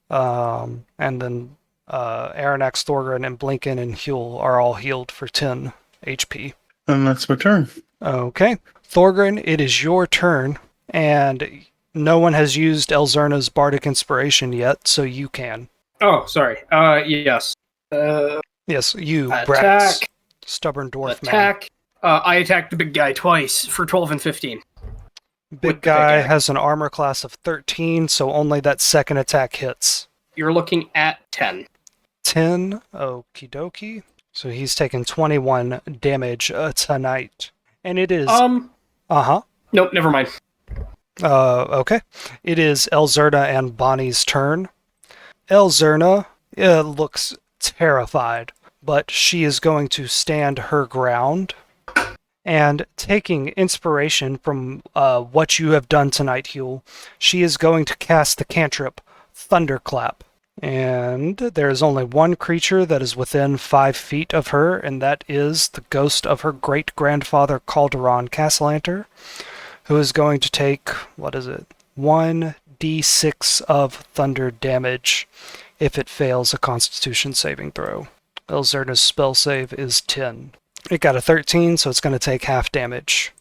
And then Aranax, Thorgren, and Blinken and Huel are all healed for 10 HP. And that's my turn. Okay. Thorgren, it is your turn. And no one has used Elzerna's Bardic Inspiration yet, so you can. Oh, sorry. Yes. Yes, you, Attack. Brax. Stubborn dwarf man. Attack. I attacked the big guy twice for 12 and 15. Big guy has an armor class of 13, so only that second attack hits. You're looking at 10. 10, okie dokie. So he's taken 21 damage tonight. And it is... Nope, never mind. Okay. It is Elzerna and Bonnie's turn. Elzerna looks terrified, but she is going to stand her ground. And taking inspiration from what you have done tonight, Huel, she is going to cast the cantrip Thunderclap. And there is only one creature that is within 5 feet of her, and that is the ghost of her great-grandfather Calderon Castellanter, who is going to take, 1d6 of thunder damage if it fails a Constitution saving throw. Elzerna's spell save is 10. It got a 13, so it's going to take half damage.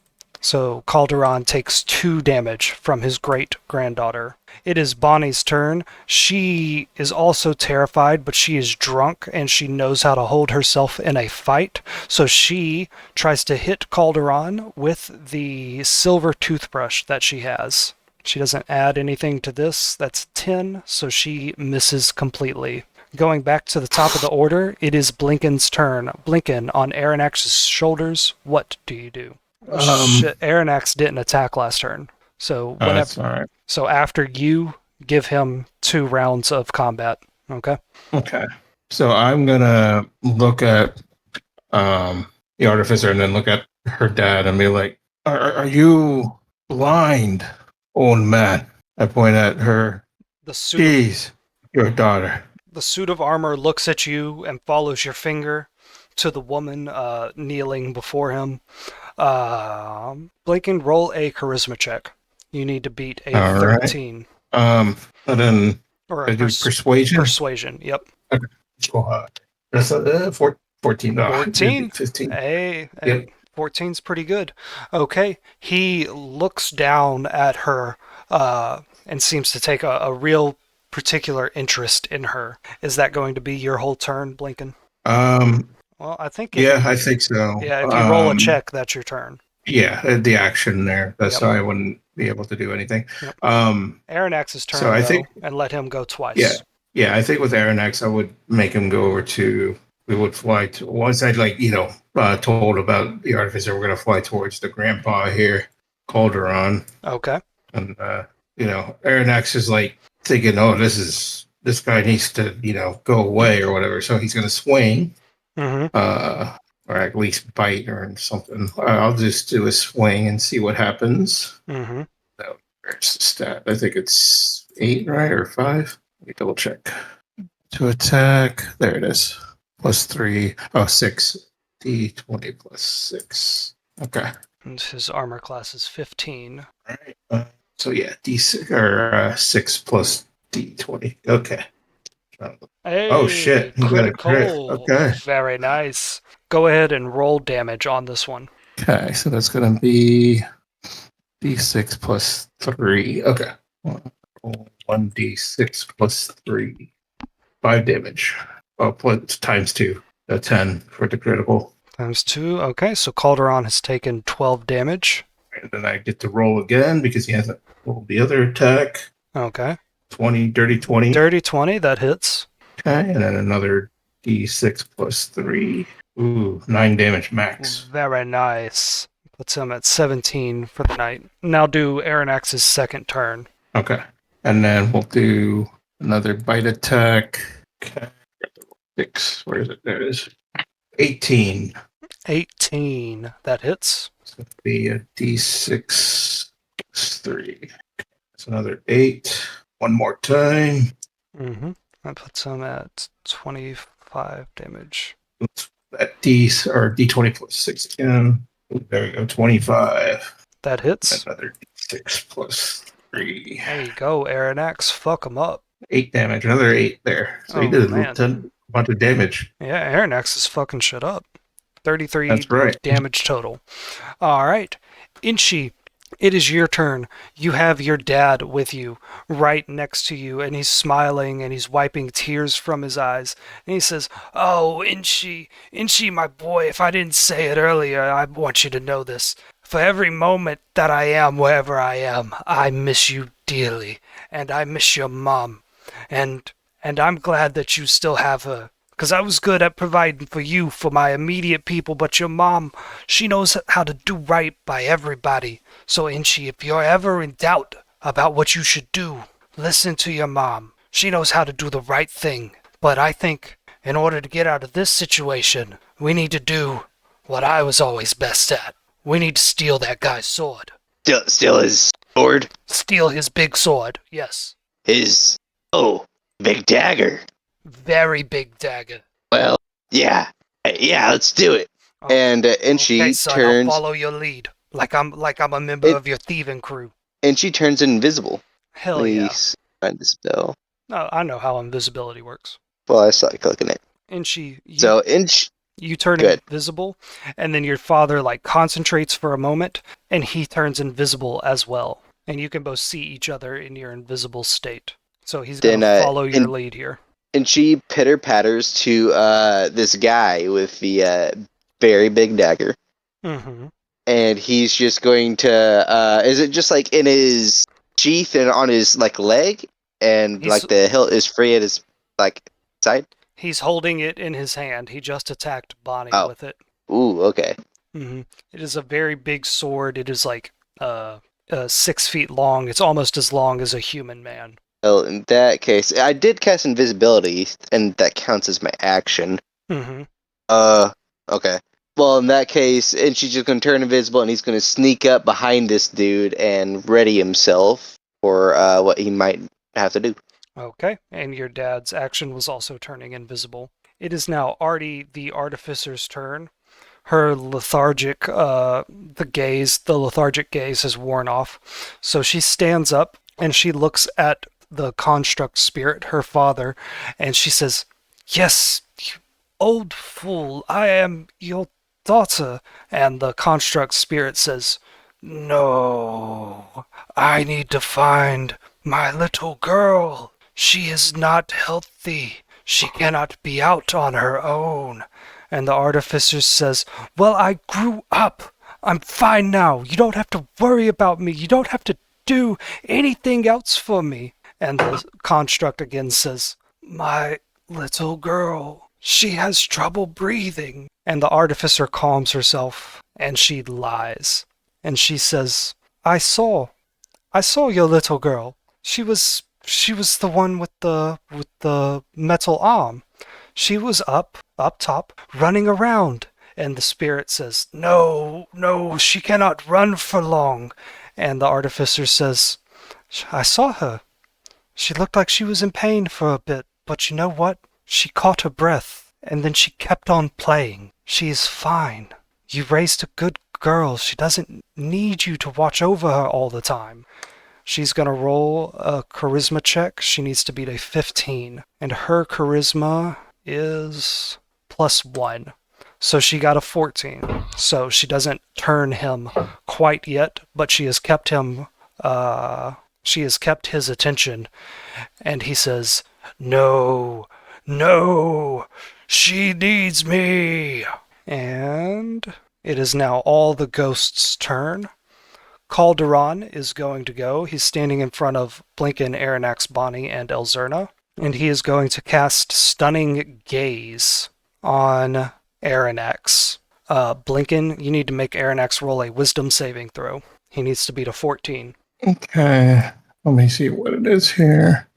So Calderon takes 2 damage from his great-granddaughter. It is Bonnie's turn. She is also terrified, but she is drunk, and she knows how to hold herself in a fight. So she tries to hit Calderon with the silver toothbrush that she has. She doesn't add anything to this. That's 10, so she misses completely. Going back to the top of the order, it is Blinken's turn. Blinken, on Aranax's shoulders, what do you do? Shit, Aranax didn't attack last turn. So whatever. That's all right. So after you give him 2 rounds of combat, okay? Okay. So I'm gonna look at the artificer and then look at her dad and be like, "Are you blind?" old man. I point at her. The suit She's your daughter. The suit of armor looks at you and follows your finger to the woman kneeling before him. Blinken, roll a charisma check. You need to beat a All 13. Right. And then Or I a do persuasion. persuasion, yep. Okay. Go ahead. That's 14. 14? 15. Hey, Yep. 14's pretty good. Okay. He looks down at her and seems to take a real particular interest in her. Is that going to be your whole turn, Blinken? Well, I think I think so. Yeah, if you roll a check, that's your turn. Yeah, the action there. That's Yep. how I wouldn't be able to do anything. Yep. Um, Aranax's turn, so I though, think- and let him go twice. yeah, I think with Aranax, I would make him go over to. We would fly to once I'd told about the artificer. We're gonna fly towards the grandpa here, Calderon, Okay. and Aranax is like thinking, oh, this guy needs to go away or whatever. So he's gonna swing. Mm-hmm. Or at least bite or something. I'll just do a swing and see what happens. Mm-hmm. So, where's the stat? I think it's 8, right? Or 5? Let me double check. To attack. There it is. +3. Oh, 6. D20 +6. Okay. And his armor class is 15. All right. So yeah, D6 or 6 plus D20. Okay. Hey, Oh shit! You got a crit. critical. Okay. Very nice. Go ahead and roll damage on this one. Okay, so that's gonna be D6 plus 3. Okay. 1d6 plus 3. 5 damage. Oh, plus times 2. 10 for the critical. Times 2. Okay, so Calderon has taken 12 damage. And then I get to roll again because he hasn't rolled the other attack. Okay. 20, dirty 20. Dirty 20, that hits. Okay, and then another d6 plus 3. Ooh, 9 damage max. Very nice. Puts him at 17 for the night. Now do Aranax's second turn. Okay. And then we'll do another bite attack. Okay. 6. Where is it? There it is. 18. 18. That hits. It's going to be a d6 plus 3. That's another 8. One more time. Mm-hmm. That puts him at 25 damage. That d20 plus 6 again. There we go. 25. That hits. Another d6 plus 3. There you go, Aranax. Fuck him up. 8 damage. Another 8 there. So he Oh, did man. a bunch of damage. Yeah, Aranax is fucking shit up. 33 That's right. damage total. All right. Inchi, it is your turn. You have your dad with you, right next to you, and he's smiling and he's wiping tears from his eyes. And he says, "Oh, Inchi, my boy, if I didn't say it earlier, I want you to know this. For every moment that I am wherever I am, I miss you dearly, and I miss your mom. And I'm glad that you still have her. Because I was good at providing for you, for my immediate people, but your mom, she knows how to do right by everybody. So, Inchi, if you're ever in doubt about what you should do, listen to your mom. She knows how to do the right thing. But I think, in order to get out of this situation, we need to do what I was always best at. We need to steal that guy's sword. Steal his sword? Steal his big sword, yes. His, big dagger. Very big dagger. Well, yeah, let's do it. Oh, And she okay, son, turns. I'll follow your lead. Like I'm a member of your thieving crew. And she turns invisible. Hell yeah. Please find the spell. No, I know how invisibility works. Well, I saw you clicking it. And you turn Good. invisible, and then your father concentrates for a moment, and he turns invisible as well. And you can both see each other in your invisible state. So he's gonna follow your lead here. And she pitter patters to this guy with the very big dagger. Mm-hmm. And he's just going to is it just in his sheath and on his leg, and the hilt is free at his side? He's holding it in his hand. He just attacked Bonnie with it. Ooh, okay. Mm-hmm. It is a very big sword. It is 6 feet long. It's almost as long as a human man. Well, in that case, I did cast invisibility, and that counts as my action. Mm-hmm. Okay. Well, in that case, and she's just going to turn invisible, and he's going to sneak up behind this dude and ready himself for what he might have to do. Okay, and your dad's action was also turning invisible. It is now Artie, the Artificer's turn. Her lethargic, the lethargic gaze has worn off. So she stands up and she looks at the construct spirit, her father, and she says, "Yes, you old fool, I am your daughter." And the construct spirit says, "No, I need to find my little girl. She is not healthy. She cannot be out on her own." And the artificer says, "Well, I grew up. I'm fine now. You don't have to worry about me. You don't have to do anything else for me." And the construct again says, "My little girl, she has trouble breathing." And the artificer calms herself and she lies. And she says, I saw your little girl. She was the one with the metal arm. She was up top, running around." And the spirit says, "No, she cannot run for long." And the artificer says, "I saw her. She looked like she was in pain for a bit, but you know what? She caught her breath, and then she kept on playing. She is fine. You raised a good girl. She doesn't need you to watch over her all the time." She's going to roll a charisma check. She needs to beat a 15. And her charisma is +1. So she got a 14. So she doesn't turn him quite yet, but she has kept him, she has kept his attention. And he says, No, she needs me." And it is now all the ghosts' turn. Calderon is going to go. He's standing in front of Blinken, Aranax, Bonnie, and Elzerna. And he is going to cast Stunning Gaze on Aranax. Blinken, you need to make Aranax roll a Wisdom saving throw. He needs to beat a 14. Okay. Let me see what it is here.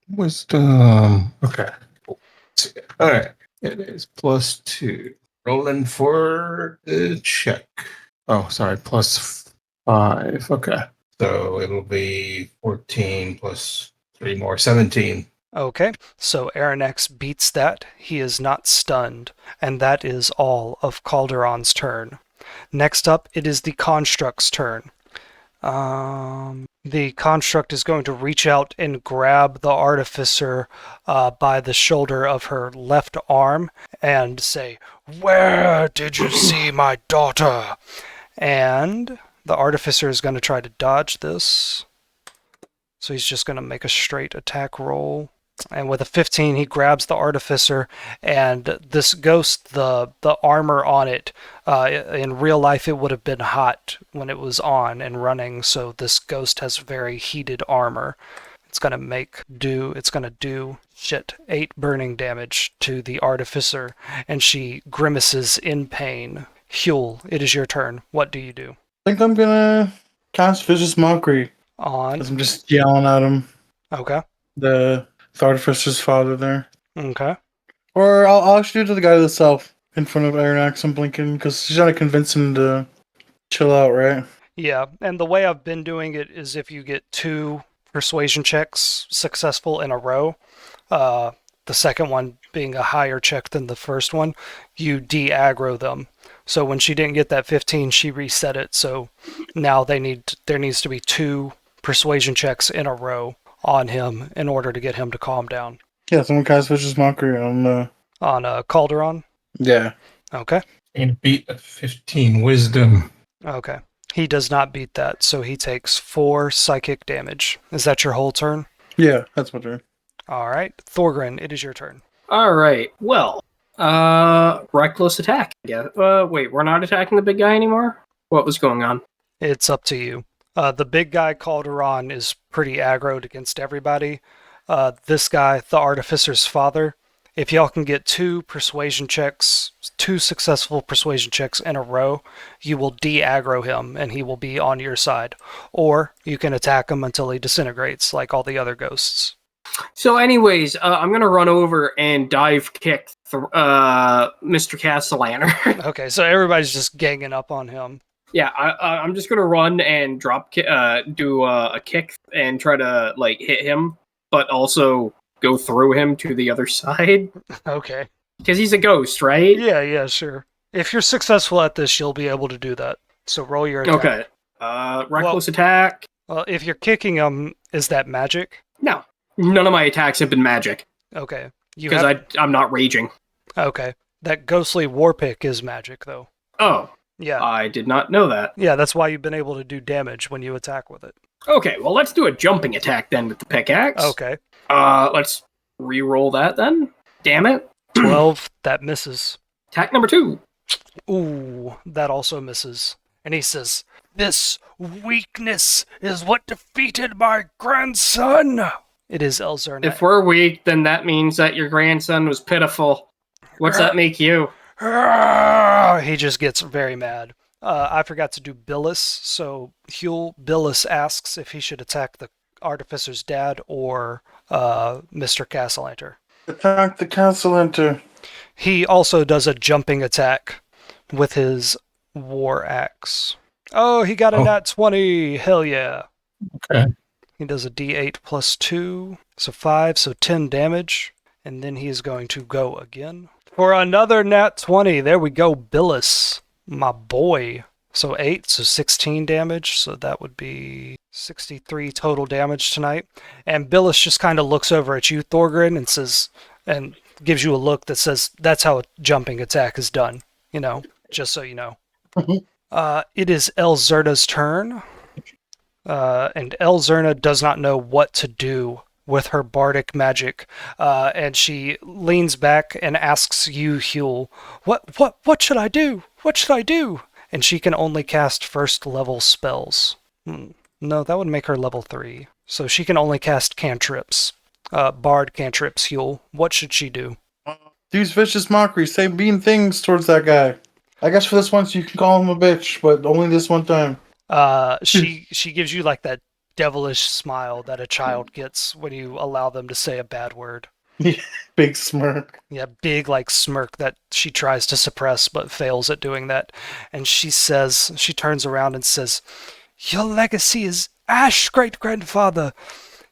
Wisdom. Okay. All right. It is +2. Rolling for the check. Oh, sorry. +5. Okay. So it'll be 14 plus 3 more, 17. Okay, so Aranax beats that. He is not stunned. And that is all of Calderon's turn. Next up, it is the Construct's turn. The Construct is going to reach out and grab the Artificer by the shoulder of her left arm and say, "Where did you see my daughter?" And the Artificer is going to try to dodge this. So he's just going to make a straight attack roll. And with a 15, he grabs the Artificer, and this ghost, the armor on it, in real life it would have been hot when it was on and running, so this ghost has very heated armor. It's going to do 8 burning damage to the Artificer, and she grimaces in pain. Huel, it is your turn. What do you do? I think I'm gonna cast Vicious Mockery. On. Because I'm just yelling at him. Okay. The Artificer's father there. Okay. Or I'll actually do it to the guy himself in front of Aranax and Blinken, because she's trying to convince him to chill out, right? Yeah, and the way I've been doing it is if you get 2 persuasion checks successful in a row, the second one being a higher check than the first one, you de-aggro them. So when she didn't get that 15, she reset it, so now there needs to be 2 persuasion checks in a row on him in order to get him to calm down. Yeah, someone cast Vicious Mockery on Calderon? Yeah. Okay. And beat a 15 Wisdom. Okay. He does not beat that, so he takes 4 psychic damage. Is that your whole turn? Yeah, that's my turn. Alright. Thorgrin, it is your turn. Alright, well, reckless attack. Yeah. Wait, we're not attacking the big guy anymore? What was going on? It's up to you. The big guy, Calderon, is pretty aggroed against everybody. This guy, the Artificer's father, if y'all can get 2 successful persuasion checks in a row, you will de-aggro him and he will be on your side. Or you can attack him until he disintegrates like all the other ghosts. So anyways, I'm going to run over and dive kick Mr. Castellanter. Okay, so everybody's just ganging up on him. Yeah, I'm just gonna run and do a kick and try to like hit him, but also go through him to the other side Okay. because he's a ghost, right? Yeah, sure. If you're successful at this, you'll be able to do that. So roll your attack. Okay. Reckless attack. Well, if you're kicking him, is that magic? No, none of my attacks have been magic Okay. because I'm not raging. Okay. That ghostly war pick is magic, though. Oh. Yeah. I did not know that. Yeah, that's why you've been able to do damage when you attack with it. Okay, well, let's do a jumping attack then with the pickaxe. Okay. Let's re-roll that then. Damn it. 12, that misses. Attack number 2. Ooh, that also misses. And he says, "This weakness is what defeated my grandson." It is Elzerna. If we're weak, then that means that your grandson was pitiful. What's that make you? He just gets very mad. I forgot to do Billis, so Billis asks if he should attack the Artificer's dad or Mr. Castellanter. Attack the Castellanter. He also does a jumping attack with his war axe. Oh, he got a nat 20! Hell yeah. Okay. He does a d8 plus 2, so 5, so 10 damage. And then he is going to go again. For another nat 20, there we go, Billis, my boy. So 8, so 16 damage, so that would be 63 total damage tonight. And Billis just kind of looks over at you, Thorgrin, and says, and gives you a look that says, "That's how a jumping attack is done, just so you know." It is Elzerna's turn, and Elzerna does not know what to do with her bardic magic, and she leans back and asks you, Huel, what should I do? What should I do? And she can only cast first level spells. No, that would make her level 3. So she can only cast cantrips. Bard cantrips, Huel. What should she do? Use vicious mockery. Say mean things towards that guy. I guess for this once you can call him a bitch, but only this one time. She gives you like that devilish smile that a child gets when you allow them to say a bad word. Big smirk. Yeah, big like smirk that she tries to suppress but fails at doing that. And she turns around and says, "Your legacy is ash, great-grandfather.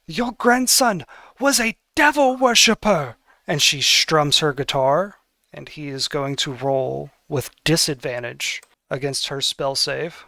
Your grandson was a devil worshipper." And she strums her guitar, and he is going to roll with disadvantage against her spell save.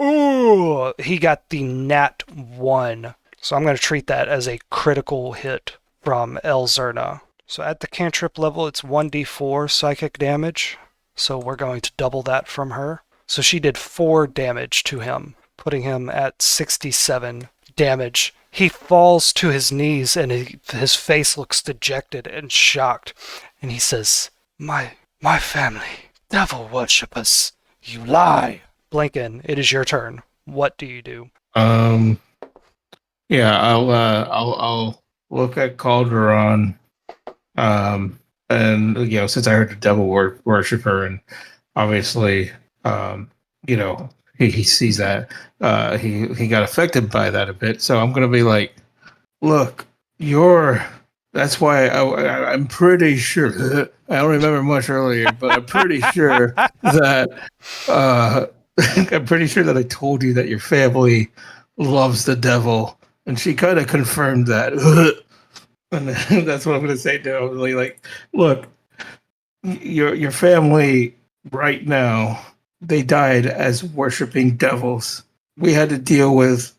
Ooh, he got the nat 1. So I'm going to treat that as a critical hit from Elzerna. So at the cantrip level, it's 1d4 psychic damage. So we're going to double that from her. So she did 4 damage to him, putting him at 67 damage. He falls to his knees and his face looks dejected and shocked. And he says, My family, devil worshippers, you lie. Blinken, it is your turn. What do you do? Yeah, I'll look at Calderon, and since I heard the devil worshiper, and obviously, he sees that, he got affected by that a bit. So I'm gonna be like, look, that's why I'm pretty sure. I don't remember much earlier, but I'm pretty sure that I told you that your family loves the devil, and she kind of confirmed that. And that's what I'm going to say to him. Like, look, your family right now, they died as worshiping devils. We had to deal with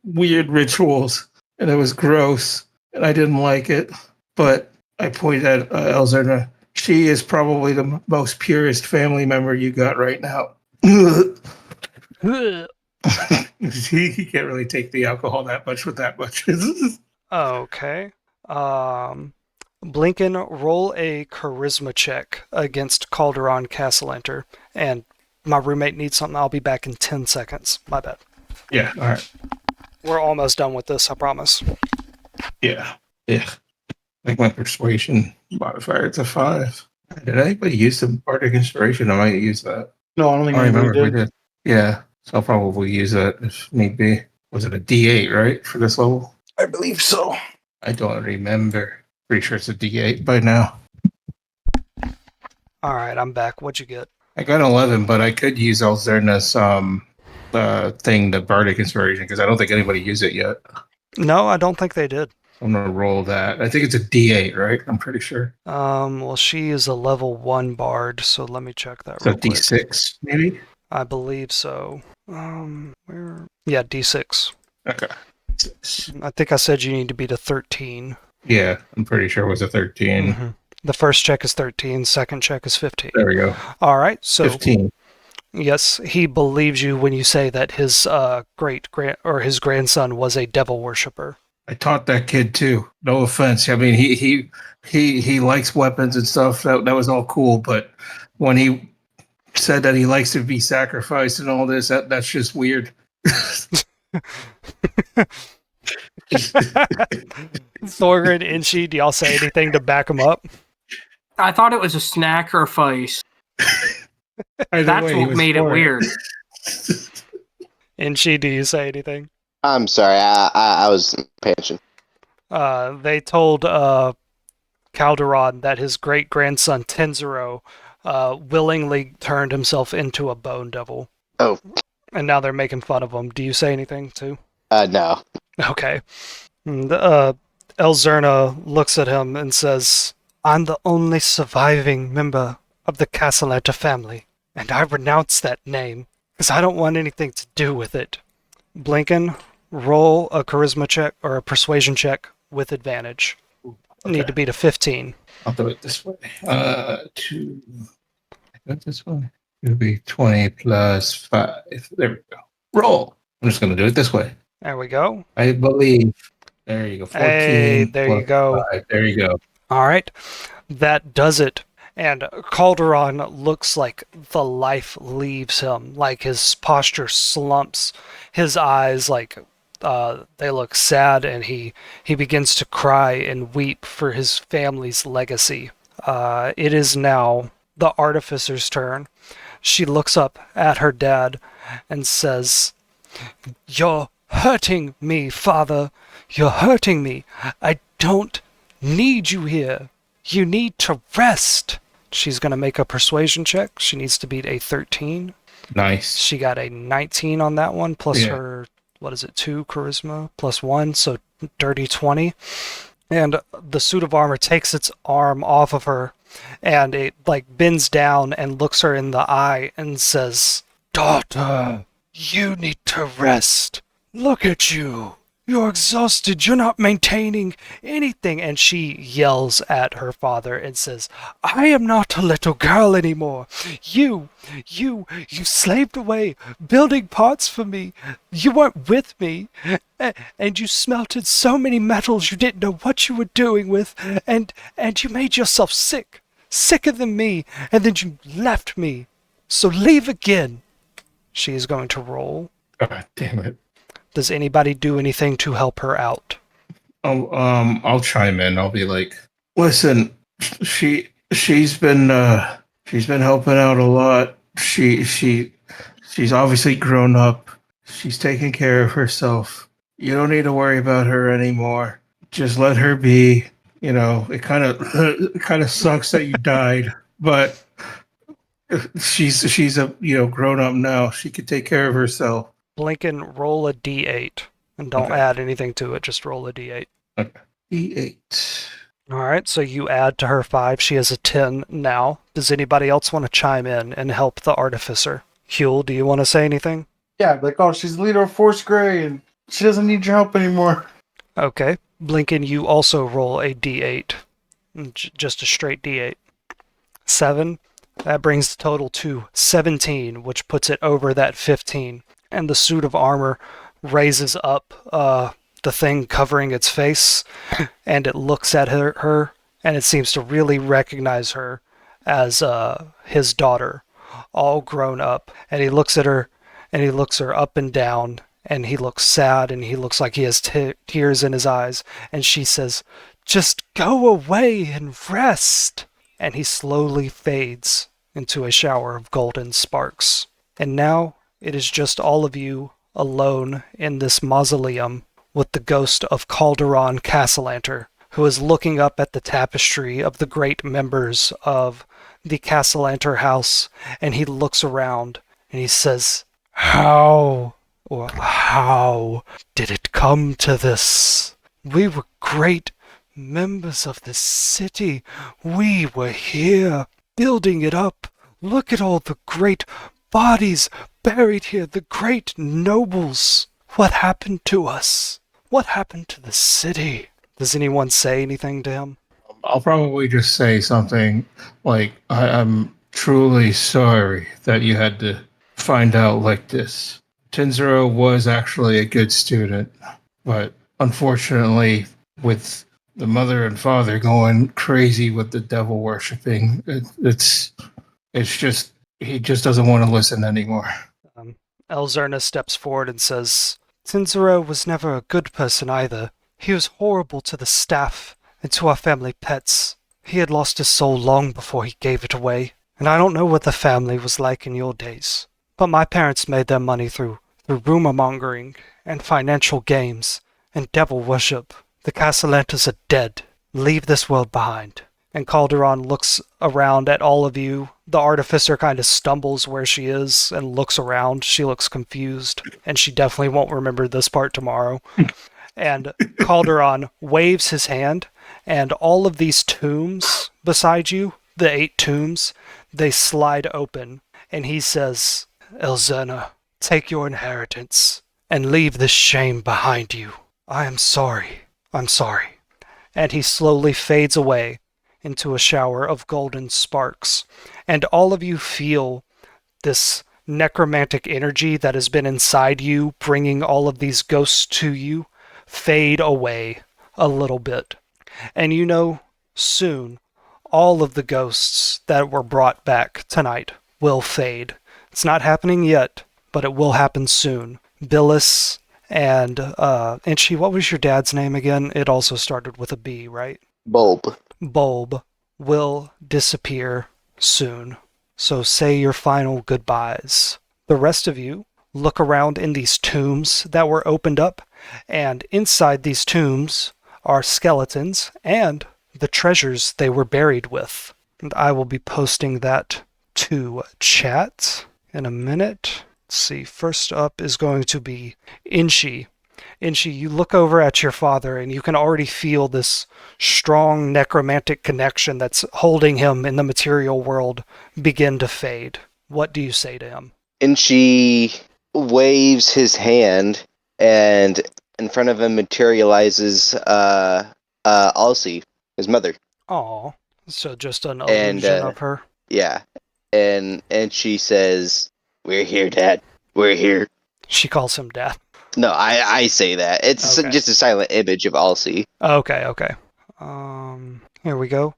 weird rituals, and it was gross, and I didn't like it. But I pointed at Elzerna. She is probably the most purest family member you got right now. He can't really take the alcohol that much with that much. Okay. Blinken, roll a charisma check against Calderon Castellanter. And my roommate needs something. I'll be back in 10 seconds. My bad. Yeah, all right. We're almost done with this, I promise. Yeah. I think my persuasion modifier is a 5. Did anybody use the Bardic Inspiration? I might use that. No, I don't think remember we if we did. Yeah, so I'll probably use that if need be. Was it a D8, right, for this level? I believe so. I don't remember. Pretty sure it's a D8 by now. Alright, I'm back. What'd you get? I got 11, but I could use Elzerna's thing, the Bardic Inspiration, because I don't think anybody used it yet. No, I don't think they did. I'm gonna roll that. I think it's a D8, right? I'm pretty sure. Well, she is a level 1 bard, so let me check that So real quick. D6, maybe? I believe so. Where? Yeah, D6. Okay. I think I said you need to beat a 13. Yeah, I'm pretty sure it was a 13. Mm-hmm. The first check is 13, second check is 15. There we go. All right, so 15. Yes, he believes you when you say that his his grandson was a devil worshipper. I taught that kid too. No offense. I mean, he likes weapons and stuff. That was all cool, but when he said that he likes to be sacrificed and all this, that's just weird. Thorgrim, Inchi, do y'all say anything to back him up? I thought it was a sacrifice. That's what made it weird. Inchi, do you say anything? I'm sorry, I was paying attention. They told Calderon that his great-grandson Tenzuro willingly turned himself into a bone devil. Oh. And now they're making fun of him. Do you say anything, too? No. Okay. Elzerna looks at him and says, I'm the only surviving member of the Castellanta family, and I renounce that name, because I don't want anything to do with it. Blinken, roll a charisma check or a persuasion check with advantage. Okay. Need to beat a 15. I'll do it this way. Two. This way. It'll be 20 plus 5. There we go. Roll. I'm just going to do it this way. There we go. I believe. There you go. 14. Hey, there you go. 5. There you go. All right. That does it. And Calderon looks like the life leaves him, like his posture slumps, his eyes they look sad, and he begins to cry and weep for his family's legacy. It is now the artificer's turn. She looks up at her dad and says, You're hurting me, father. You're hurting me. I don't need you here. You need to rest. She's going to make a persuasion check. She needs to beat a 13. Nice. She got a 19 on that one, plus her, 2 charisma, plus 1, so dirty 20. And the suit of armor takes its arm off of her, and it bends down and looks her in the eye and says, Daughter, you need to rest. Look at you. You're exhausted. You're not maintaining anything. And she yells at her father and says, I am not a little girl anymore. You slaved away building parts for me. You weren't with me. And you smelted so many metals you didn't know what you were doing with. And you made yourself sick. Sicker than me. And then you left me. So leave again. She is going to roll. God damn it. Does anybody do anything to help her out? I'll chime in. I'll be like, listen, she's been helping out a lot. She's obviously grown up. She's taking care of herself. You don't need to worry about her anymore. Just let her be. You know, it kind of sucks that you died, but she's a grown up now. She can take care of herself. Blinken, roll a d8. And don't add anything to it, just roll a d8. Okay. D8. Alright, so you add to her 5. She has a 10 now. Does anybody else want to chime in and help the artificer? Huel, do you want to say anything? Yeah, she's the leader of Force Grey, and she doesn't need your help anymore. Okay. Blinken, you also roll a d8. Just a straight d8. 7. That brings the total to 17, which puts it over that 15. And the suit of armor raises up the thing covering its face, and it looks at her, and it seems to really recognize her as his daughter, all grown up. And he looks at her, and he looks her up and down, and he looks sad, and he looks like he has tears in his eyes. And she says, Just go away and rest. And he slowly fades into a shower of golden sparks. And now it is just all of you alone in this mausoleum with the ghost of Calderon Castellanter, who is looking up at the tapestry of the great members of the Castellanter house, and he looks around and he says, how did it come to this? We were great members of this city. We were here, building it up. Look at all the great bodies buried here, the great nobles. What happened to us? What happened to the city? Does anyone say anything to him? I'll probably just say something like, I'm truly sorry that you had to find out like this. Tenzuro was actually a good student, but unfortunately, with the mother and father going crazy with the devil worshipping, it's just, he just doesn't want to listen anymore. Elzerna steps forward and says, Tenzuro was never a good person either. He was horrible to the staff and to our family pets. He had lost his soul long before he gave it away, and I don't know what the family was like in your days. But my parents made their money through rumor-mongering and financial games and devil worship. The Castellantas are dead. Leave this world behind. And Calderon looks around at all of you. The artificer kind of stumbles where she is and looks around. She looks confused, and she definitely won't remember this part tomorrow. And Calderon waves his hand, and all of these tombs beside you, the 8 tombs, they slide open. And he says, Elzerna, take your inheritance and leave this shame behind you. I am sorry. I'm sorry. And he slowly fades away into a shower of golden sparks. And all of you feel this necromantic energy that has been inside you, bringing all of these ghosts to you, fade away a little bit. And you know, soon, all of the ghosts that were brought back tonight will fade. It's not happening yet, but it will happen soon. Billis and what was your dad's name again? It also started with a B, right? Bulb will disappear soon. So say your final goodbyes. The rest of you look around in these tombs that were opened up, and inside these tombs are skeletons and the treasures they were buried with. And I will be posting that to chat in a minute. Let's see, first up is going to be Inshi. Inshi, you look over at your father and you can already feel this strong necromantic connection that's holding him in the material world begin to fade. What do you say to him? Inshi waves his hand, and in front of him materializes Alcy, his mother. Aw, so just an illusion of her? Yeah, and she says, "We're here, Dad. We're here." She calls him Dad. No, I say that. It's Okay. just a silent image of Alcy. Okay. Here we go.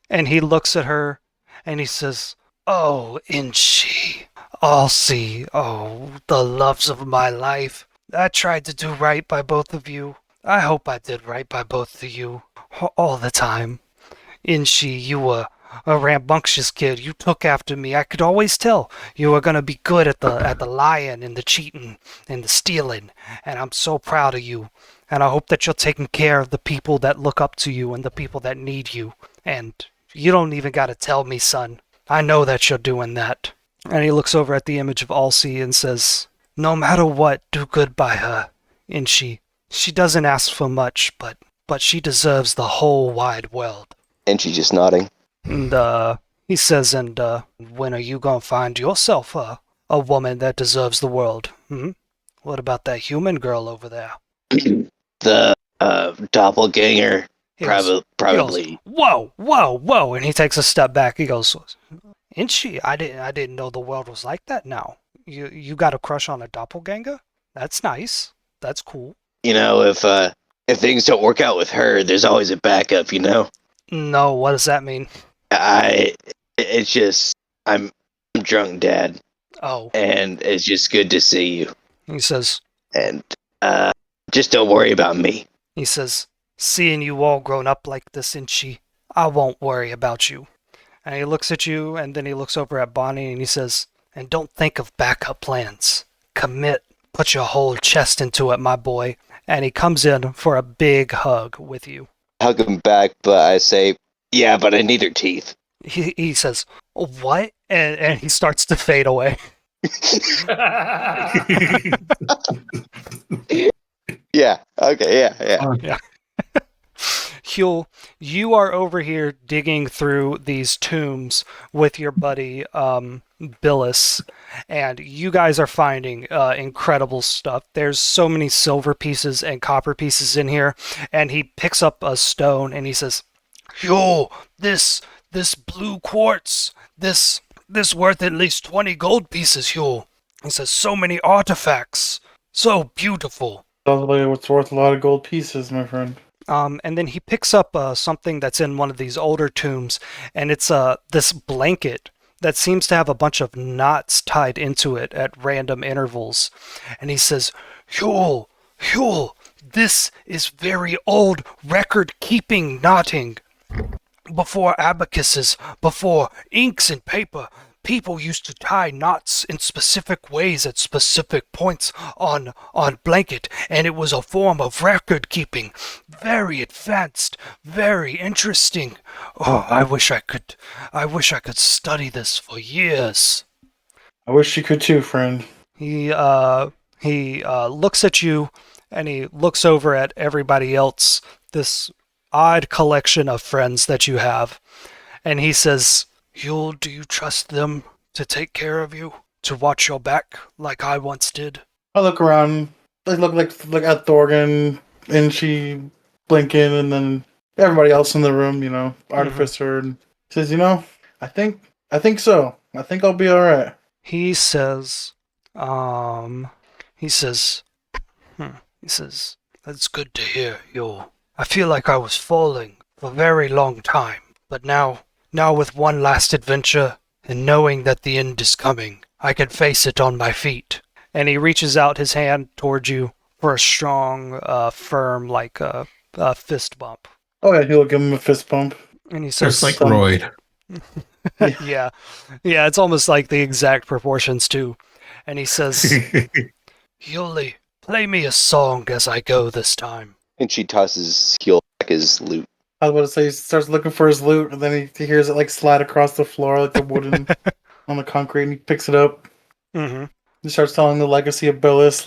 And he looks at her and he says, Oh, Inchi, Alcy, oh, the loves of my life. I tried to do right by both of you. I hope I did right by both of you. All the time. Inchi, you were a rambunctious kid. You took after me. I could always tell you were gonna be good at the lying and the cheating and the stealing. And I'm so proud of you. And I hope that you're taking care of the people that look up to you and the people that need you. And you don't even gotta tell me, son. I know that you're doing that. And he looks over at the image of Alcy and says, No matter what, do good by her. And she doesn't ask for much, but she deserves the whole wide world. And she's just nodding. And he says, and when are you gonna find yourself a woman that deserves the world? What about that human girl over there? The doppelganger. Probably. He goes, whoa! And he takes a step back. He goes, "Ain't she? I didn't know the world was like that. Now you got a crush on a doppelganger? That's nice. That's cool. You know, if things don't work out with her, there's always a backup. You know." No, what does that mean? It's just I'm drunk, Dad. Oh. And it's just good to see you. He says. And just don't worry about me. He says, seeing you all grown up like this, Inchi, I won't worry about you. And he looks at you, and then he looks over at Bonnie, and he says, and don't think of backup plans. Commit. Put your whole chest into it, my boy. And he comes in for a big hug with you. Hug him back, but I say, yeah, but I need her teeth. he says, "What?" And he starts to fade away. Yeah. Okay. Yeah. Yeah. Huel, you are over here digging through these tombs with your buddy Billis, and you guys are finding incredible stuff. There's so many silver pieces and copper pieces in here, and he picks up a stone and he says, "Huel, this blue quartz, this worth at least 20 gold pieces, Huel." He says, "So many artifacts, so beautiful." Sounds like it's worth a lot of gold pieces, my friend. And then he picks up something that's in one of these older tombs, and it's this blanket that seems to have a bunch of knots tied into it at random intervals. And he says, Huel, this is very old record-keeping knotting. Before abacuses, before inks and paper, people used to tie knots in specific ways at specific points on blanket, and it was a form of record keeping. Very advanced, very interesting. Oh, I wish I could study this for years. I wish you could too, friend. He looks at you, and he looks over at everybody else, this odd collection of friends that you have, and he says, Huel, do you trust them to take care of you? To watch your back like I once did? I look around, I look at Thorgan, and she blinking, and then everybody else in the room, Artificer, and says, I think so. I think I'll be alright. He says, he says, that's good to hear, Huel. I feel like I was falling for a very long time, but now with one last adventure, and knowing that the end is coming, I can face it on my feet. And he reaches out his hand towards you for a strong, firm, like fist bump. Oh yeah, he'll give him a fist bump. And he says, Just like Royd. yeah, it's almost like the exact proportions too. And he says, Yuli, play me a song as I go this time. And she tosses Huel back his loot. I was about to say, he starts looking for his loot, and then he hears it slide across the floor, like the wooden on the concrete, and he picks it up. Mm-hmm. He starts telling the legacy of Billis,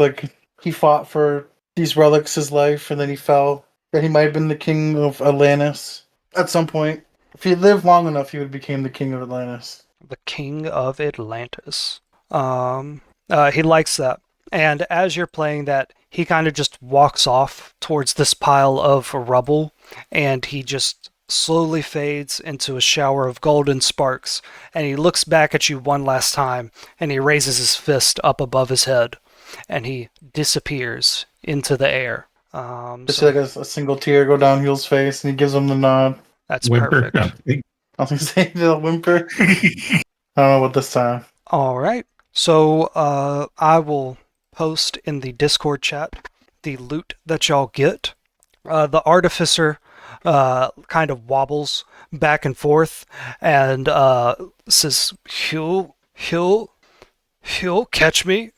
he fought for these relics his life, and then he fell. That he might have been the king of Atlantis at some point. If he lived long enough, he would become the king of Atlantis. The king of Atlantis. He likes that. And as you're playing that, he kind of just walks off towards this pile of rubble, and he just slowly fades into a shower of golden sparks, and he looks back at you one last time, and he raises his fist up above his head, and he disappears into the air. Just see a single tear go down Huel's face, and he gives him the nod. That's Whimper. perfect. I was going to say the whimper. I don't know what this time. All right. So I will post in the Discord chat the loot that y'all get. The Artificer kind of wobbles back and forth and says, Huel, catch me,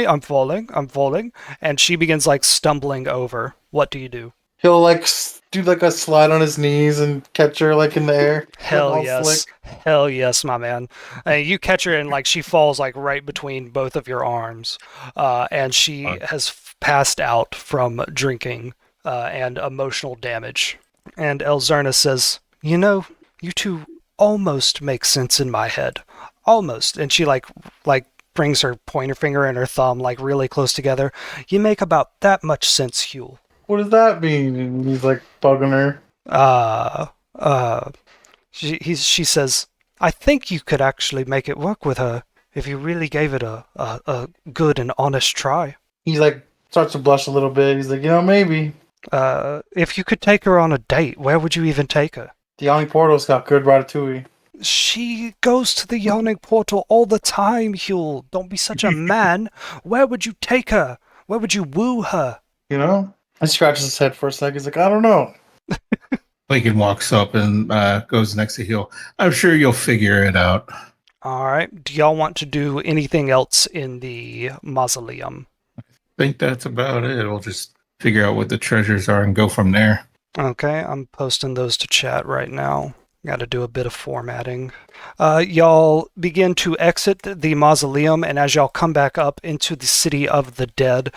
I'm falling. And she begins stumbling over. What do you do? He'll do a slide on his knees and catch her in the air. Hell yes. Slick. Hell yes, my man. You catch her and she falls right between both of your arms. And she has passed out from drinking and emotional damage. And Elzerna says, you two almost make sense in my head. Almost. And she brings her pointer finger and her thumb really close together. You make about that much sense, Huel. What does that mean? And he's bugging her. She says, I think you could actually make it work with her if you really gave it a good and honest try. He starts to blush a little bit. He's maybe. If you could take her on a date, where would you even take her? The Yawning Portal's got good ratatouille. She goes to the Yawning Portal all the time, Huel. Don't be such a man. Where would you take her? Where would you woo her? He scratches his head for a second. He's I don't know. Lincoln walks up and goes next to Huel. I'm sure you'll figure it out. All right. Do y'all want to do anything else in the mausoleum? I think that's about it. We'll just figure out what the treasures are and go from there. Okay, I'm posting those to chat right now. Got to do a bit of formatting. Y'all begin to exit the mausoleum, and as y'all come back up into the city of the dead,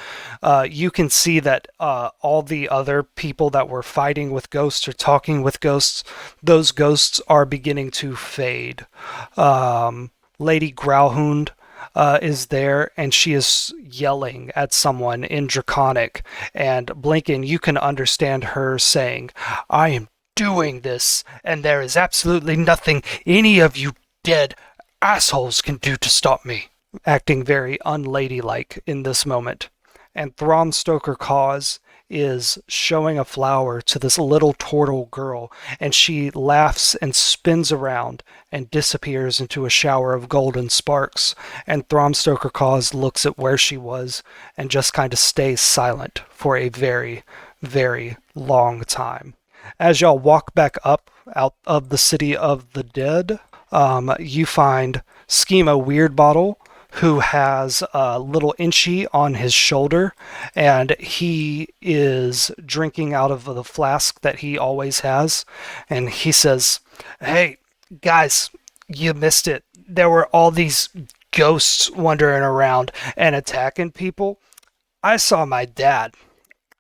you can see that all the other people that were fighting with ghosts or talking with ghosts, those ghosts are beginning to fade. Lady Growlhound is there, and she is yelling at someone in Draconic. And Blinken, you can understand her saying, "I am doing this, and there is absolutely nothing any of you dead assholes can do to stop me." Acting very unladylike in this moment. And Throm Stoker Cause is showing a flower to this little turtle girl, and she laughs and spins around and disappears into a shower of golden sparks. And Throm Stoker Cause looks at where she was and just kind of stays silent for a very, very long time. As y'all walk back up out of the city of the dead, you find Schema Weirdbottle, who has a little Inchy on his shoulder, and he is drinking out of the flask that he always has. And he says, "Hey, guys, you missed it. There were all these ghosts wandering around and attacking people. I saw my dad.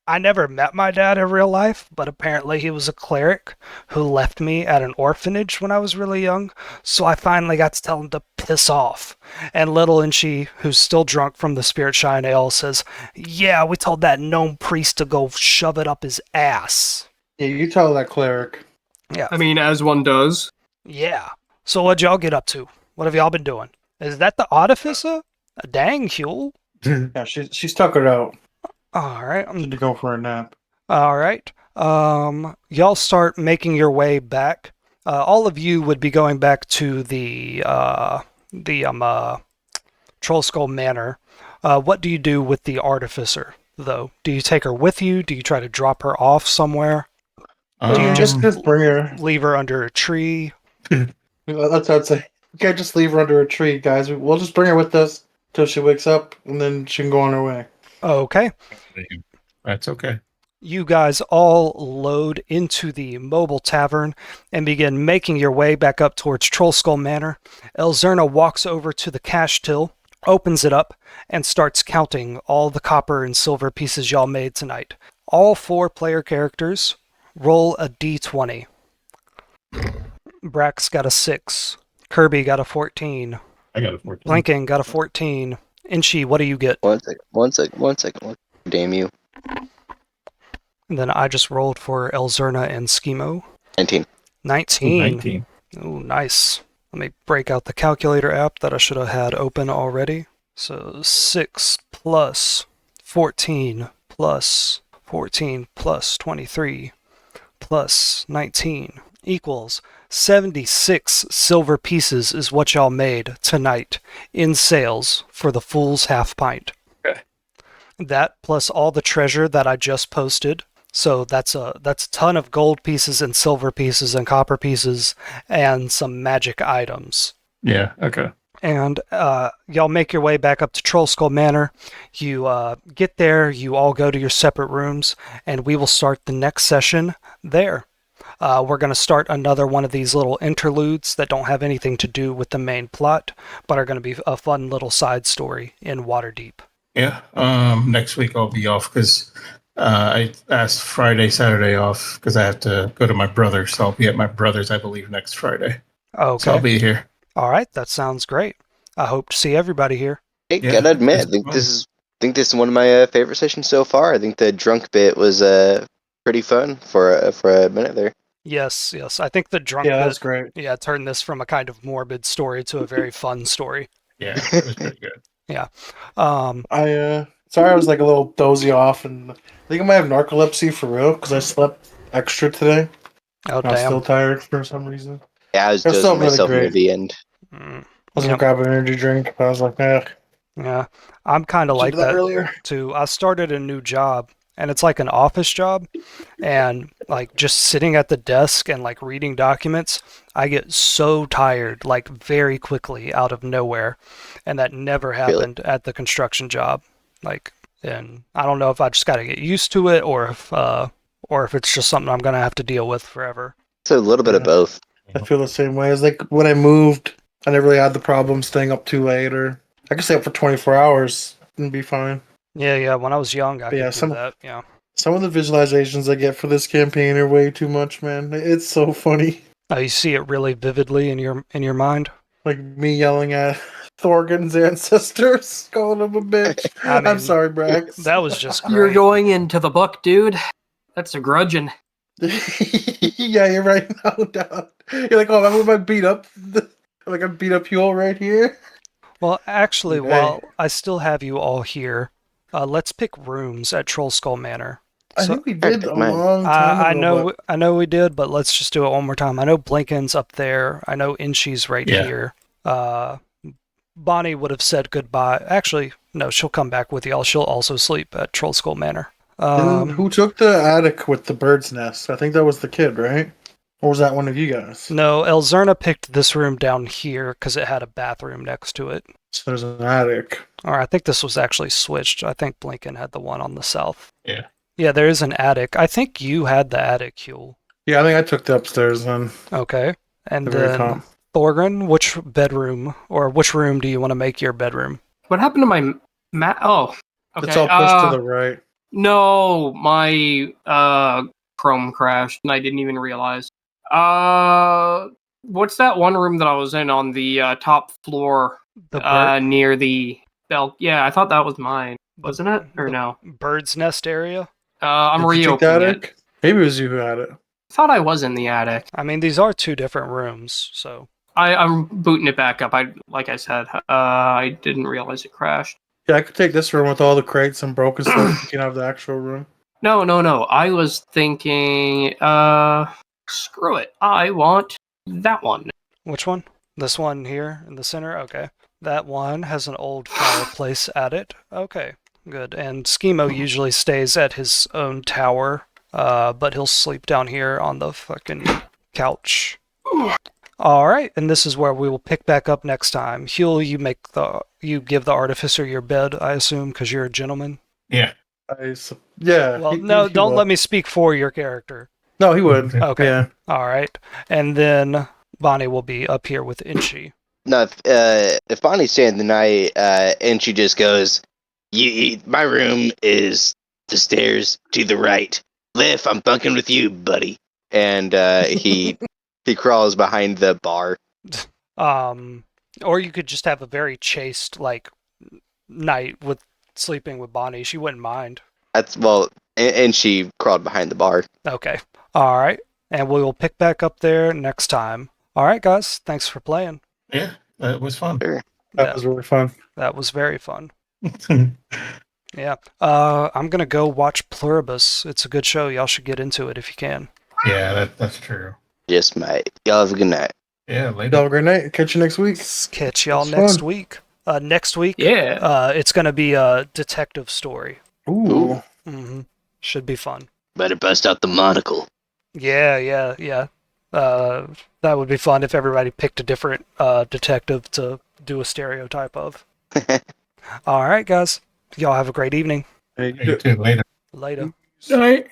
I never met my dad in real life, but apparently he was a cleric who left me at an orphanage when I was really young, so I finally got to tell him to piss off." And little Inchy, who's still drunk from the Spirit Shine Ale, says, "Yeah, we told that gnome priest to go shove it up his ass." Yeah, you tell that cleric. Yeah. I mean, as one does. Yeah. So what'd y'all get up to? What have y'all been doing? Is that the Artificer? Dang, Huel. Yeah, she's tuckered it out. All right. Need to go for a nap. All right. Y'all start making your way back. All of you would be going back to the Troll Skull Manor. What do you do with the Artificer, though? Do you take her with you? Do you try to drop her off somewhere? Do you just bring her? Leave her under a tree? That's what I'd say. You can't just leave her under a tree, guys. We'll just bring her with us till she wakes up, and then she can go on her way. Okay. That's okay. You guys all load into the mobile tavern and begin making your way back up towards Troll Skull Manor. Elzerna walks over to the cash till, opens it up, and starts counting all the copper and silver pieces y'all made tonight. All 4 player characters roll a d20. Brax got a 6. Kirby got a 14. I got a 14. Blinking got a 14. Inchy, what do you get? One second. Damn you. And then I just rolled for Elzerna and Schemo. 19. 19. 19. Oh, nice. Let me break out the calculator app that I should have had open already. So 6 plus 14 plus 14 plus 23 plus 19 equals 76 silver pieces is what y'all made tonight in sales for the Fool's Half Pint. Okay. That plus all the treasure that I just posted. So that's a ton of gold pieces and silver pieces and copper pieces and some magic items. Yeah, okay. And y'all make your way back up to Troll Skull Manor. You get there, you all go to your separate rooms, and we will start the next session there. We're going to start another one of these little interludes that don't have anything to do with the main plot, but are going to be a fun little side story in Waterdeep. Yeah, next week I'll be off because I asked Friday, Saturday off because I have to go to my brother's. So I'll be at my brother's, I believe, next Friday. Okay. So I'll be here. All right, that sounds great. I hope to see everybody here. Hey, Yeah, gotta admit, I it's think fun. this is one of my favorite sessions so far. I think the drunk bit was pretty fun for a minute there. Yes. I think the drunk Yeah, bit, that's great. yeah, turned this from a kind of morbid story to a very fun story. Yeah, it was pretty good. Sorry, I was like a little dozy off, and I think I might have narcolepsy for real because I slept extra today. Oh, I'm still damn. tired for some reason. Yeah, I was That's still dozing really myself near great. the end. Mm, I was Yep. gonna grab an energy drink, but I was like, yeah, I'm kind of should like do that that earlier. too. I started a new job, and it's like an office job, and like just sitting at the desk and like reading documents, I get so tired like very quickly out of nowhere, and that never Feel it. happened at the construction job. Like, and I don't know if I just got to get used to it or if it's just something I'm gonna have to deal with forever. It's a little bit of Yeah. both. I feel the same way. It's like when I moved, I never really had the problem staying up too late, or I could stay up for 24 hours and be fine. Yeah. When I was young, I But yeah, could do that. Yeah. Some of the visualizations I get for this campaign are way too much, man. It's so funny. Oh, you see it really vividly in your mind. Like me yelling at Thorgon's ancestors, calling him a bitch. I mean, I'm sorry, Brax. That was just You're great. going into the book, dude. That's a grudging. Yeah, you're right. No doubt. You're like, oh, I'm gonna beat up. Like I beat up Huel right here. Well, actually, Hey. while I still have you all here, let's pick rooms at Troll Skull Manor. I think we did a long time I ago. I know we did, but let's just do it one more time. I know Blinken's up there. I know Inshi's right here. Bonnie would have said goodbye. Actually, no, she'll come back with y'all. She'll also sleep at Troll Skull Manor. Who took the attic with the bird's nest? I think that was the kid, right? Or was that one of you guys? No, Elzerna picked this room down here because it had a bathroom next to it. So there's an attic. Or I think this was actually switched. I think Blinken had the one on the south. Yeah. Yeah, there is an attic. I think you had the attic, Huel. Yeah, I think I took the upstairs then. Okay. And The very then, top. Thorgren, which bedroom, or which room do you want to make your bedroom? What happened to my map? Oh, okay. It's all pushed to the right. No, my Chrome crashed, and I didn't even realize. What's that one room that I was in on the top floor near the bell? Yeah, I thought that was mine, wasn't it? Or no? Bird's nest area? I'm Did you take the reopening attic? it. Maybe it was you who had it. I thought I was in the attic. I mean, these are two different rooms, so. I'm booting it back up. Like I said, I didn't realize it crashed. Yeah, I could take this room with all the crates and broken stuff. You can have the actual room. No. I was thinking, screw it. I want that one. Which one? This one here in the center? Okay. That one has an old fireplace at it. Okay, good. And Schemo usually stays at his own tower, but he'll sleep down here on the fucking couch. Alright, and this is where we will pick back up next time. Huel, you give the artificer your bed, I assume, because you're a gentleman? Yeah. Yeah. Well, he don't would. let me speak for your character. No, he would. Okay. Yeah. Alright. And then Bonnie will be up here with Inchi. No, if Bonnie's staying the night, and she just goes, my room is the stairs to the right. Liv, I'm bunking with you, buddy. And he crawls behind the bar. Or you could just have a very chaste, night with sleeping with Bonnie. She wouldn't mind. And she crawled behind the bar. Okay. Alright. And we will pick back up there next time. Alright, guys. Thanks for playing. Yeah, that was fun. Sure. That was really fun. That was very fun. Yeah. I'm gonna go watch Pluribus. It's a good show. Y'all should get into it if you can. Yeah, that's true. Yes, mate. Y'all have a good night. Yeah, Y'all later. have a great night. Catch you next week. Catch y'all That's next fun. week. Next week, Yeah. it's gonna be a detective story. Ooh. Should be fun. Better bust out the monocle. Yeah. That would be fun if everybody picked a different detective to do a stereotype of. All right, guys. Y'all have a great evening. Hey, You too, later. Later. Night.